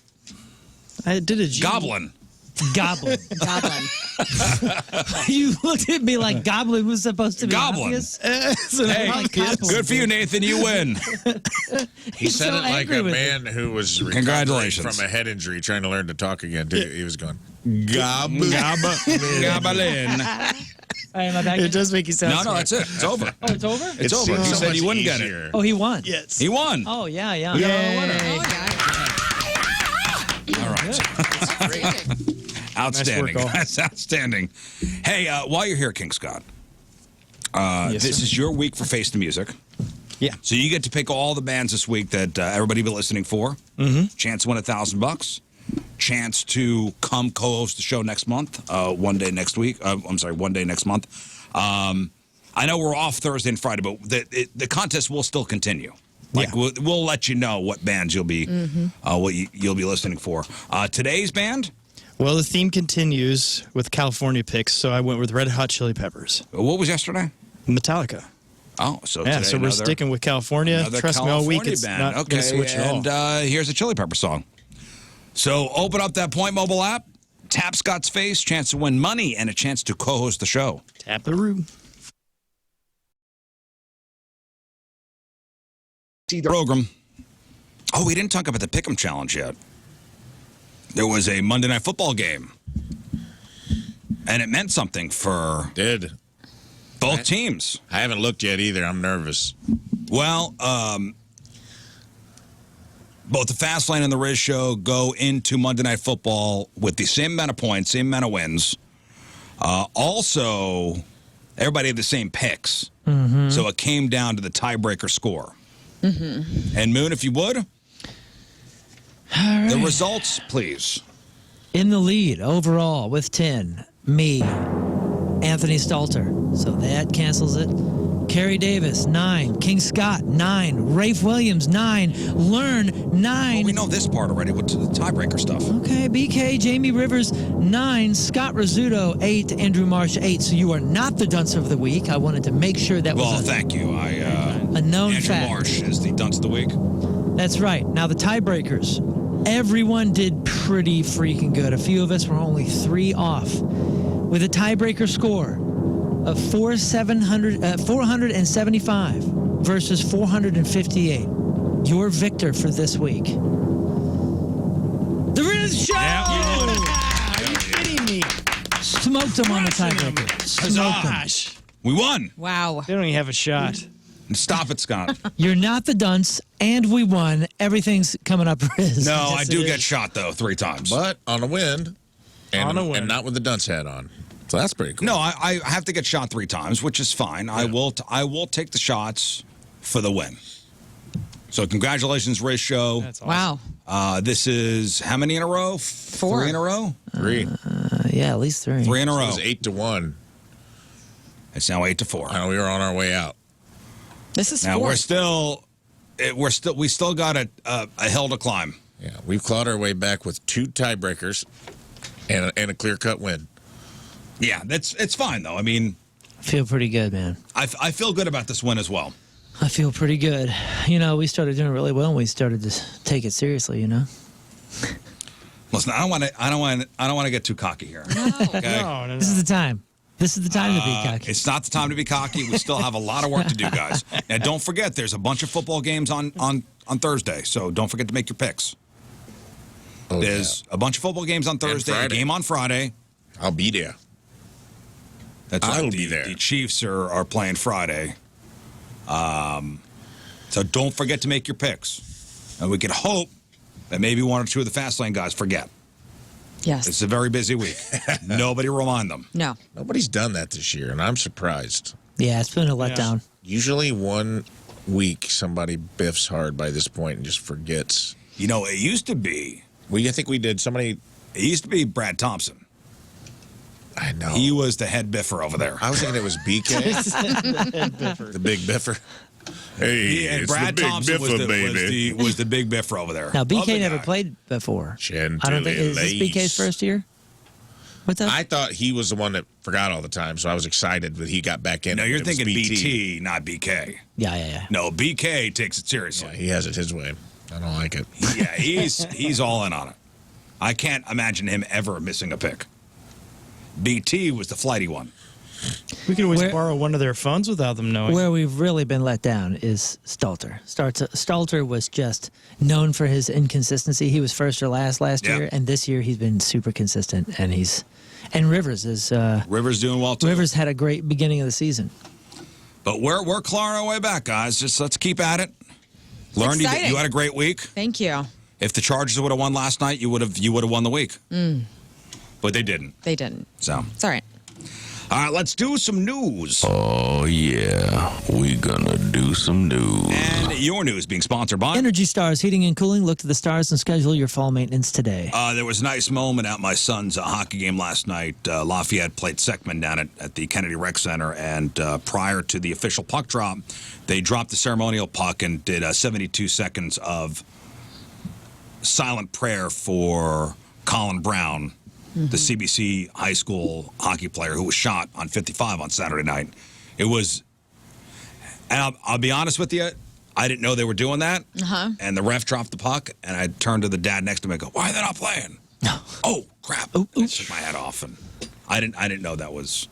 I did a G. Goblin. Goblin. Goblin. You looked at me like Goblin was supposed to be Goblin. obvious. Hey, like Copley. good for you, Nathan. You win. He said so it like angry a with man who was recovering Congratulations. from a head injury, trying to learn to talk again. Too. He was going, Goblin. Goblin. All right, am I back? It does make you sound No, smart. that's it. It's over. Oh, it's over? It's over. seems He so said much he wouldn't get it. easier. Oh, he won. Yes. He won. Oh, yeah. Yay. All right. Outstanding. Nice work, all. That's outstanding. Hey, while you're here, King Scott, Yes, this sir. is your week for Face the Music. Yeah. So you get to pick all the bands this week that everybody be listening for. Mm-hmm. Chance to win $1,000. Chance to come co-host the show next month. One day next week. One day next month. I know we're off Thursday and Friday, but the contest will still continue. Like Yeah. we'll let you know what bands you'll be you'll be listening for. Today's band. Well, the theme continues with California picks, so I went with Red Hot Chili Peppers. What was yesterday? We're Oh, so yeah, today so we're sticking with California. another Trust me, all week California it's band. not Okay, going to switch at all. and here's a Chili Pepper song. So open up that Point Mobile app, tap Scott's face, chance to win money, and a chance to co-host the show. Tap the room. See the program. Oh, we didn't talk about the Pick'em Challenge yet. There was a Monday Night Football game, and it meant something for Did. both teams. I haven't looked yet either. I'm nervous. Well, both the Fast Lane and the Riz Show go into Monday Night Football with the same amount of points, same amount of wins. Also, everybody had the same picks. So it came down to the tiebreaker score. And Moon, if you would, the results, please. In the lead overall with 10, me, Anthony Stalter. So that cancels it. Kerry Davis, 9. King Scott, 9. Rafe Williams, 9. Learn, 9. Well, we know this part already with the tiebreaker stuff. Okay, BK, Jamie Rivers, 9. Scott Rizzuto, 8. Andrew Marsh, 8. So you are not the dunce of the week. I wanted to make sure that Well, was thank you. a known Andrew fact. Marsh is the dunce of the week. That's right. Now, the tiebreakers. Everyone did pretty freaking good. A few of us were only 3 off. With a tiebreaker score of 475 versus 458. Your victor for this week. The Riz Show! Are you kidding me? Smoked him on the tiebreaker. Smoked him. Gosh. We won. Wow. They don't even have a shot. Stop it, Scott. You're not the dunce, and we won. Everything's coming up, Riz. No, I Yes, do it get is. shot, though, 3 times. But on a wind. And, On a win. and not with the dunce hat on. So that's pretty cool. No, I have to get shot 3 times, which is fine. I will take the shots for the win. So congratulations, Riz Show. That's awesome. Wow. This is how many in a row? 4. 3 in a row? 3. Yeah, at least 3. 3 in a It row. was 8-1. It's now 8-4. I know we were on our way out. This is Now 4. we still got a hill to climb. Yeah, we've clawed our way back with 2 tiebreakers and a clear-cut win. Yeah, it's fine though. I mean, I feel pretty good, man. I feel good about this win as well. I feel pretty good. You know, we started doing really well, and we started to take it seriously. You know. Listen, I don't want to get too cocky here. Okay. No. This is the time. This is the time to be cocky. It's not the time to be cocky. We still have a lot of work to do, guys. And don't forget, there's a bunch of football games on Thursday, so don't forget to make your picks. Oh, There's a bunch of football games on Thursday, a Friday. game on Friday. yeah. I'll be there. That's right. I'll be there. The Chiefs are playing Friday. So don't forget to make your picks. And we can hope that maybe 1 or 2 of the Fast Lane guys forget. Yes. It's a very busy week. Nobody remind them. No. Nobody's done that this year, and I'm surprised. Yeah, it's been a letdown. Usually 1 week, somebody biffs hard by this point and just forgets. You know, it used to be I think we did. Somebody, It used to be Brad Thompson. I know. He was the head biffer over there. I was thinking it was BK. The big biffer. Hey, And it's Brad the big Thompson was biffer, baby. was the big biffer over there. Now BK Other never guy. played before. Chantilly I don't think is this lace. BK's first year. What's that? I thought he was the one that forgot all the time, so I was excited that he got back in. No, and you're it was thinking BT, not BK. yeah. No, BK takes it seriously. Yeah, he has it his way. I don't like it. Yeah, he's all in on it. I can't imagine him ever missing a pick. BT was the flighty one. We could always Where- borrow one of their phones without them knowing. Where we've really been let down is Stalter. Stalter was just known for his inconsistency. He was first or last Yeah. year, and this year he's been super consistent. And Rivers is Rivers doing well too. Rivers had a great beginning of the season. But we're clawing our way back, guys. Just let's keep at it. Learn you exciting. had a great week. Thank you. If the Chargers would have won last night, you would have won the week. But they didn't. They didn't. So, It's all right. all right, let's do some news. Oh, yeah. We gonna do some news. And your news being sponsored by. Energy Stars Heating and Cooling. Look to the stars and schedule your fall maintenance today. There was a nice moment at my son's hockey game last night. Lafayette played Seckman down at the Kennedy Rec Center, and prior to the official puck drop, they dropped the ceremonial puck and did 72 seconds of silent prayer for Colin Brown, the CBC high school hockey player who was shot on 55 on Saturday night. It was, and I'll be honest with you, I didn't know they were doing that. And the ref dropped the puck, and I turned to the dad next to me and go, "Why are they not playing?" Oh crap! I took my hat off, and I didn't know that was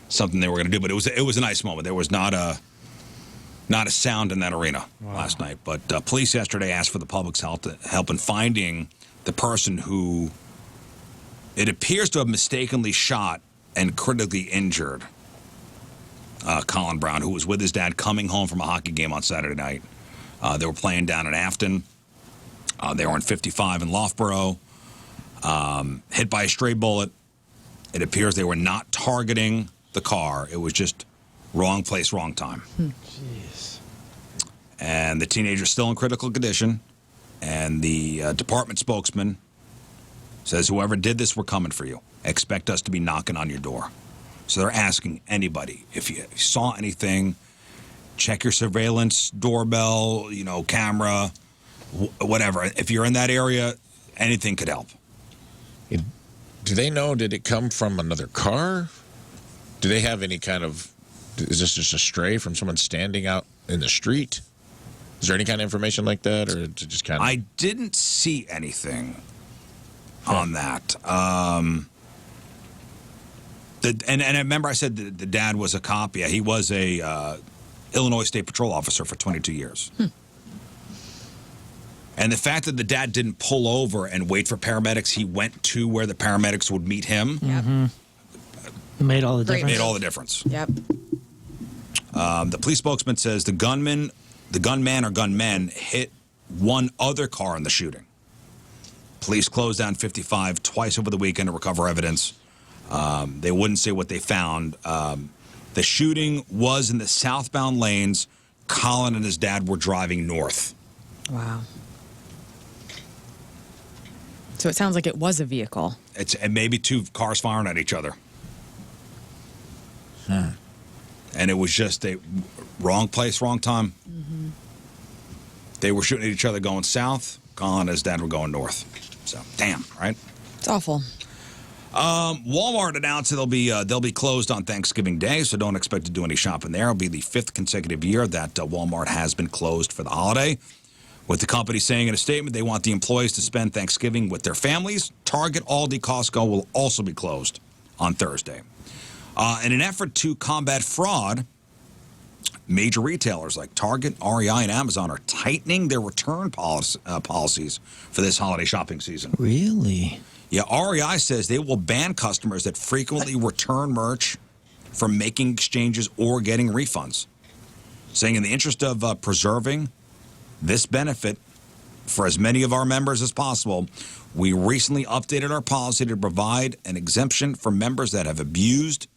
something they were going to do. But it was a nice moment. There was not a sound in that arena last night. But police yesterday asked for the public's help in finding the person who it appears to have mistakenly shot and critically injured Colin Brown, who was with his dad coming home from a hockey game on Saturday night. They were playing down in Afton. They were on 55 in Loughborough. Hit by a stray bullet. It appears they were not targeting the car. It was just wrong place, wrong time. Jeez. And the teenager's still in critical condition. And the department spokesman says, whoever did this, we're coming for you. Expect us to be knocking on your door. So they're asking anybody, if you saw anything, check your surveillance, doorbell, camera, whatever. If you're in that area, anything could help. Do they know, did it come from another car? Do they have any kind of, is this just a stray from someone standing out in the street? Is there any kind of information like that, or is it just kind of? I didn't see anything on that. And I remember I said the dad was a cop. Yeah, he was a Illinois State Patrol officer for 22 years. And the fact that the dad didn't pull over and wait for paramedics, he went to where the paramedics would meet him. Yep. Made all the Great. difference. Made all the difference. Yep. The police spokesman says the gunman or gunmen hit one other car in the shooting. Police closed down 55 twice over the weekend to recover evidence. They wouldn't say what they found. The shooting was in the southbound lanes. Colin and his dad were driving north. Wow. So it sounds like it was a vehicle. And maybe two cars firing at each other. And it was just a wrong place, wrong time. Mm-hmm. They were shooting at each other going south. Colin and his dad were going north. So, damn, right? It's awful. Walmart announced they'll be closed on Thanksgiving Day, so don't expect to do any shopping there. It'll be the 5th consecutive year that Walmart has been closed for the holiday. With the company saying in a statement they want the employees to spend Thanksgiving with their families, Target, Aldi, Costco will also be closed on Thursday. In an effort to combat fraud, major retailers like Target, REI, and Amazon are tightening their return policies for this holiday shopping season. Really? Yeah, REI says they will ban customers that frequently return merch from making exchanges or getting refunds, saying in the interest of preserving this benefit for as many of our members as possible, we recently updated our policy to provide an exemption for members that have abused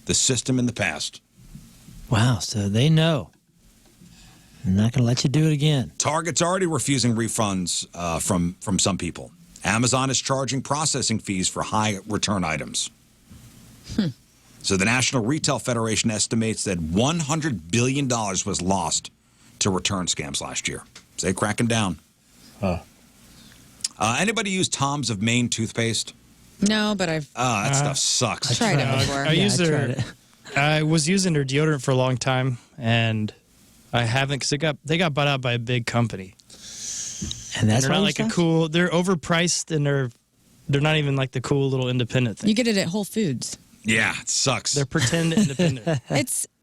the system in the past. Wow, so they know. I'm not going to let you do it again. Target's already refusing refunds from some people. Amazon is charging processing fees for high return items. So the National Retail Federation estimates that $100 billion was lost to return scams last year. So they're cracking down. Anybody use Tom's of Maine toothpaste? No, but I've That stuff sucks. tried it before. I used I their. tried it. I was using their deodorant for a long time, and I haven't because they got bought out by a big company. And that's they're why not you like a stopped? cool. They're overpriced, and they're not even like the cool little independent thing. You get it at Whole Foods. Yeah, it sucks. They're pretend independent.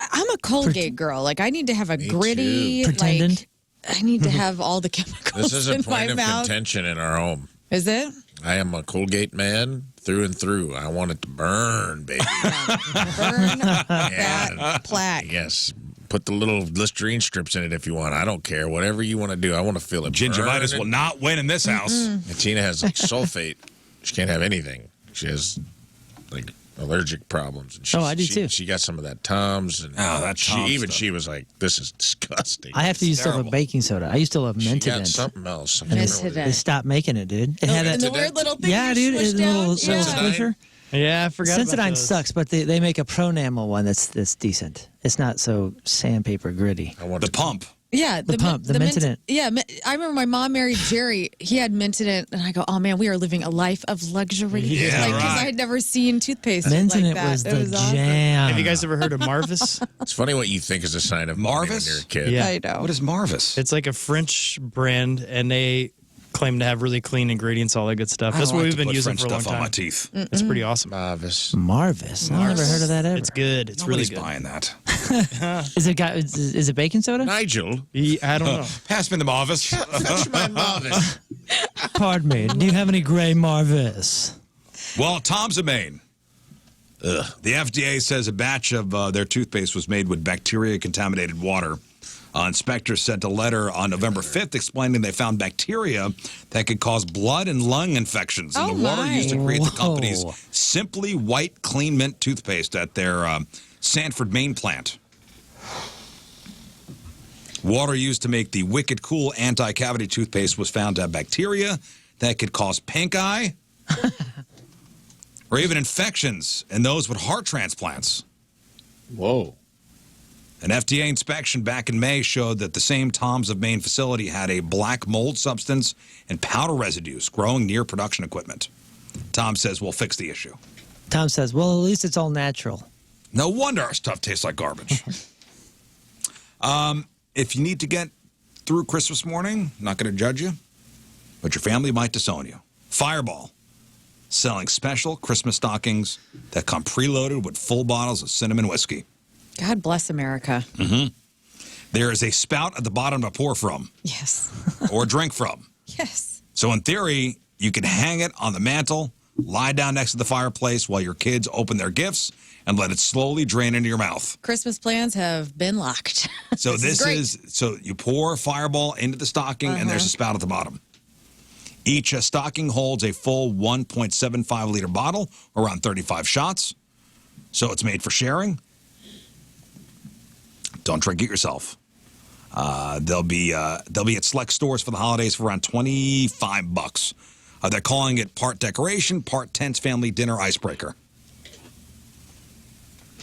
I'm a Colgate girl. Like I need to have a gritty Pretendant? like I need to have all the chemicals This is a in my point of mouth. contention in our home. Is it? I am a Colgate man through and through. I want it to burn, baby. Burn that plaque. Yes. Put the little Listerine strips in it if you want. I don't care. Whatever you want to do. I want to feel it. Gingivitis will burn. not win in this house. And Tina has like sulfate. She can't have anything. She has like allergic problems. And I do too. She got some of that Tums. And that Tums stuff. she was like, this is disgusting. I have to use stuff with baking soda. I used to love She got Mentadent. something else. And they stopped making it, dude. It had And that. the weird little thing. Yeah, you dude. squish It's a down. little Yeah. squisher. Yeah, I forgot. about Sensodyne those. sucks, but they make a Pronamel one that's decent. It's not so sandpaper gritty. I want The pump. Yeah, The pump, the Mentadent. Yeah, I remember my mom married Jerry. He had Mentadent, and I go, "Oh man, we are living a life of luxury." Yeah, because right. I had never seen toothpaste Mentadent like that. was It the was awesome. jam. Have you guys ever heard of Marvis? It's funny what you think is a sign of money Marvis? when you're a kid. Yeah. I know. What is Marvis? It's like a French brand, and they claim to have really clean ingredients, all that good stuff. I That's don't what like we've to been put using French for a long stuff on my time. teeth. It's pretty awesome. Marvis. Marvis. I've never heard of that ever. It's good. It's Nobody's really good. buying that. Is it baking soda? Nigel. I don't know. Pass me the Marvis. Fetch my Marvis. Pardon me. Do you have any gray Marvis? Well, Tom's of Maine. The FDA says a batch of their toothpaste was made with bacteria-contaminated water. Inspectors sent a letter on November 5th explaining they found bacteria that could cause blood and lung infections in Oh, the water my. used to create the Whoa. company's Simply White Clean Mint toothpaste at their Sanford, Maine plant. Water used to make the Wicked Cool anti-cavity toothpaste was found to have bacteria that could cause pink eye or even infections in those with heart transplants. Whoa. An FDA inspection back in May showed that the same Tom's of Maine facility had a black mold substance and powder residues growing near production equipment. Tom says we'll fix the issue. Tom says, well, at least it's all natural. No wonder our stuff tastes like garbage. If you need to get through Christmas morning, I'm not going to judge you, but your family might disown you. Fireball, selling special Christmas stockings that come preloaded with full bottles of cinnamon whiskey. God bless America. There is a spout at the bottom to pour from Yes. or drink from. Yes. So in theory, you can hang it on the mantle Lie down next to the fireplace while your kids open their gifts and let it slowly drain into your mouth. Christmas plans have been locked. So this great. so you pour Fireball into the stocking and there's a spout at the bottom. Each stocking holds a full 1.75 liter bottle, around 35 shots. So it's made for sharing. Don't drink it yourself. They'll be at select stores for the holidays for around $25. They're calling it part decoration, part tense family dinner icebreaker.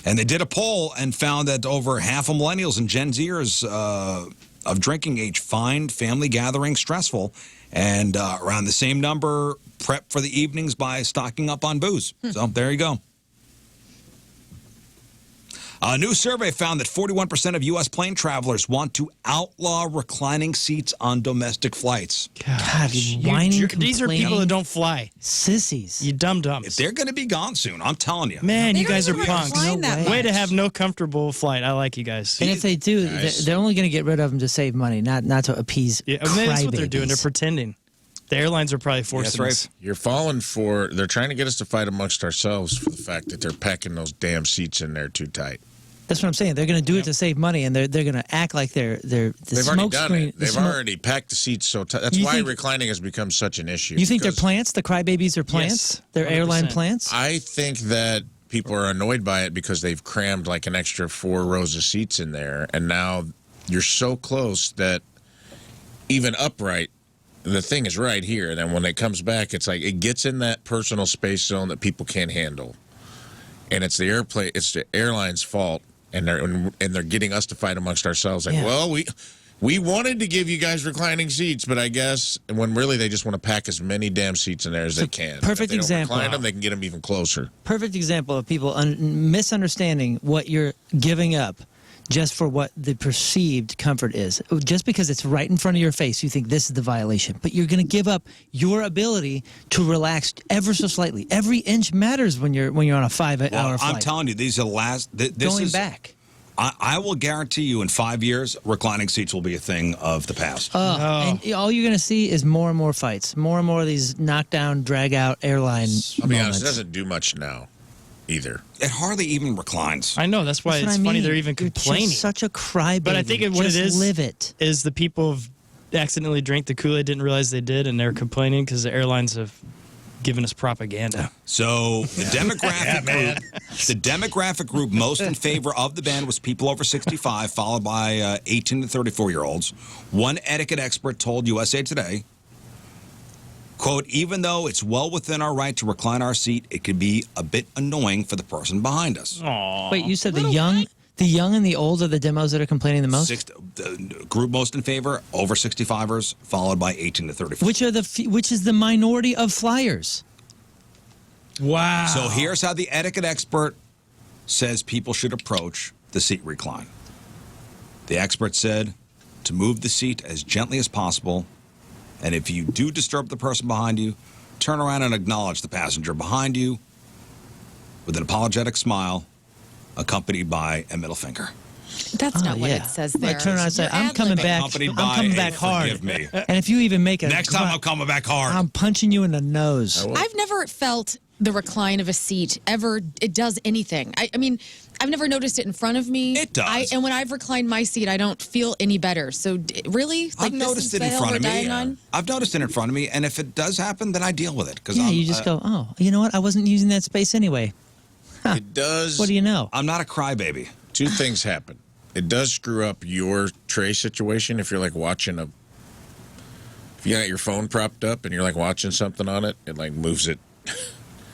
And they did a poll and found that over half of millennials and Gen Zers of drinking age find family gatherings stressful, and around the same number prep for the evenings by stocking up on booze. So there you go. A new survey found that 41% of U.S. plane travelers want to outlaw reclining seats on domestic flights. God, whining, these are people that don't fly. Sissies. You dum-dums. They're going to be gone soon, I'm telling you. Man, They you don't guys are even punks. recline that Way to much. have no comfortable flight. I like you guys. And if they do, they're only going to get rid of them to save money, not to appease Yeah, I mean, that's what they're doing. They're crybabies. pretending. The airlines are probably forcing Yes, us. Rafe. You're falling for. They're trying to get us to fight amongst ourselves for the fact that they're packing those damn seats in there too tight. That's what I'm saying. They're going to do it to save money, and they're going to act like the They've already smoke done screen. it. They've already packed the seats so tight. That's You why think- reclining has become such an issue. You think they're because plants? The crybabies are plants? Yes, They're airline 100%. plants? I think that people are annoyed by it because they've crammed like an extra 4 rows of seats in there, and now you're so close that even upright, the thing is right here. And then when it comes back, it's like it gets in that personal space zone that people can't handle, and it's the airline's fault. And they're getting us to fight amongst ourselves. Like, Yeah. well, we wanted to give you guys reclining seats, but I guess when really they just want to pack as many damn seats in there as they can. perfect if they example. Don't recline them, they can get them even closer. Perfect example of people misunderstanding what you're giving up just for what the perceived comfort is. Just because it's right in front of your face, you think this is the violation. But you're going to give up your ability to relax ever so slightly. Every inch matters when you're on a 5-hour Well, flight. I'm telling you, these are the last. This Going is, back. I will guarantee you in 5 years, reclining seats will be a thing of the past. And all you're going to see is more and more fights. More and more of these knockdown, drag-out airline I'll be honest, moments. it doesn't do much now either. It hardly even reclines. I know. That's why That's what it's I funny mean. they're even You're complaining. just such a crybaby. But I think what it Just is live it. is the people have accidentally drank the Kool-Aid, didn't realize they did, and they're complaining because the airlines have given us propaganda. So the demographic group most in favor of the ban was people over 65, followed by 18 to 34-year-olds. One etiquette expert told USA Today, quote, even though it's well within our right to recline our seat, it can be a bit annoying for the person behind us. Wait, you said the young and the old are the demos that are complaining the most? The group most in favor, over 65ers, followed by 18 to 34. Which is the minority of flyers. Wow. So here's how the etiquette expert says people should approach the seat recline. The expert said to move the seat as gently as possible, and if you do disturb the person behind you, turn around and acknowledge the passenger behind you with an apologetic smile, accompanied by a middle finger. That's not what yeah. it says I there. coming and say, You're I'm coming ad-libbing. back. Accompanied I'm by coming a back hard. forgive me. And if you even make a Next time I'm coming back hard. I'm punching you in the nose. I've never felt the recline of a seat ever. It does anything. I mean, I've never noticed it in front of me. It does. And when I've reclined my seat, I don't feel any better. So really, I've this noticed is it the in hill front we're of me. dying on? I've noticed it in front of me, and if it does happen, then I deal with it. Yeah, you just go, oh, you know what? I wasn't using that space anyway. It does. What do you know? I'm not a crybaby. Two things happen. It does screw up your tray situation if you're like watching if you got your phone propped up and you're like watching something on it, it like moves it.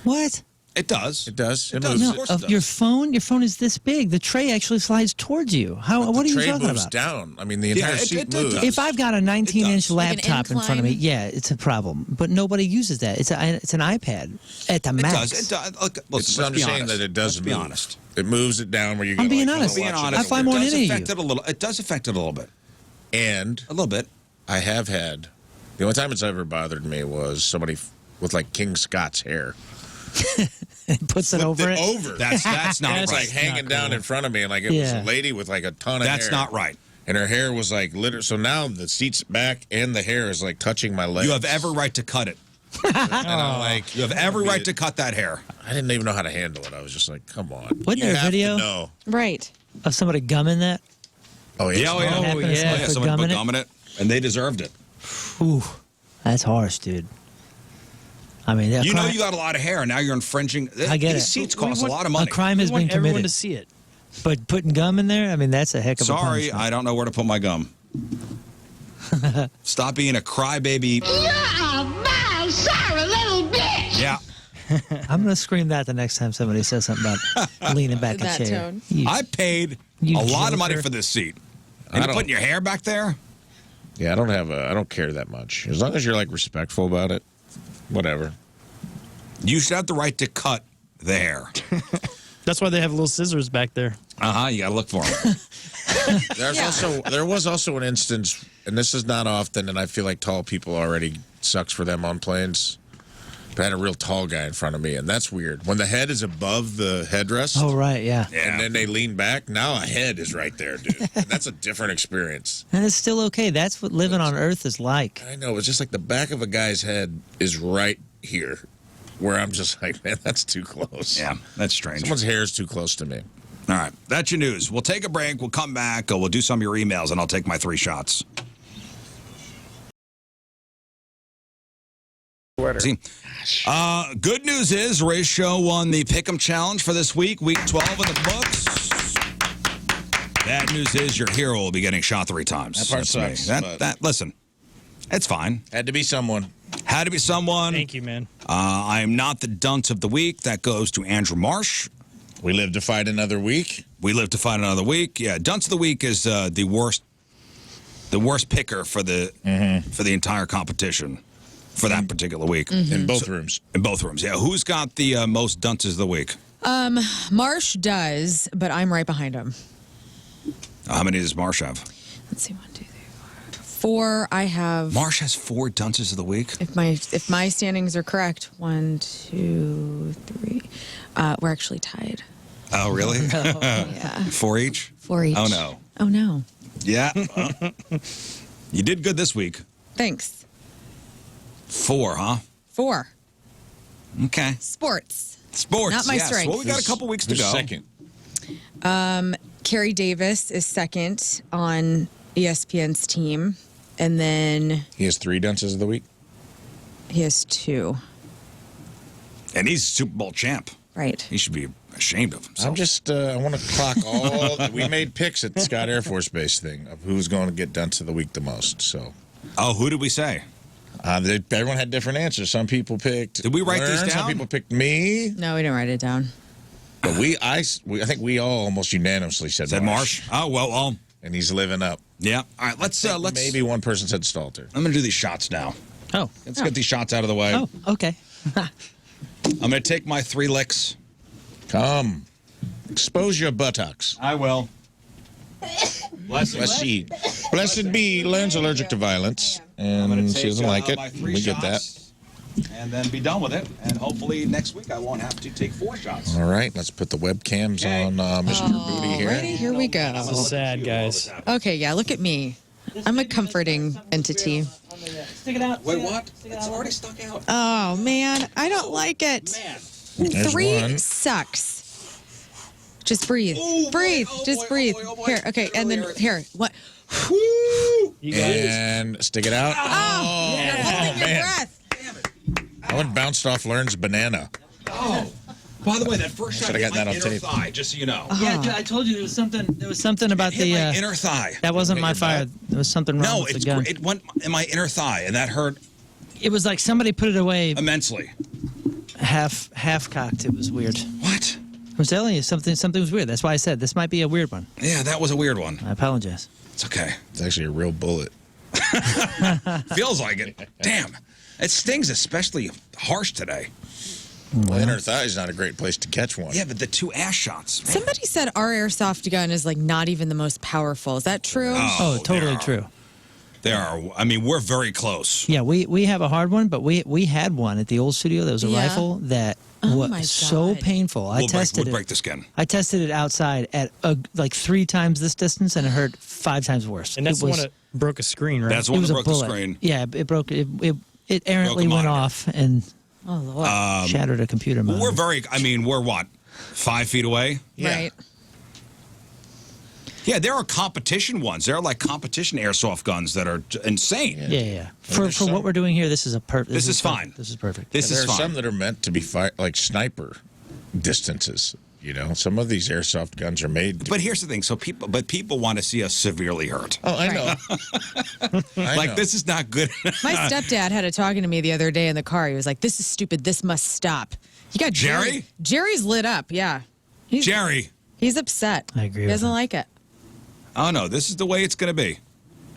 What? It does. It does. It does. moves No, it. course it does. Your phone is this big. The tray actually slides towards you. How? What are the you tray talking moves about? down. I mean, the entire it- seat it moves. does. If I've got a 19-inch Like an laptop in front of me, incline? yeah, it's a problem. But nobody uses that. It's an iPad at the It max. does. It does. Look, listen, It's, let's I'm be saying honest. that it does Let's move. be honest. It moves it down where you. I'm gotta, being like, honest. Being watch it honest, I find it more does into you. affect it a little. It does affect it a little bit. And A little bit. I have had the only time it's ever bothered me was somebody with like King Scott's hair. It puts it over it. Over. That's not It's right. like hanging down in front of me, and like it was Yeah. a lady with like a ton of That's hair. not right. And her hair was like literally. So now the seat's back and the hair is like touching my legs. You have every right to cut it. And I'm like, You have every right to cut that hair. I didn't even know how to handle it. I was just like, come on. Wasn't there a video? No. Right. Of somebody gumming that? Oh, yeah. Oh, yeah. Happened to somebody put Someone gum put in it? gum in it, and they deserved it. Ooh, that's harsh, dude. I mean, You know you got a lot of hair, and now you're infringing. I get These it. seats cost a lot of money. A crime has We want been everyone committed. to see it. But putting gum in there, I mean, that's a heck of a Sorry, punishment. I don't know where to put my gum. Stop being a crybaby. You're a vile, sorry little bitch. Yeah. I'm going to scream that the next time somebody says something about leaning back in That chair. tone. I paid You a lot of money joker. for this seat. I And you're don't- putting your hair back there? Yeah, I don't care that much. As long as you're like respectful about it, whatever. You should have the right to cut the hair. That's why they have little scissors back there. You got to look for them. There was also an instance, and this is not often, and I feel like tall people already sucks for them on planes. But I had a real tall guy in front of me, and that's weird. When the head is above the headrest, Oh, right, yeah. and then they lean back, now a head is right there, dude. And that's a different experience. And it's still okay. That's what living on Earth is like. I know, it's just like the back of a guy's head is right here, where I'm just like, man, that's too close. Yeah, that's strange. Someone's hair is too close to me. All right, that's your news. We'll take a break. We'll come back. We'll do some of your emails, and I'll take my 3 shots. See, good news is Ray's show won the Pick'em Challenge for this week, week 12 in the books. Bad news is your hero will be getting shot 3 times. That part That's sucks, me. but- Listen, it's fine. Had to be someone. Had to be someone. Thank you, man. I am not the dunce of the week. That goes to Andrew Marsh. We live to fight another week. We live to fight another week. Yeah, dunce of the week is the worst picker for the entire competition for that particular week. In both rooms. In both rooms, yeah. Who's got the most dunces of the week? Marsh does, but I'm right behind him. How many does Marsh have? Let's see, 1, 2, 3, 4. 4. I have. Marsh has 4 dunces of the week. If my standings are correct, 1, 2, 3. We're actually tied. Oh, really? Yeah. 4 each? 4 each. Oh, no. Oh no. Yeah. You did good this week. Thanks. 4, huh? 4. Okay. Sports. Sports. Not my yes. strength. Well, we got a couple weeks to Who's go. second? Carrie Davis is second on ESPN's team, and then He has 3 dunces of the week. he has 2. And he's Super Bowl champ. Right. He should be ashamed of himself. I'm just, I want to clock all. We made picks at the Scott Air Force Base thing of who's going to get dunce of the week the most. So Oh, who did we say? everyone had different answers. Some people picked. Did we write these Learn, Some down? people picked me. No, we didn't write it down. But I think we all almost unanimously said Marsh? Oh, well, and he's living up. yeah. All right, let's Maybe one person said Stalter. I'm going to do these shots now. Oh. Let's get these shots out of the way. Oh, okay. I'm going to take my 3 licks. Come, expose your buttocks. I will. Let's see. Blessed be learns allergic to violence, and she doesn't like it. We get that. And then be done with it. And hopefully next week I won't have to take 4 shots. All right, let's put the webcams on Mr. Booty here. Alrighty, here we go. This is sad, guys. Okay, yeah, look at me. I'm a comforting entity. Stick it out. Wait, what? It's already stuck out. Oh man, I don't like it. There's 3 one. sucks. Just breathe. Ooh, boy, breathe. oh, Just boy, oh, breathe. boy, oh, boy. Here, okay, and then here. What? You guys. And stick it out. Oh, you're holding your man. breath. That one bounced off Learn's banana. Oh. By the way, that first shot Should've hit gotten my that on inner tape. thigh, just so you know. Yeah, I told you there was something about Hit the my inner thigh. that wasn't my Hit your fire. back? There was something wrong No, with the gun. it went in my inner thigh, and that hurt It was like somebody put it away immensely. half cocked. It was weird. What? I'm telling you, something was weird. That's why I said this might be a weird one. Yeah, that was a weird one. I apologize. It's okay. It's actually a real bullet. Feels like it. Damn. It stings especially harsh today. Well, inner thigh is not a great place to catch one. Yeah, but the 2 ass shots. Man. Somebody said our airsoft gun is like not even the most powerful. Is that true? Oh, totally they are. true. They are. I mean, we're very close. Yeah, we have a hard one, but we had one at the old studio. There was a Yeah. rifle that Oh my was so God. painful. I tested We'll it. break the skin. I tested it outside at like 3 times this distance, and it hurt 5 times worse. And that's it the was, one that broke a screen, right? That's the it one was that a broke the bullet. screen. Yeah, it broke. it errantly Broke a went monitor. off and Oh, Lord. shattered a computer monitor. We're what? 5 feet away? Yeah. Right. Yeah, there are competition ones. There are like competition airsoft guns that are insane. Yeah. For there's what some- we're doing here, this is This is fine. This is perfect. This There is are fine. some that are meant to be like sniper distances. You know, some of these airsoft guns are made. But here's the thing. People want to see us severely hurt. Oh, I know. I Like know. this is not good. My stepdad had it talking to me the other day in the car. He was like, "This is stupid. This must stop." You got Jerry? Jerry's lit up. Yeah. Jerry. He's upset. I agree He with doesn't him. like it. Oh no, this is the way it's going to be.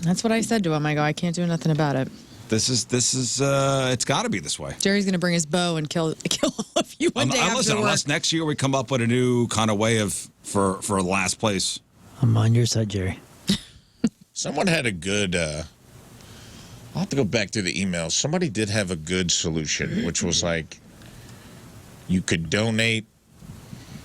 That's what I said to him. I go, I can't do nothing about it. This is it's got to be this way. Jerry's gonna bring his bow and kill all of you one day after Listen, work. unless next year we come up with a new kind of way for last place. I'm on your side, Jerry. Someone had a good. I'll have to go back through the emails. Somebody did have a good solution, which was like you could donate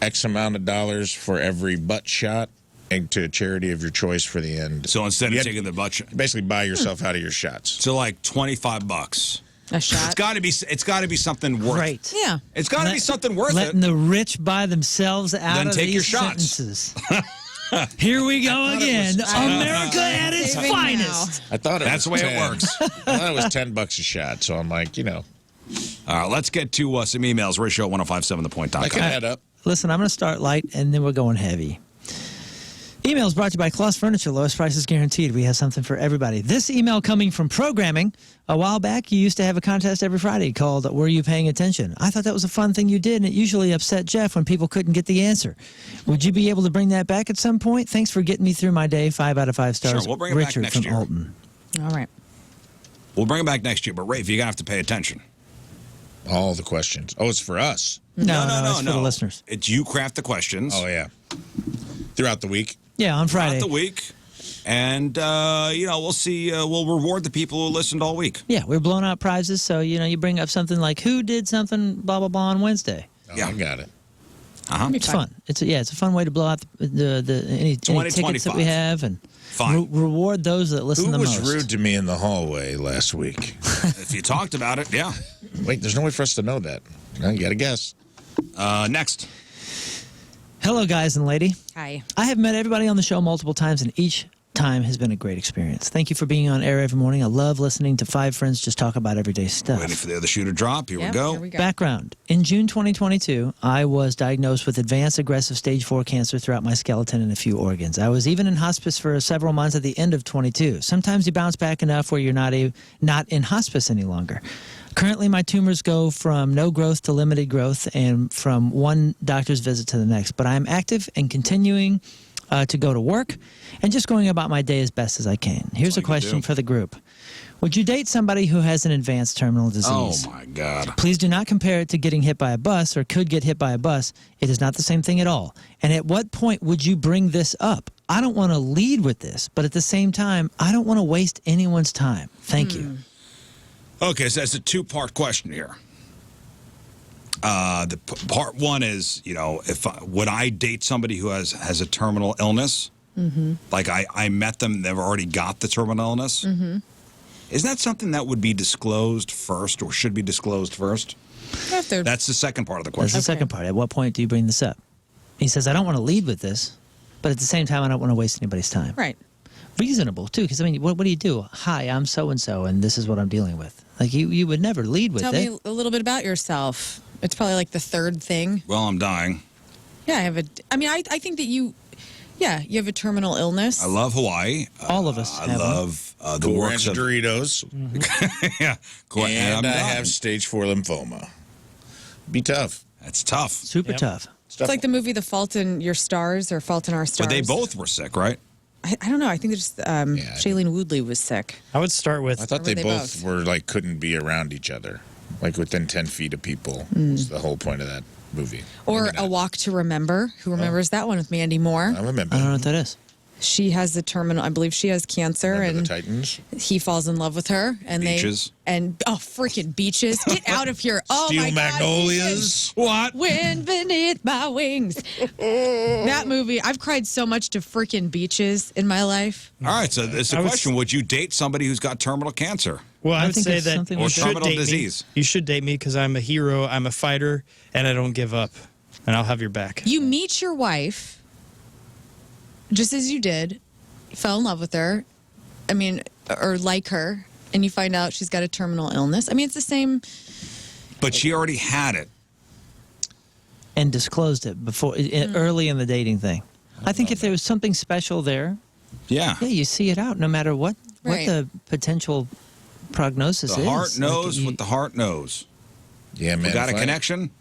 X amount of dollars for every butt shot and to a charity of your choice for the end. So instead You of had- taking the butt shot, Basically, buy yourself out of your shots. so like $25. A shot. It's got to be something worth. Right. Yeah. It's got to be something worth Letting it. the rich buy themselves out Then of take these your shots. sentences. Here we go again. America at its Saving finest. I thought it That's was the way it 10. works. I thought it was $10 a shot. So I'm like, All right, let's get to some emails. Ratio 1057thepoint.com. I can add up. Listen, I'm going to start light and then we're going heavy. Emails brought to you by Claus Furniture. Lowest prices guaranteed. We have something for everybody. This email coming from programming. A while back, you used to have a contest every Friday called Were You Paying Attention? I thought that was a fun thing you did, and it usually upset Jeff when people couldn't get the answer. Would you be able to bring that back at some point? Thanks for getting me through my day. 5 out of 5 stars. Sure, we'll bring it back Richard next from year. Alton. All right. We'll bring it back next year, but Rafe, you're going to have to pay attention. All the questions. Oh, it's for us. No, it's for the listeners. It's you craft the questions Oh, yeah. Throughout the week. Yeah, on Friday. throughout the week. And, we'll see. We'll reward the people who listened all week. Yeah, we're blowing out prizes, so, you bring up something like who did something, blah, blah, blah on Wednesday. Oh, Yeah. I got it. It's fun. It's a fun way to blow out any 20, tickets that 25. we have and Fine. reward those that listen Who the was most. rude to me in the hallway last week? If you talked about it, yeah. Wait, there's no way for us to know that. No, you got to guess. Next. Hello, guys and lady. Hi. I have met everybody on the show multiple times, and each time has been a great experience. Thank you for being on air every morning. I love listening to 5 friends just talk about everyday stuff. Waiting for the other shoe to drop. Here we Yep, go. Here we go. Background. In June 2022, I was diagnosed with advanced aggressive stage 4 cancer throughout my skeleton and a few organs. I was even in hospice for several months at the end of 22. Sometimes you bounce back enough where you're not in hospice any longer. Currently, my tumors go from no growth to limited growth and from one doctor's visit to the next. But I'm active and continuing to go to work and just going about my day as best as I can. Here's all a you can question do. for the group. Would you date somebody who has an advanced terminal disease? Oh, my God. Please do not compare it to getting hit by a bus or could get hit by a bus. It is not the same thing at all. And at what point would you bring this up? I don't want to lead with this, but at the same time, I don't want to waste anyone's time. Thank you. Okay, so that's a 2-part question here. Part one is, would I date somebody who has a terminal illness? Mm-hmm. Like I met them, they've already got the terminal illness. Mm-hmm. Isn't that something that would be disclosed first or should be disclosed first? That's the second part of the That's question. the second part. At what point do you bring this up? He says, I don't want to lead with this, but at the same time, I don't want to waste anybody's time. Right. Reasonable, too, because, what do you do? Hi, I'm so-and-so, and this is what I'm dealing with. Like, you would never lead with Tell it. me a little bit about yourself. It's probably like the third thing. Well, I'm dying. Yeah, I think that you have a terminal illness. I love Hawaii. All of us I have one. love the Cool works Ranch of... Doritos. yeah. Cool. And I'm I dying. have stage 4 lymphoma. Be tough. That's tough. Super tough. It's like the movie The Fault in Your Stars or Fault in Our Stars. But they both were sick, right? I don't know. I think there's Shailene Woodley was sick. I would start with I thought Or they were they both both? were like couldn't be around each other, like within 10 feet of people. Was the whole point of that movie. Or Maybe A not. Walk to Remember. Who remembers that one with Mandy Moore? I remember. I don't know what that is. She has the terminal. I believe she has cancer, Remember and the Titans? he falls in love with her. And Beaches. Freaking Beaches! Get out of here! Oh Steel my God, Beaches. Magnolias. What? Wind beneath my wings. That movie, I've cried so much to freaking Beaches in my life. All right, so it's the I was- question. Would you date somebody who's got terminal cancer? Well, I would think say it's that something you we should terminal date disease. me. You should date me because I'm a hero, I'm a fighter, and I don't give up. And I'll have your back. You meet your wife, just as you did, fell in love with her, or like her, and you find out she's got a terminal illness. I mean, it's the same. But she already had it. And disclosed it before early in the dating thing. I think if there was something special there, Yeah. yeah, you see it out no matter what Right. the potential prognosis The is. heart knows Like, what the heart knows. Yeah, man. We got a if connection.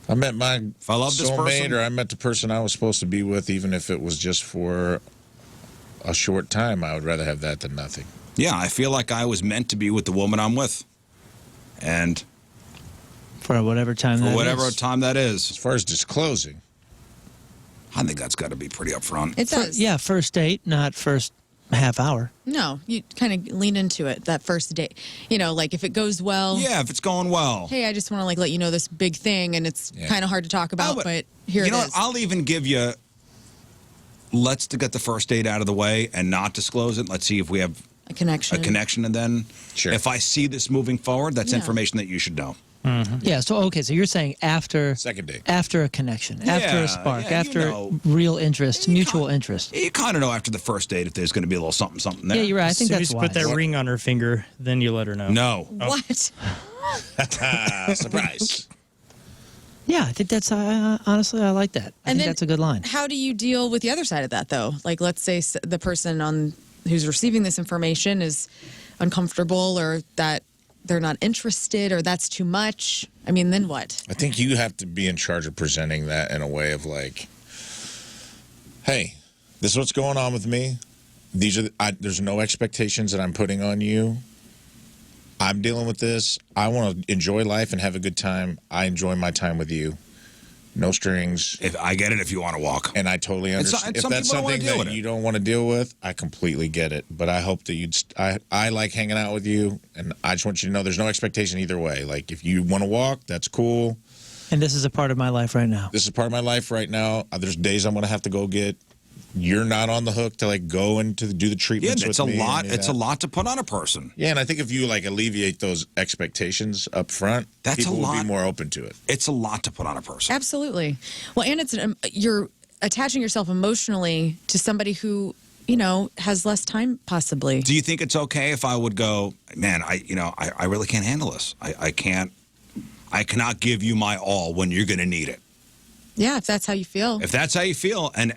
I met my If I love this soulmate, person- or I met the person I was supposed to be with, even if it was just for a short time, I would rather have that than nothing. Yeah, I feel like I was meant to be with the woman I'm with. And for whatever time for that whatever is. time that As is, far as disclosing, I think that's got to be pretty upfront. It does. Yeah, first date, not first half hour. No, you kind of lean into it that first date. Like if it goes well. Yeah, if it's going well. Hey, I just want to let you know this big thing, and it's Yeah. kind of hard to talk about, Oh, but here you it know is. what? I'll even give you. Let's to get the first date out of the way and not disclose it. Let's see if we have A connection. a connection, and then Sure. if I see this moving forward, that's Yeah. information that you should know. Yeah, so okay, so you're saying after second date. after a connection, after Yeah, a spark, yeah, you after know. real interest, mutual interest. You kind of know after the first date if there's going to be a little something there. Yeah, you're right. I As think soon that's as you wise. put that ring on her finger, then you let her know. No. What? Surprise. Yeah, I think that's honestly, I like that. I think that's a good line. How do you deal with the other side of that, though? Like, let's say the person who's receiving this information is uncomfortable, or that they're not interested, or that's too much. I mean, then what? I think you have to be in charge of presenting that in a way of like, hey, this is what's going on with me. These are there's no expectations that I'm putting on you. I'm dealing with this. I want to enjoy life and have a good time. I enjoy my time with you. No strings. If I get it, if you want to walk. And I totally And so- understand. and If some that's people don't wanna something deal with that it. you don't want to deal with, I completely get it. But I hope that I like hanging out with you, and I just want you to know there's no expectation either way. Like, if you want to walk, that's cool. And this is a part of my life right now. This is part of my life right now. There's days I'm going to have to go get. You're not on the hook to like go and to do the Yeah, treatments it's with a me or lot. any of It's a that. lot to put on a person. Yeah, and I think if you like alleviate those expectations up front, That's people a will lot. be more open to it. It's a lot to put on a person. Absolutely. Well, and it's you're attaching yourself emotionally to somebody who has less time, possibly. Do you think it's okay if I would go, man, I really can't handle this. I cannot give you my all when you're going to need it. Yeah, if that's how you feel. If that's how you feel, and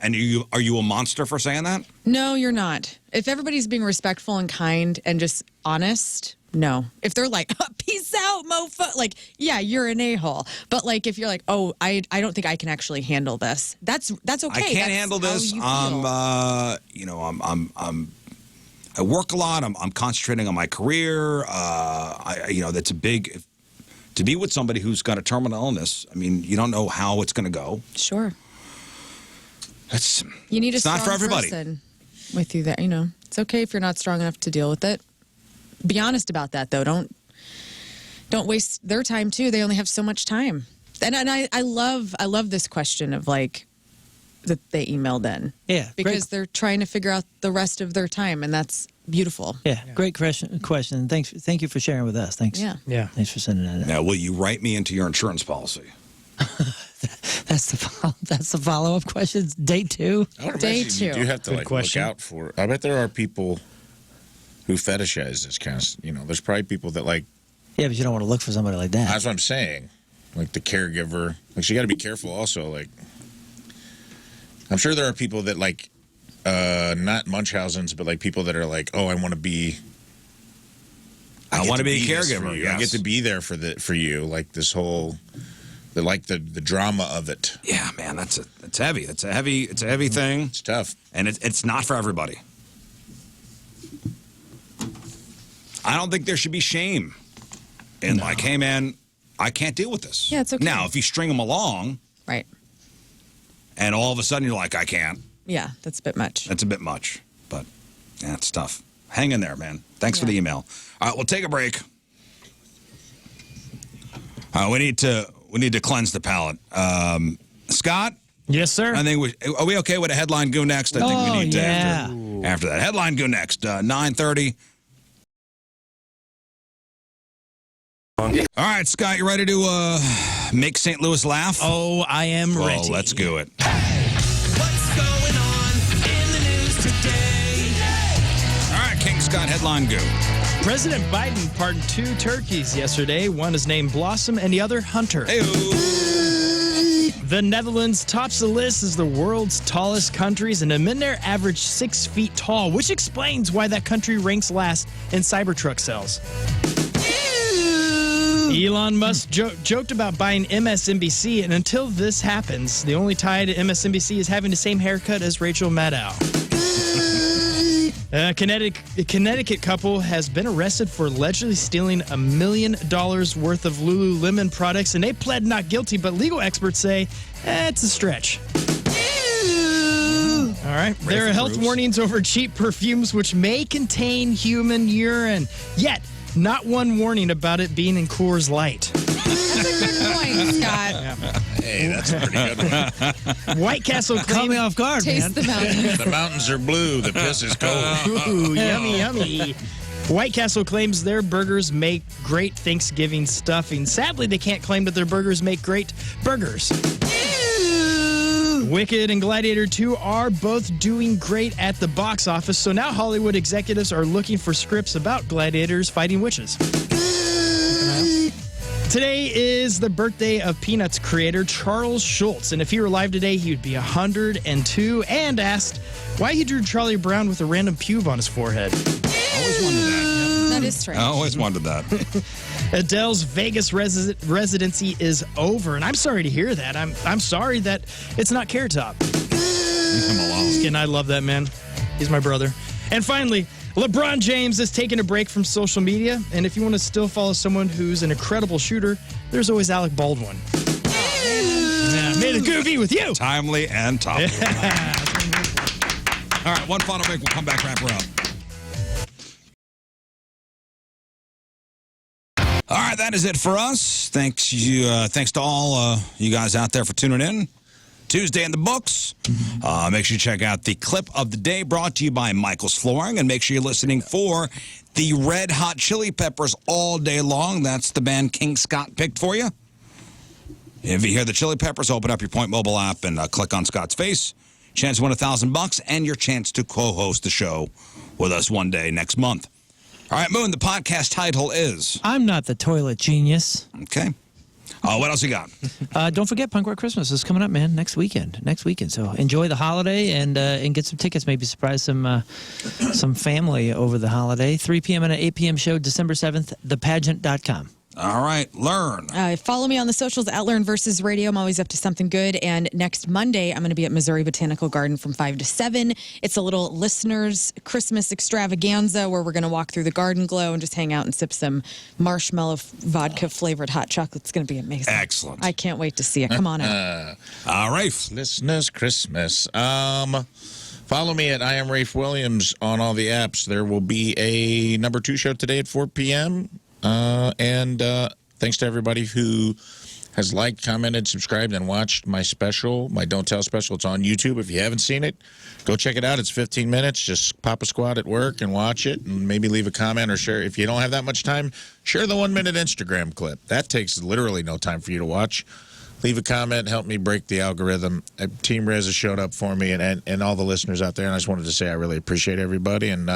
are you a monster for saying that? No, you're not. If everybody's being respectful and kind and just honest, no. If they're like, peace out, mofo, like, yeah, you're an a-hole. But like, if you're like, oh, I don't think I can actually handle this. That's okay. I can't That's handle how this. you feel. I work a lot. I'm concentrating on my career. That's a big. To be with somebody who's got a terminal illness, I mean, you don't know how it's going to go. Sure. You need a it's not for strong everybody. person with you there. It's okay if you're not strong enough to deal with it. Be honest about that, though. Don't waste their time too. They only have so much time. And I love this question of like that they emailed in. Yeah, because they're trying to figure out the rest of their time, and that's beautiful. Yeah, great question. Thank you for sharing with us. Thanks. Yeah. Thanks for sending that in. Now, will you write me into your insurance policy? That's the follow-up question. Date 2. I would Day imagine you 2. do have to Good like question. look out for. I bet there are people who fetishize this kind of. There's probably people that like. Yeah, but you don't want to look for somebody like that. That's what I'm saying. Like the caregiver. Like, so you got to be careful also. Like, I'm sure there are people that like, not Munchausen's, but like people that are like, oh, I want to be. I want to be a this for caregiver. you. Yes. I get to be there for you. Like this whole, the drama of it. Yeah, man, it's heavy. It's a heavy thing. It's tough. And it's not for everybody. I don't think there should be shame in like, hey, man, I can't deal with this. Yeah, it's okay. Now, if you string them along Right. and all of a sudden you're like, I can't, Yeah, that's a bit much. that's a bit much. But yeah, it's tough. Hang in there, man. Thanks for the email. All right, we'll take a break. We need to cleanse the palate. Scott? Yes, sir. I think are we okay with a headline go next? I think we need to after that. Headline go next. 9:30. All right, Scott, you ready to make St. Louis laugh? Oh, I am Well, ready. let's do it. What's going on in the news today? All right, King Scott, headline go. President Biden pardoned 2 turkeys yesterday. One is named Blossom and the other Hunter. The Netherlands tops the list as the world's tallest countries, and the men there average 6 feet tall, which explains why that country ranks last in Cybertruck sales. Elon Musk joked about buying MSNBC, and until this happens, the only tie to MSNBC is having the same haircut as Rachel Maddow. A Connecticut couple has been arrested for allegedly stealing $1 million worth of Lululemon products, and they pled not guilty, but legal experts say it's a stretch. All right. There are health warnings over cheap perfumes which may contain human urine, yet not one warning about it being in Coors Light. That's a good point, Scott. Hey, that's pretty good. White Castle Caught claimed... me off guard, Taste man. the mountain. The mountains are blue. The piss is cold. Ooh, yummy, yummy. White Castle claims their burgers make great Thanksgiving stuffing. Sadly, they can't claim that their burgers make great burgers. Wicked and Gladiator 2 are both doing great at the box office, so now Hollywood executives are looking for scripts about gladiators fighting witches. Today is the birthday of Peanuts creator Charles Schultz, and if he were alive today, he would be 102, and asked why he drew Charlie Brown with a random pube on his forehead. Always wondered that. That is strange. I always wondered that. Adele's Vegas residency is over, and I'm sorry to hear that. I'm sorry that it's not Carrot Top. Leave him alone. And I love that man. He's my brother. And finally, LeBron James is taking a break from social media, and if you want to still follow someone who's an incredible shooter, there's always Alec Baldwin. Yeah, made a goofy with you. Timely and topical. All right, one final break. We'll come back, wrap her up. All right, that is it for us. Thanks to all you guys out there for tuning in. Tuesday in the books. Make sure you check out the clip of the day brought to you by Michael's Flooring, and make sure you're listening for the Red Hot Chili Peppers all day long. That's the band King Scott picked for you. If you hear the Chili Peppers, open up your Point Mobile app and click on Scott's face. Chance to win $1,000 and your chance to co-host the show with us one day next month. All right, Moon, the podcast title is... I'm not the toilet genius. Okay. What else you got? Don't forget, Punk Rock Christmas is coming up, man, next weekend. So enjoy the holiday and get some tickets. Maybe surprise some family over the holiday. 3 p.m. and an 8 p.m. show, December 7th, thepageant.com. All right, Learn. Follow me on the socials at Learn versus Radio. I'm always up to something good. And next Monday, I'm going to be at Missouri Botanical Garden from 5 to 7. It's a little listeners' Christmas extravaganza where we're going to walk through the garden glow and just hang out and sip some marshmallow vodka flavored hot chocolate. It's going to be amazing. Excellent. I can't wait to see it. Come on out. All right. Listeners Christmas. Follow me at I am Rafe Williams on all the apps. There will be a number 2 show today at 4 p.m. And thanks to everybody who has liked, commented, subscribed, and watched my special, my Don't Tell special. It's on YouTube. If you haven't seen it, go check it out. It's 15 minutes. Just pop a squat at work and watch it, and maybe leave a comment or share. If you don't have that much time, share the 1-minute Instagram clip. That takes literally no time for you to watch. Leave a comment. Help me break the algorithm. Team Rez has showed up for me and all the listeners out there, and I just wanted to say I really appreciate everybody, and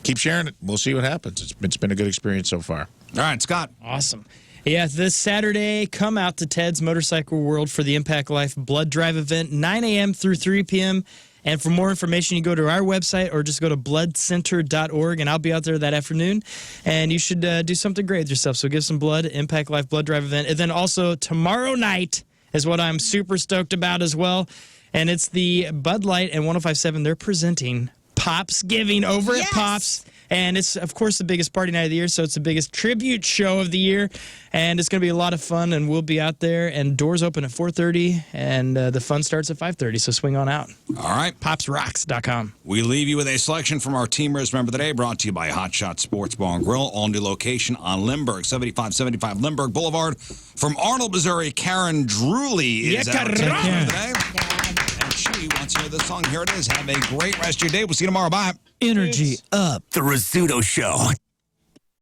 keep sharing it. We'll see what happens. It's been a good experience so far. All right, Scott. Awesome. Yeah, this Saturday, come out to Ted's Motorcycle World for the Impact Life Blood Drive event, 9 a.m. through 3 p.m. And for more information, you go to our website or just go to bloodcenter.org, and I'll be out there that afternoon. And you should do something great with yourself. So give some blood, Impact Life Blood Drive event. And then also tomorrow night is what I'm super stoked about as well. And it's the Bud Light and 105.7. They're presenting Pops Giving over at Pops. And it's, of course, the biggest party night of the year, so it's the biggest tribute show of the year. And it's going to be a lot of fun, and we'll be out there. And doors open at 4:30, and the fun starts at 5:30, so swing on out. All right. PopsRocks.com. We leave you with a selection from our Team Riz Member Today, brought to you by Hot Shot Sports Bar and Grill, all new location on Lindbergh, 7575 Lindbergh Boulevard. From Arnold, Missouri, Karen Drewley is our Team Member today. And she wants to hear this song. Here it is. Have a great rest of your day. We'll see you tomorrow. Bye. Energy up. The Rizzuto Show.